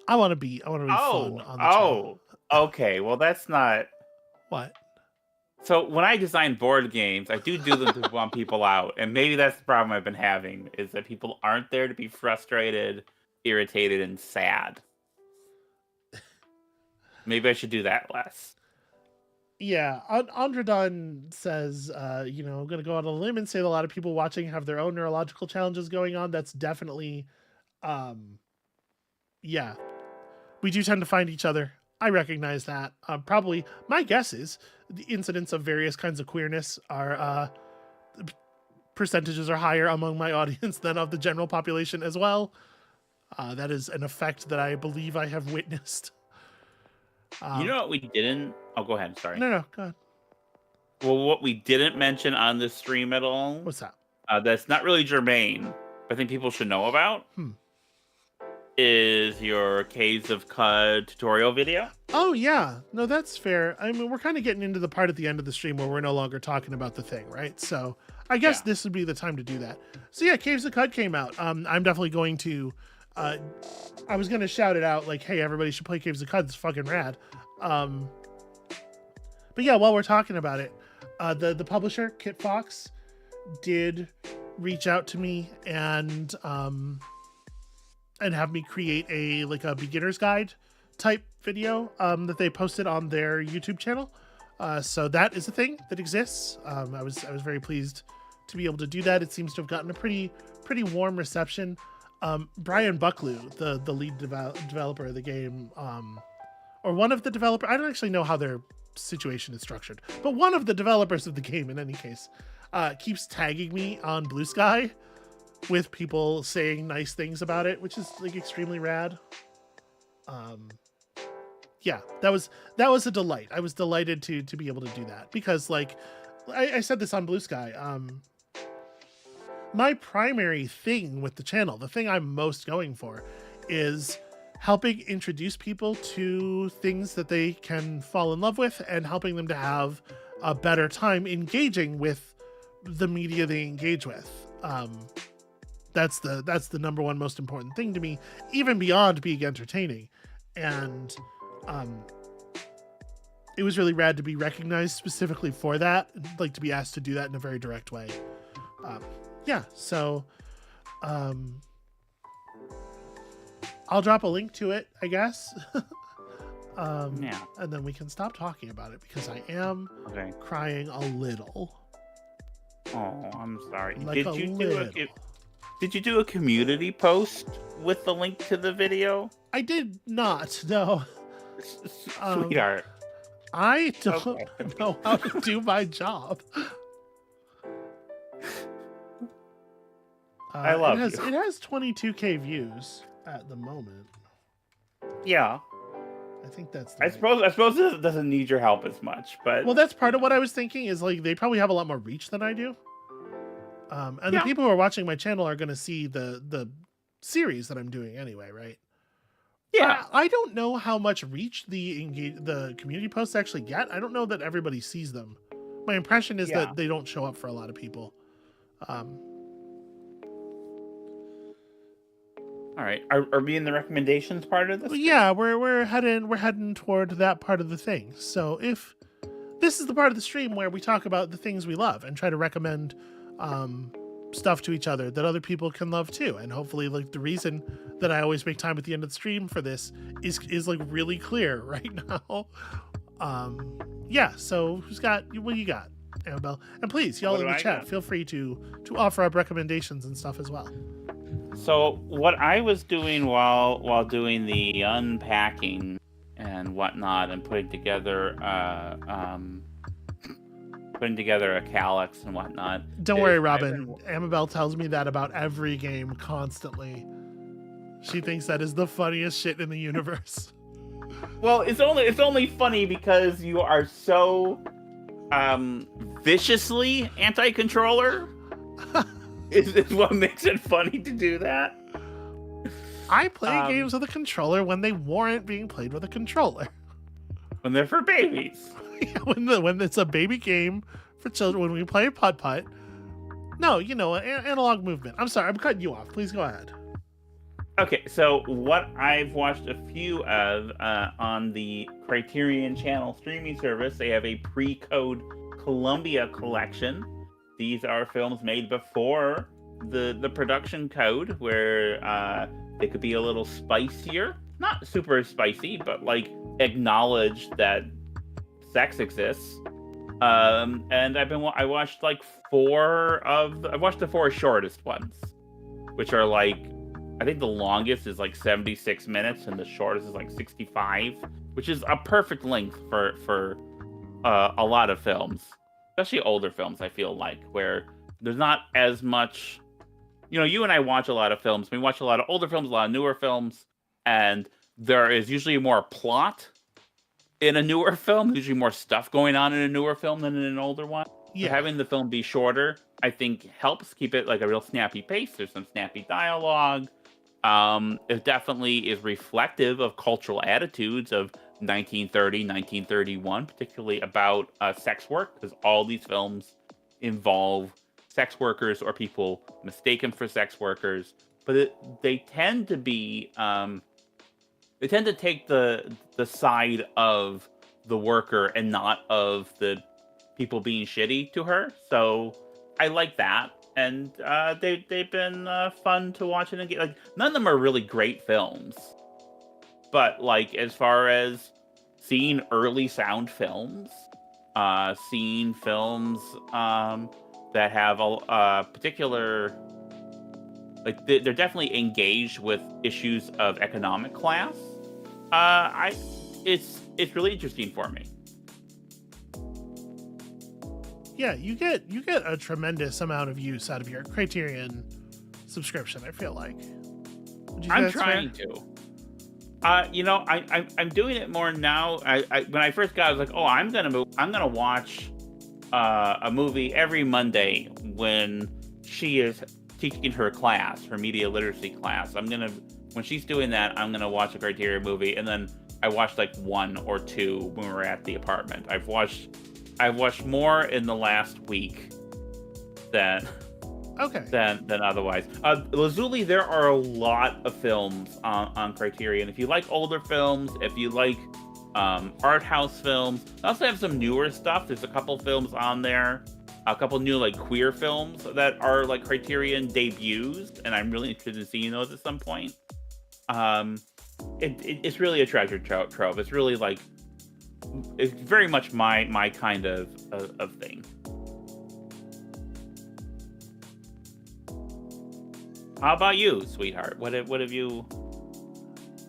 A: I want to be fun
B: Oh,
A: on the channel.
B: okay. Well, that's not.
A: What?
B: So when I design board games, I do them to bum people out, and maybe that's the problem I've been having, is that people aren't there to be frustrated, irritated, and sad. Maybe I should do that less.
A: Yeah, Andradon says, I'm going to go on a limb and say that a lot of people watching have their own neurological challenges going on. That's definitely, yeah, we do tend to find each other. I recognize that. Probably, my guess is the incidence of various kinds of queerness are, percentages are higher among my audience than of the general population as well. That is an effect that I believe I have witnessed.
B: You know what we didn't? Oh, go ahead. Sorry.
A: No, go ahead.
B: Well, what we didn't mention on the stream at all.
A: What's that?
B: That's not really germane, but I think people should know about. Is your Caves of Cud tutorial video.
A: Oh, yeah. No, that's fair. I mean, we're kind of getting into the part at the end of the stream where we're no longer talking about the thing, right? So I guess this would be the time to do that. So yeah, Caves of Cud came out. I'm definitely going to... I was going to shout it out like, hey, everybody should play Caves of Cud. It's fucking rad. But yeah, while we're talking about it, the publisher, Kit Fox, did reach out to me and have me create a beginner's guide type video that they posted on their YouTube channel. So that is a thing that exists. I was very pleased to be able to do that. It seems to have gotten a pretty warm reception. Brian Bucklew, the lead developer of the game, or one of the developers, I don't actually know how their situation is structured, but one of the developers of the game, in any case, keeps tagging me on Blue Sky with people saying nice things about it, which is like extremely rad. Yeah, that was a delight. I was delighted to be able to do that because, like, I said this on Blue Sky. My primary thing with the channel, the thing I'm most going for, is helping introduce people to things that they can fall in love with and helping them to have a better time engaging with the media they engage with. That's the number one most important thing to me, even beyond being entertaining. And it was really rad to be recognized specifically for that, like to be asked to do that in a very direct way. Yeah, so I'll drop a link to it, I guess.
B: Yeah.
A: And then we can stop talking about it because I am crying a little.
B: Oh, I'm sorry.
A: Like
B: Did you do a community post with the link to the video?
A: I did not, no.
B: Sweetheart.
A: I don't know how to do my job.
B: I love
A: it.
B: you.
A: It has 22K views at the moment.
B: Yeah.
A: I think that's.
B: I suppose it doesn't need your help as much, but
A: well, that's part of what I was thinking. Is like they probably have a lot more reach than I do. And the people who are watching my channel are going to see the series that I'm doing anyway, right?
B: Yeah.
A: I don't know how much reach the community posts actually get. I don't know that everybody sees them. My impression is
B: Yeah.
A: that they don't show up for a lot of people.
B: All right. Are we in the recommendations part of this?
A: Yeah, we're heading toward that part of the thing. So if this is the part of the stream where we talk about the things we love and try to recommend stuff to each other that other people can love too, and hopefully, like, the reason that I always make time at the end of the stream for this is like really clear right now. Yeah. So what do you got, Amabel? And please, y'all in the chat, feel free to offer up recommendations and stuff as well.
B: So what I was doing while doing the unpacking and whatnot, and putting together a calyx and whatnot.
A: Don't worry, Robin. Amabel tells me that about every game constantly. She thinks that is the funniest shit in the universe.
B: Well, it's only funny because you are so viciously anti-controller. is what makes it funny to do that.
A: I play games with a controller when they warrant being played with a controller.
B: When they're for babies.
A: when it's a baby game for children, when we play putt-putt. No, analog movement. I'm sorry, I'm cutting you off. Please go ahead.
B: Okay, so what I've watched a few of on the Criterion Channel streaming service, they have a pre-code Columbia collection. These are films made before the production code, where they could be a little spicier. Not super spicy, but like acknowledge that sex exists. And I watched like I watched the 4 shortest ones, which are like, I think the longest is like 76 minutes and the shortest is like 65, which is a perfect length for a lot of films, especially older films. I feel like, where there's not as much, you and I watch a lot of films. We watch a lot of older films, a lot of newer films, and there is usually more plot in a newer film. There's usually more stuff going on in a newer film than in an older one. Yeah. So having the film be shorter, I think, helps keep it like a real snappy pace. There's some snappy dialogue. It definitely is reflective of cultural attitudes of 1930, 1931, particularly about sex work, because all these films involve sex workers or people mistaken for sex workers. But they tend to be, they tend to take the side of the worker and not of the people being shitty to her. So I like that. And they've been fun to watch. And like, none of them are really great films, but like, as far as seeing early sound films, seeing films that have a particular, like, they're definitely engaged with issues of economic class. It's really interesting for me.
A: Yeah, you get a tremendous amount of use out of your Criterion subscription, I feel like.
B: I'm trying to. I'm doing it more now. When I first got, I was like, oh, I'm gonna watch a movie every Monday when she is teaching her class, her media literacy class. When she's doing that, I'm gonna watch a Criterion movie, and then I watched like 1 or 2 when we were at the apartment. I've watched more in the last week than otherwise. Lazuli, there are a lot of films on Criterion. If you like older films, if you like art house films, they also have some newer stuff. There's a couple films on there, a couple new like queer films that are like Criterion debuts, and I'm really interested in seeing those at some point. It's really a treasure trove. It's really like, it's very much my kind of thing. How about you, sweetheart? What have you?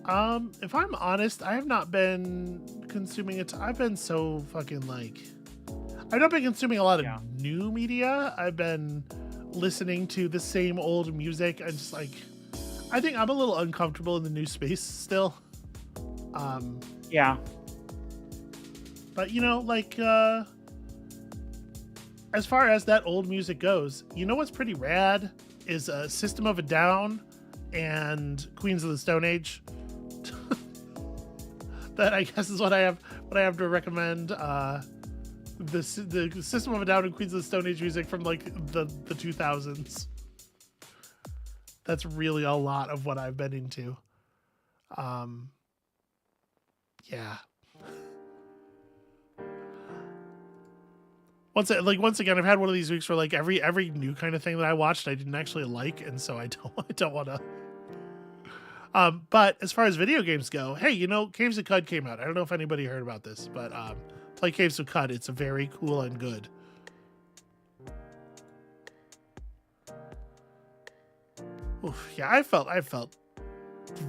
A: If I'm honest, I have not been consuming it. I've been so fucking like, I've not been consuming a lot of new media. I've been listening to the same old music. I just like, I think I'm a little uncomfortable in the new space still.
B: Yeah.
A: But as far as that old music goes, what's pretty rad is System of a Down and Queens of the Stone Age. that I guess is what I have to recommend. The System of a Down and Queens of the Stone Age music from like the 2000s. That's really a lot of what I've been into. Yeah. Once again, I've had one of these weeks where like every new kind of thing that I watched I didn't actually like, and so I don't want to. But as far as video games go, hey, Caves of Cud came out. I don't know if anybody heard about this, but play Caves of Cud. It's very cool and good. Oof, yeah, I felt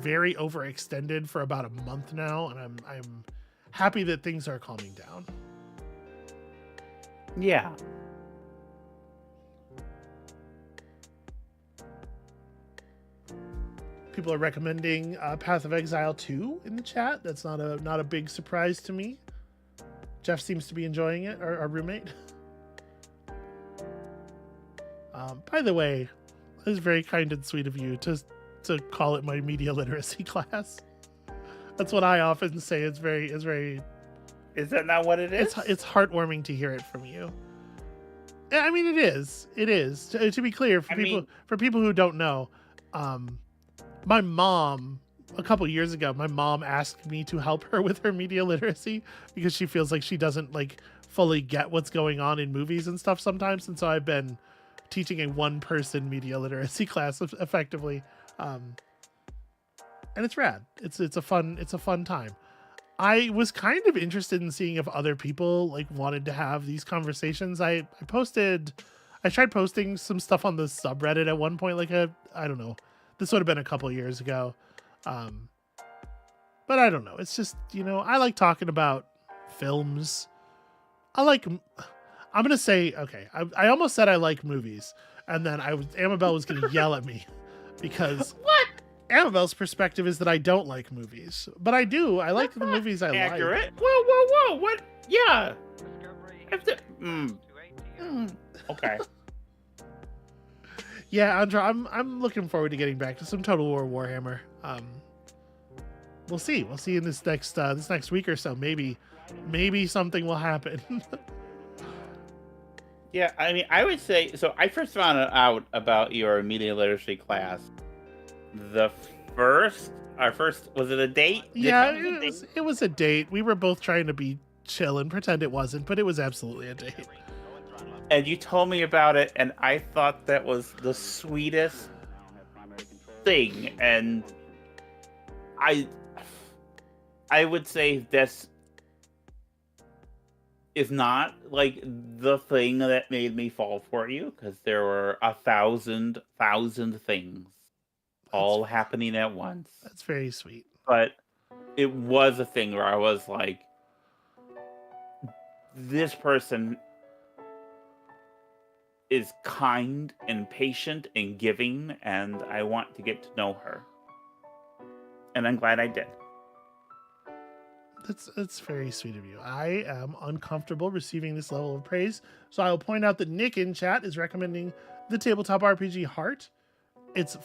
A: very overextended for about a month now, and I'm happy that things are calming down.
B: Yeah.
A: People are recommending Path of Exile 2 in the chat. That's not a big surprise to me. Jeff seems to be enjoying it, our roommate. By the way, it was very kind and sweet of you to call it my media literacy class. That's what I often say. It's very.
B: Is that not what it is?
A: It's heartwarming to hear it from you. I mean, it is. It is. To be clear, for people who don't know, my mom, a couple years ago, my mom asked me to help her with her media literacy because she feels like she doesn't like fully get what's going on in movies and stuff sometimes, and so I've been teaching a one-person media literacy class effectively, and it's rad. It's a fun time. I was kind of interested in seeing if other people like wanted to have these conversations. I tried posting some stuff on the subreddit at one point, like I don't know. This would have been a couple years ago. But I don't know. It's just, I like talking about films. I'm going to say, okay, I almost said I like movies. And then Amabel was going to yell at me because
B: What?
A: Amabel's perspective is that I don't like movies. But I do. I like the movies I like.
B: Accurate. Whoa. What? Yeah. Okay.
A: Yeah, Andra, I'm looking forward to getting back to some Total War Warhammer. We'll see. We'll see in this next week or so. Maybe something will happen.
B: Yeah, I mean, I would say so. I first found out about your media literacy class. Our first was it a date?
A: Yeah, it was a date. We were both trying to be chill and pretend it wasn't, but it was absolutely a date.
B: And you told me about it, and I thought that was the sweetest thing. And I would say this is not like the thing that made me fall for you, because there were 1,000 things all happening at once.
A: That's very sweet.
B: But it was a thing where I was like, this person is kind and patient and giving, and I want to get to know her. And I'm glad I did.
A: That's very sweet of you. I am uncomfortable receiving this level of praise, so I will point out that Nick in chat is recommending the tabletop RPG Heart. It's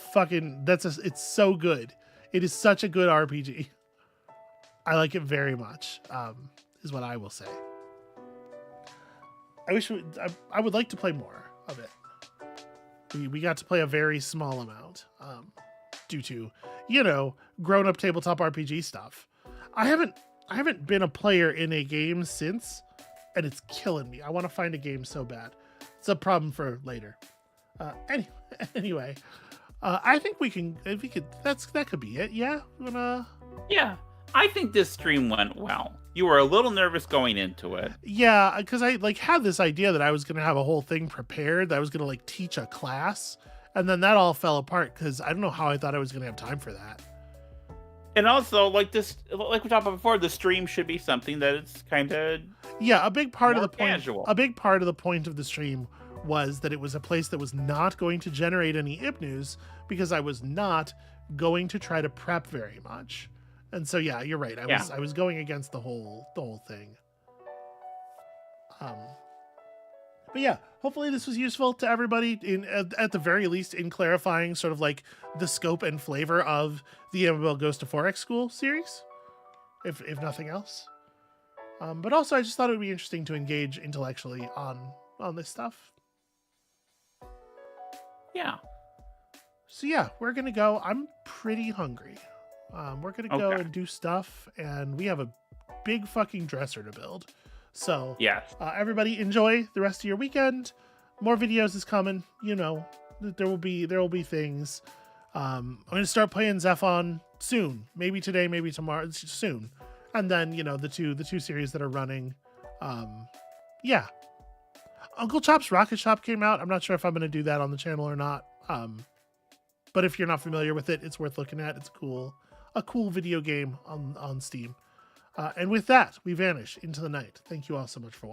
A: so good. It is such a good RPG. I like it very much. Is what I will say. I would like to play more of it. We got to play a very small amount due to grown up tabletop RPG stuff. I haven't been a player in a game since, and it's killing me. I want to find a game so bad. It's a problem for later. Anyway, I think that could be it. Yeah,
B: Yeah, I think this stream went well. You were a little nervous going into it.
A: Yeah, because I had this idea that I was gonna have a whole thing prepared, that I was gonna teach a class, and then that all fell apart because I don't know how I thought I was gonna have time for that.
B: And also, like we talked about before, the stream should be something that it's kind of
A: a big part of the point.
B: Casual.
A: A big part of the point of the stream was that it was a place that was not going to generate any IP news because I was not going to try to prep very much. And so yeah, you're right. I was going against the whole thing. But yeah, hopefully this was useful to everybody at the very least in clarifying sort of the scope and flavor of the Amabel Goes to Forex School series. if nothing else. But also, I just thought it would be interesting to engage intellectually on this stuff.
B: Yeah.
A: So yeah, we're gonna go. I'm pretty hungry. We're gonna go
B: Okay.
A: and do stuff, and we have a big fucking dresser to build. So
B: Yes.
A: everybody enjoy the rest of your weekend. More videos is coming. You know, there will be things. I'm gonna start playing Zephon soon. Maybe today, maybe tomorrow. Soon, and then the two series that are running. Yeah, Uncle Chop's Rocket Shop came out. I'm not sure if I'm gonna do that on the channel or not. But if you're not familiar with it, it's worth looking at. It's a cool video game on Steam. And with that, we vanish into the night. Thank you all so much for watching.